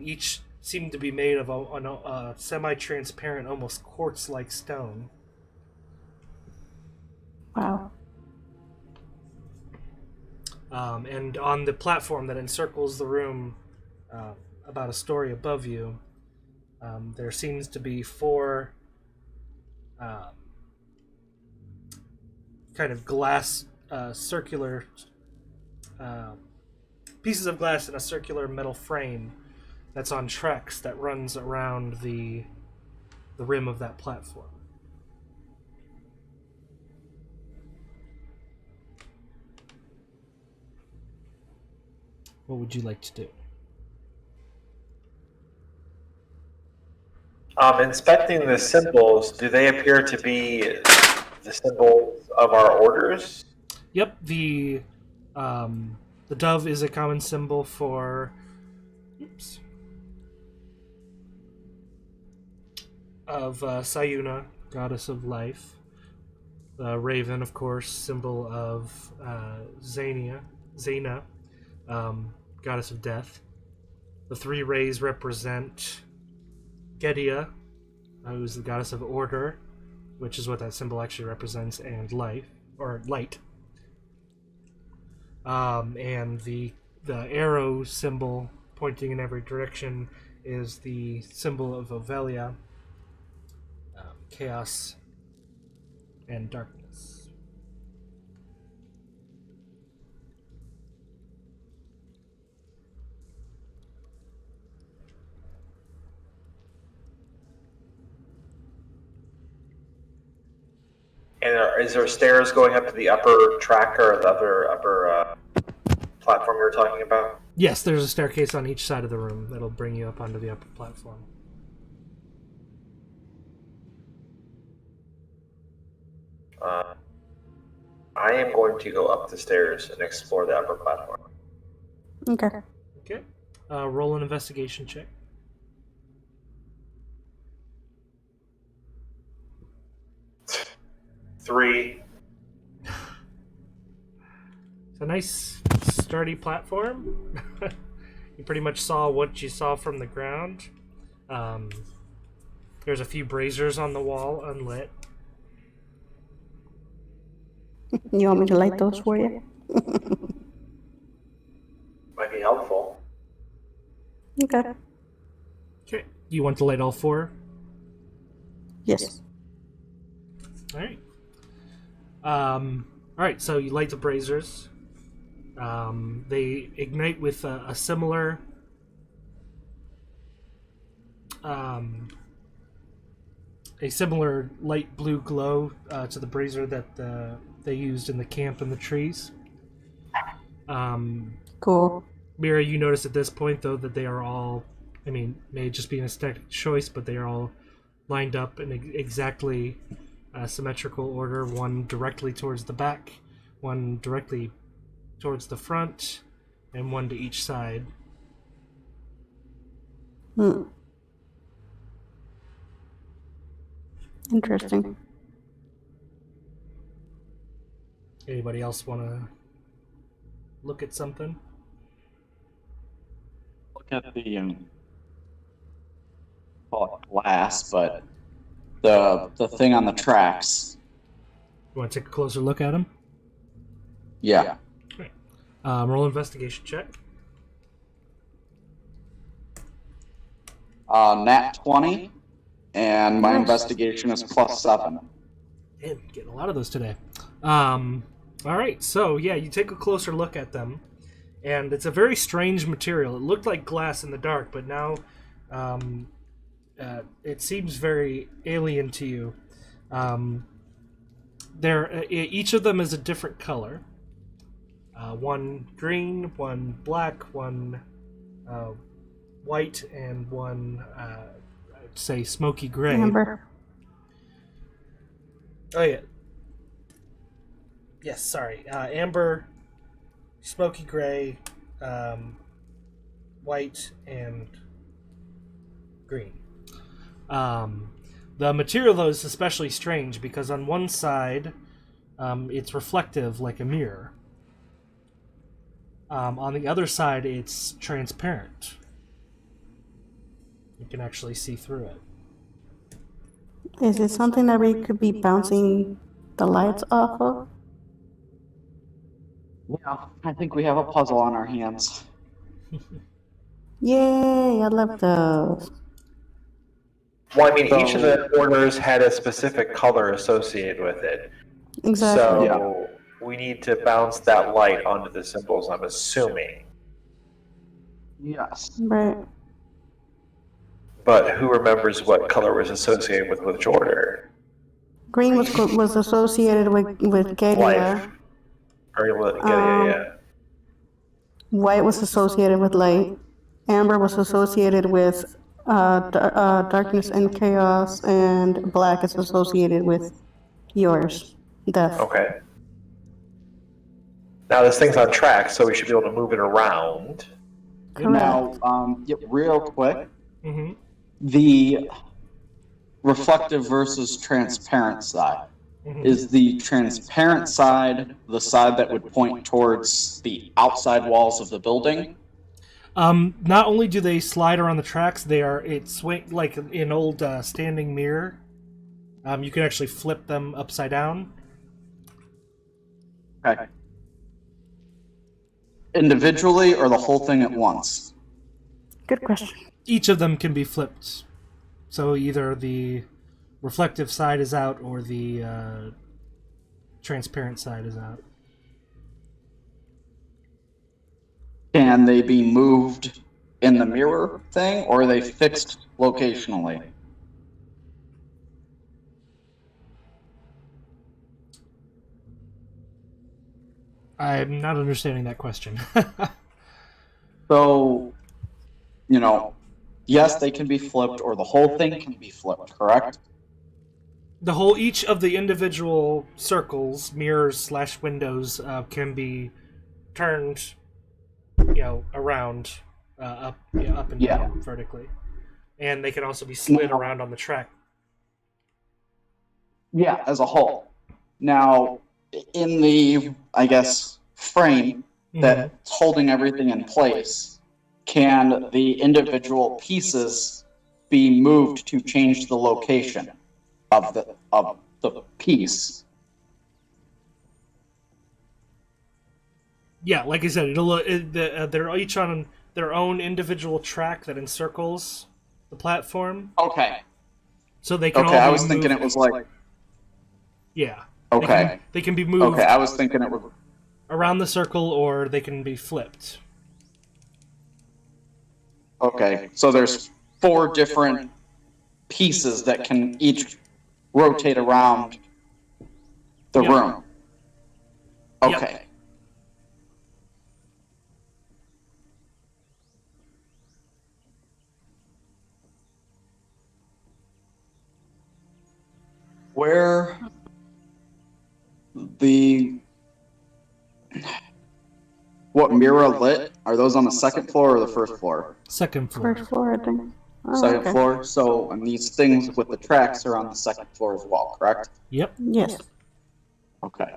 Each seem to be made of a semi-transparent, almost quartz-like stone. Wow. And on the platform that encircles the room, about a story above you, there seems to be four kind of glass, circular pieces of glass in a circular metal frame that's on tracks that runs around the rim of that platform. What would you like to do? Inspecting the symbols, do they appear to be the symbols of our orders? Yep, the dove is a common symbol for Sayuna, goddess of life. The raven, of course, symbol of Zena, goddess of death. The three rays represent Gedia, who's the goddess of order, which is what that symbol actually represents, and life, or light. And the arrow symbol pointing in every direction is the symbol of Ovelia, chaos and darkness. And is there stairs going up to the upper track or the other upper platform you were talking about? Yes, there's a staircase on each side of the room that'll bring you up onto the upper platform. I am going to go up the stairs and explore the upper platform. Okay. Okay. Roll an investigation check. It's a nice, sturdy platform. You pretty much saw what you saw from the ground. There's a few braziers on the wall, unlit. You want me to light those for you? Might be helpful. Okay. Okay. You want to light all 4? Yes. All right. All right. So you light the braziers. They ignite with a similar light blue glow to the brazier that they used in the camp in the trees. Cool. Mira, you notice at this point, though, that they are all, I mean, may just be an aesthetic choice, but they are all lined up in exactly symmetrical order, one directly towards the back, one directly towards the front, and one to each side. Interesting. Anybody else want to look at something? Look at the call it glass, but the thing on the tracks. You want to take a closer look at them? Yeah. Right. Roll investigation check. Nat 20, and my Nice. investigation is +7. Man, getting a lot of those today. All right, so yeah, you take a closer look at them, and it's a very strange material. It looked like glass in the dark, but now it seems very alien to you. Each of them is a different color. One green, one black, one white, and one, I'd say, smoky gray. Amber. Oh, yeah. Yes, sorry. Amber, smoky gray, white, and green. The material, though, is especially strange because on one side, it's reflective like a mirror. On the other side, it's transparent. You can actually see through it. Is it something that we could be bouncing the lights off of? Yeah, I think we have a puzzle on our hands. Yay, I love those. Well, I mean, each of the orders had a specific color associated with it. Exactly. So we need to bounce that light onto the symbols, I'm assuming. Yes. Right. But who remembers what color was associated with which order? Green was associated with Galia. Life. Yeah. White was associated with light. Amber was associated with darkness and chaos, and black is associated with yours, death. Okay. Now this thing's on track, so we should be able to move it around. Now, real quick, Mm-hmm. the reflective versus transparent side. Mm-hmm. Is the transparent side the side that would point towards the outside walls of the building? Not only do they slide around the tracks, it's like an old standing mirror. You can actually flip them upside down. Okay. Individually or the whole thing at once? Good question. Each of them can be flipped. So either the reflective side is out or the transparent side is out. Can they be moved in the mirror thing, or are they fixed locationally? I'm not understanding that question. So, yes, they can be flipped, or the whole thing can be flipped, correct? Each of the individual circles, mirrors / windows, can be turned, around, up and down vertically, and they can also be slid around on the track. Yeah, as a whole. Now, in the, frame that's holding everything in place, can the individual pieces be moved to change the location of the piece? Yeah, like I said, they're each on their own individual track that encircles the platform. Okay. So they can all Okay, be I was thinking moved. it was like... Yeah. Okay. They can be moved Okay, I was thinking it was... around the circle, or they can be flipped. Okay, so there's 4 different pieces that can each rotate around the Yep. room. Yep. Okay. Where what mirror lit? Are those on the second floor or the first floor? Second floor. First floor, I think. Oh, Second okay. floor. So, and these things with the tracks are on the second floor as well, correct? Yep. Yes. Okay.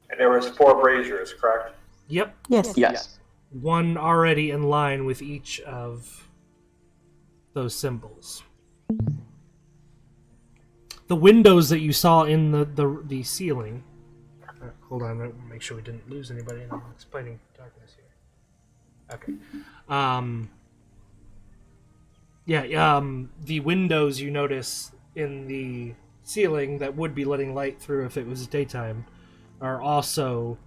And there was 4 braziers, correct? Yep. Yes. Yes. One already in line with each of those symbols. The windows that you saw in the ceiling. Hold on, I'll make sure we didn't lose anybody. I'm explaining darkness here. Okay. The windows you notice in the ceiling that would be letting light through if it was daytime are also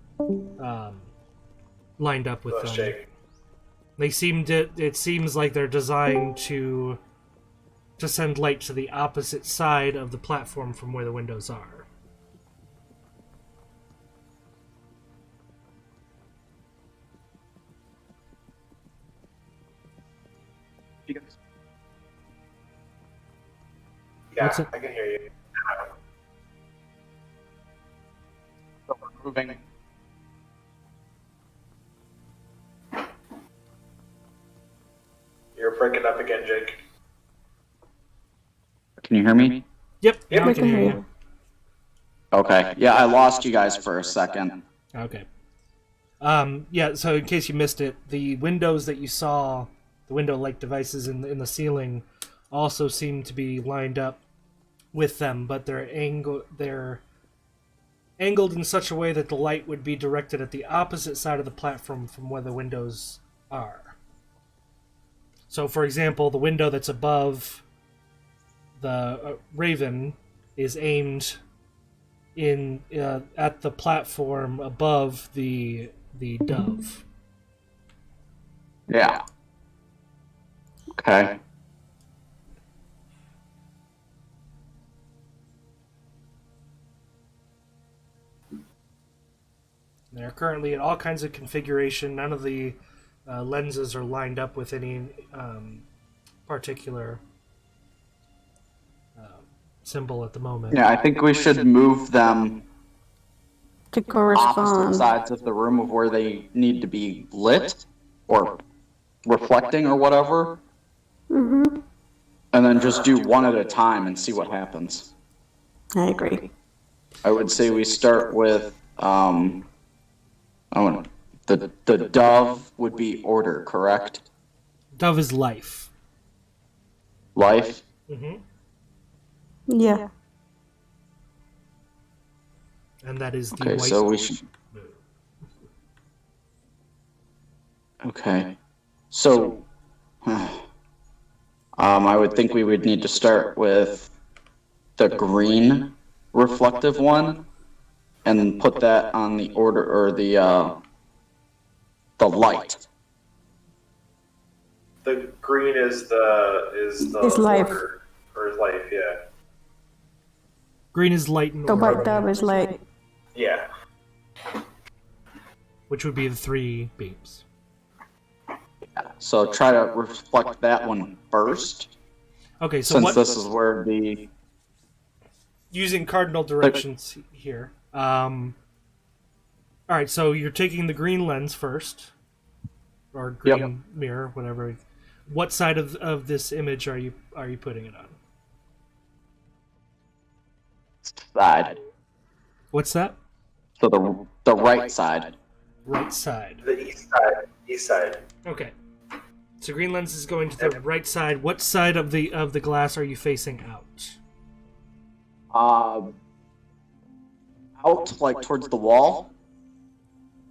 lined up with them. They it seems like they're designed to send light to the opposite side of the platform from where the windows are. Yeah, What's it? I can hear you. So we're moving. You're breaking up again, Jake. Can you hear me? Yep, Yep. now I can hear you. Okay. Yeah, I lost you guys for a second. Okay. So in case you missed it, the windows that you saw, the window-like devices in the ceiling, also seem to be lined up with them, but they're angled in such a way that the light would be directed at the opposite side of the platform from where the windows are. So, for example, the window that's above the Raven is aimed in at the platform above the Dove. Yeah. Okay. They're currently in all kinds of configuration. None of the lenses are lined up with any particular symbol at the moment. Yeah, I think we should move them To opposite correspond. sides of the room of where they need to be lit or reflecting or whatever, Mm-hmm. and then just do one at a time and see what happens. I agree. I would say we start with the dove would be order, correct? Dove is life. Life. Mm-hmm. Yeah. And that is the Okay, white. so we should. Okay, so I would think we would need to start with the green reflective one and put that on the order or the light. The green is the Is life. order, or is life, yeah. Green is light and The order, white dove is like, Yeah. which would be the 3 beams. So try to reflect that one first, Okay, so since what? this is where the Using cardinal directions here. All right, so you're taking the green lens first, or green mirror, whatever. What side of this image are you putting it on? side. What's that? So the right side. Right side. The east side. East side. Okay. So green lens is going to the right side. What side of the glass are you facing out? Out like towards the wall.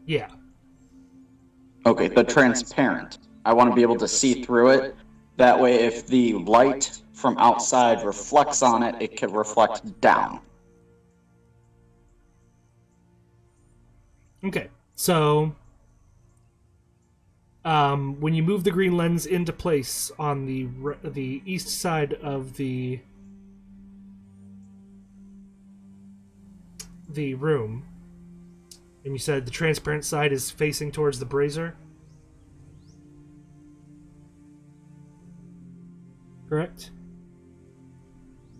Yeah. Okay, the transparent. I want to be able to see through it. That way, if the light from outside reflects on it, it can reflect down. Okay. So when you move the green lens into place on the east side of the room, and you said the transparent side is facing towards the brazier, correct?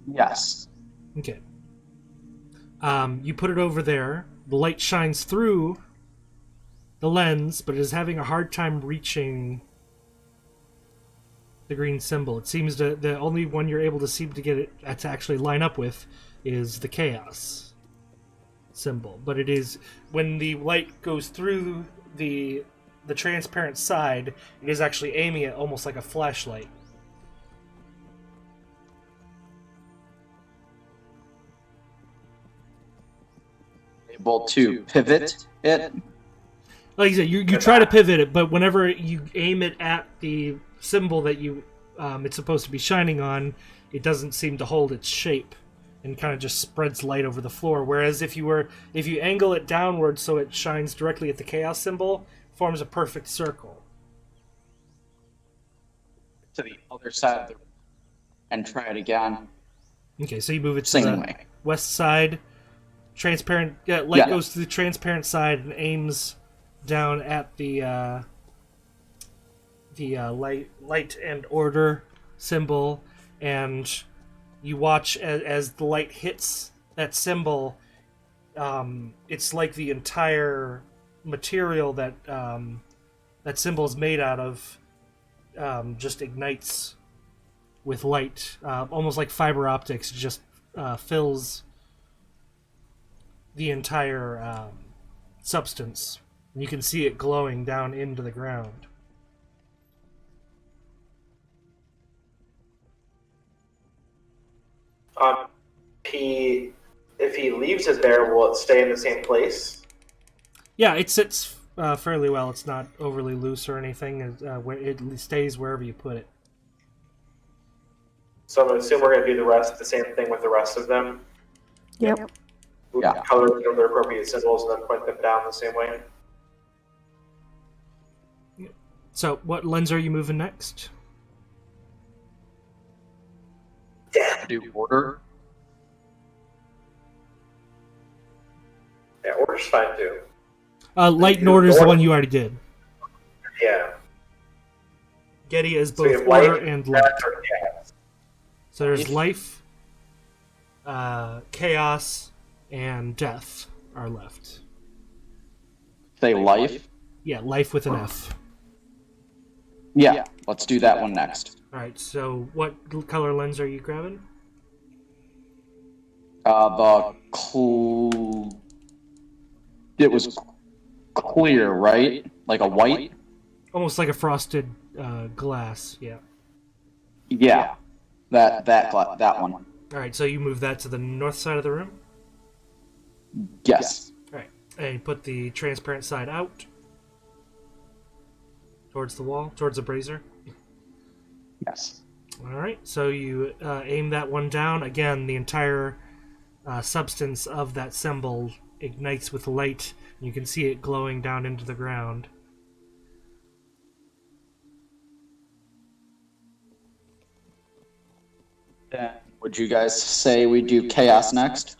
Yes. Okay. You put it over there. The light shines through the lens, but it is having a hard time reaching the green symbol. It seems the only one you're able to seem to get it to actually line up with is the chaos symbol. But it is, when the light goes through the transparent side, it is actually aiming it almost like a flashlight. Able to pivot it. Like I said, you try to pivot it, but whenever you aim it at the symbol that it's supposed to be shining on, it doesn't seem to hold its shape and kind of just spreads light over the floor. Whereas if you angle it downward so it shines directly at the chaos symbol, it forms a perfect circle. To the other side of the room and try it again. Okay, so you move it to Same the way. west side. Transparent light goes to the transparent side and aims down at the light and order symbol, and you watch as the light hits that symbol. It's like the entire material that that symbol is made out of just ignites with light, almost like fiber optics. Just fills the entire substance. You can see it glowing down into the ground. If he leaves it there, will it stay in the same place? Yeah, it sits fairly well. It's not overly loose or anything. It stays wherever you put it. So I'm going to assume we're going to do the same thing with the rest of them. Yep. Yeah. Color them their appropriate symbols and then point them down the same way. So, what lens are you moving next? Yeah. Do order. Yeah, order's fine too. Light and order is the one you already did. Yeah. Getty is So we both have order light, and light. death, or chaos. So there's life, chaos, and death are left. Say life. Yeah, life with an F. Yeah, let's do that one next. Alright, so what color lens are you grabbing? It was clear, right? Like a white? Almost like a frosted glass, yeah. Yeah. That one. Alright, so you move that to the north side of the room? Yes. Alright, and you put the transparent side out. Towards the wall, towards the brazier. Yes. Alright, so you aim that one down. Again, the entire substance of that symbol ignites with light. You can see it glowing down into the ground. Would you guys say we do chaos next?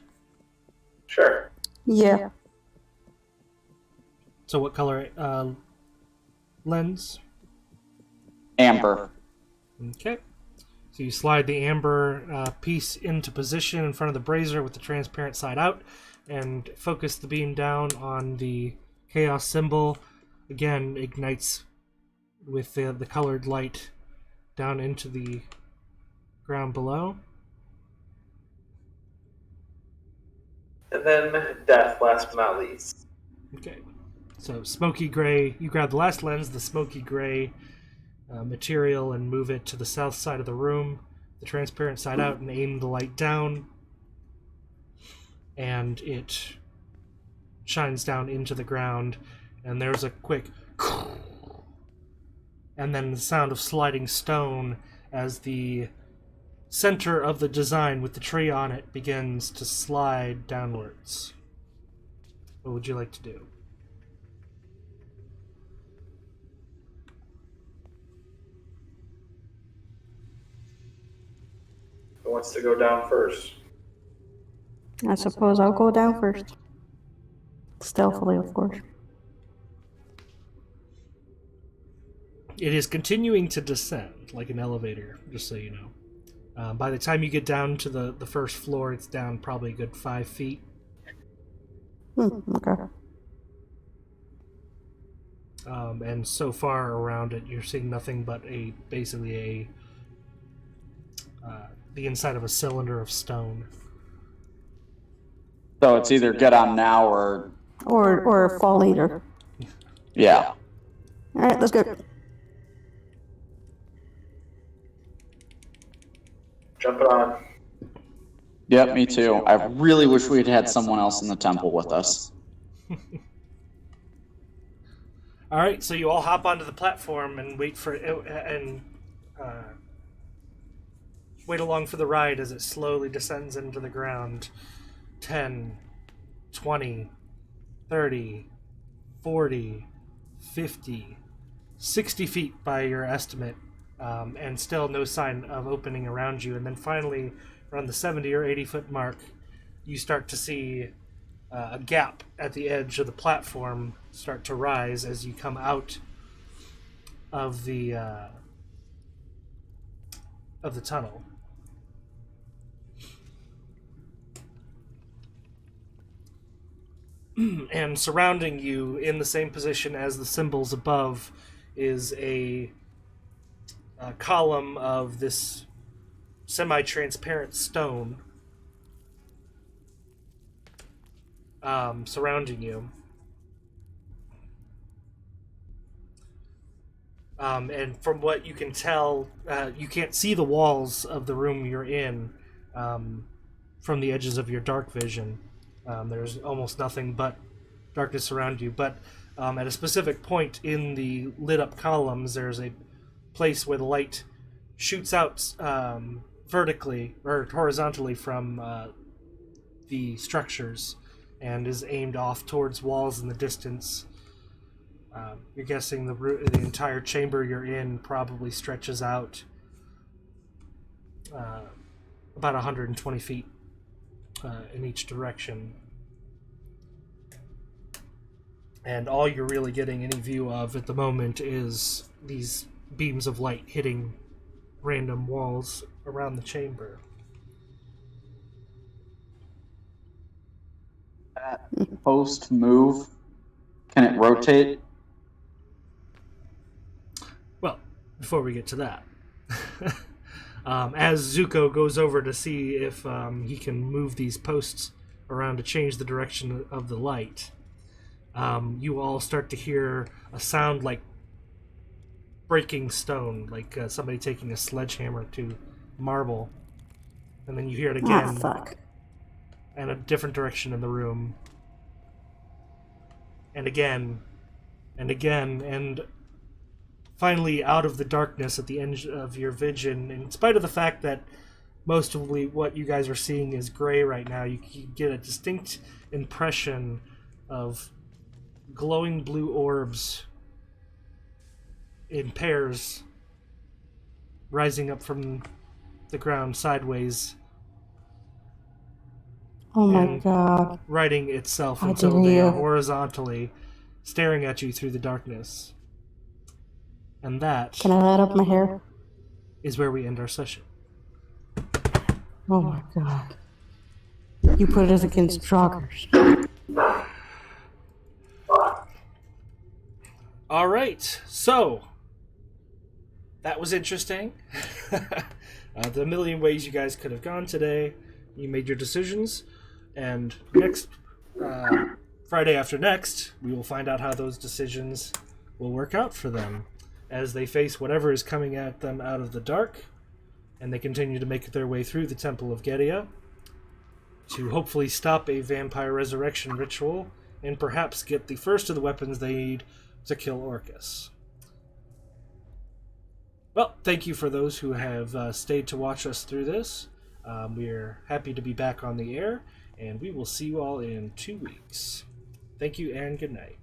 Sure. Yeah. So what color lens? Amber. Okay. So you slide the amber piece into position in front of the brazier with the transparent side out and focus the beam down on the chaos symbol. Again, ignites with the colored light down into the ground below. And then death, last but not least. Okay. So smoky gray, you grab the last lens, the smoky gray material, and move it to the south side of the room, the transparent side out, and aim the light down. And it shines down into the ground, and there's a quick and then the sound of sliding stone as the center of the design with the tree on it begins to slide downwards. What would you like to do? Who wants to go down first? I suppose I'll go down first. Stealthily, of course. It is continuing to descend like an elevator, just so you know. By the time you get down to the first floor, it's down probably a good 5 feet. Okay. And so far around it, you're seeing nothing but basically the inside of a cylinder of stone. So it's either get on now or fall later. yeah. Alright, let's go. Jump it on. Yep, me too. I really wish we'd had someone else in the temple with us. All right, so you all hop onto the platform and wait along for the ride as it slowly descends into the ground. 10, 20, 30, 40, 50, 60 feet by your estimate, and still no sign of opening around you. And then finally, around the 70 or 80 foot mark, you start to see a gap at the edge of the platform start to rise as you come out of the tunnel. And surrounding you, in the same position as the symbols above, is a column of this semi-transparent stone surrounding you. And from what you can tell, you can't see the walls of the room you're in from the edges of your dark vision. There's almost nothing but darkness around you. But at a specific point in the lit-up columns, there's a place where the light shoots out vertically or horizontally from the structures and is aimed off towards walls in the distance. You're guessing the entire chamber you're in probably stretches out about 120 feet in each direction. And all you're really getting any view of at the moment is these beams of light hitting random walls around the chamber. That post move, can it rotate? Well, before we get to that, as Zuko goes over to see if he can move these posts around to change the direction of the light, you all start to hear a sound like breaking stone, like somebody taking a sledgehammer to marble. And then you hear it again. Fuck. And a different direction in the room. And again. And again. And finally, out of the darkness at the end of your vision, in spite of the fact that most of what you guys are seeing is gray right now, you get a distinct impression of glowing blue orbs in pairs rising up from the ground sideways. Oh my god. Righting itself I until didn't they are hear. horizontally staring at you through the darkness. And that Can I light up my hair? is where we end our session. Oh my god. You put us against joggers. All right, so that was interesting. The million ways you guys could have gone today. You made your decisions. And next Friday after next, we will find out how those decisions will work out for them as they face whatever is coming at them out of the dark, and they continue to make their way through the Temple of Gedia to hopefully stop a vampire resurrection ritual and perhaps get the first of the weapons they need to kill Orcus. Well, thank you for those who have stayed to watch us through this. We're happy to be back on the air, and we will see you all in 2 weeks. Thank you and good night.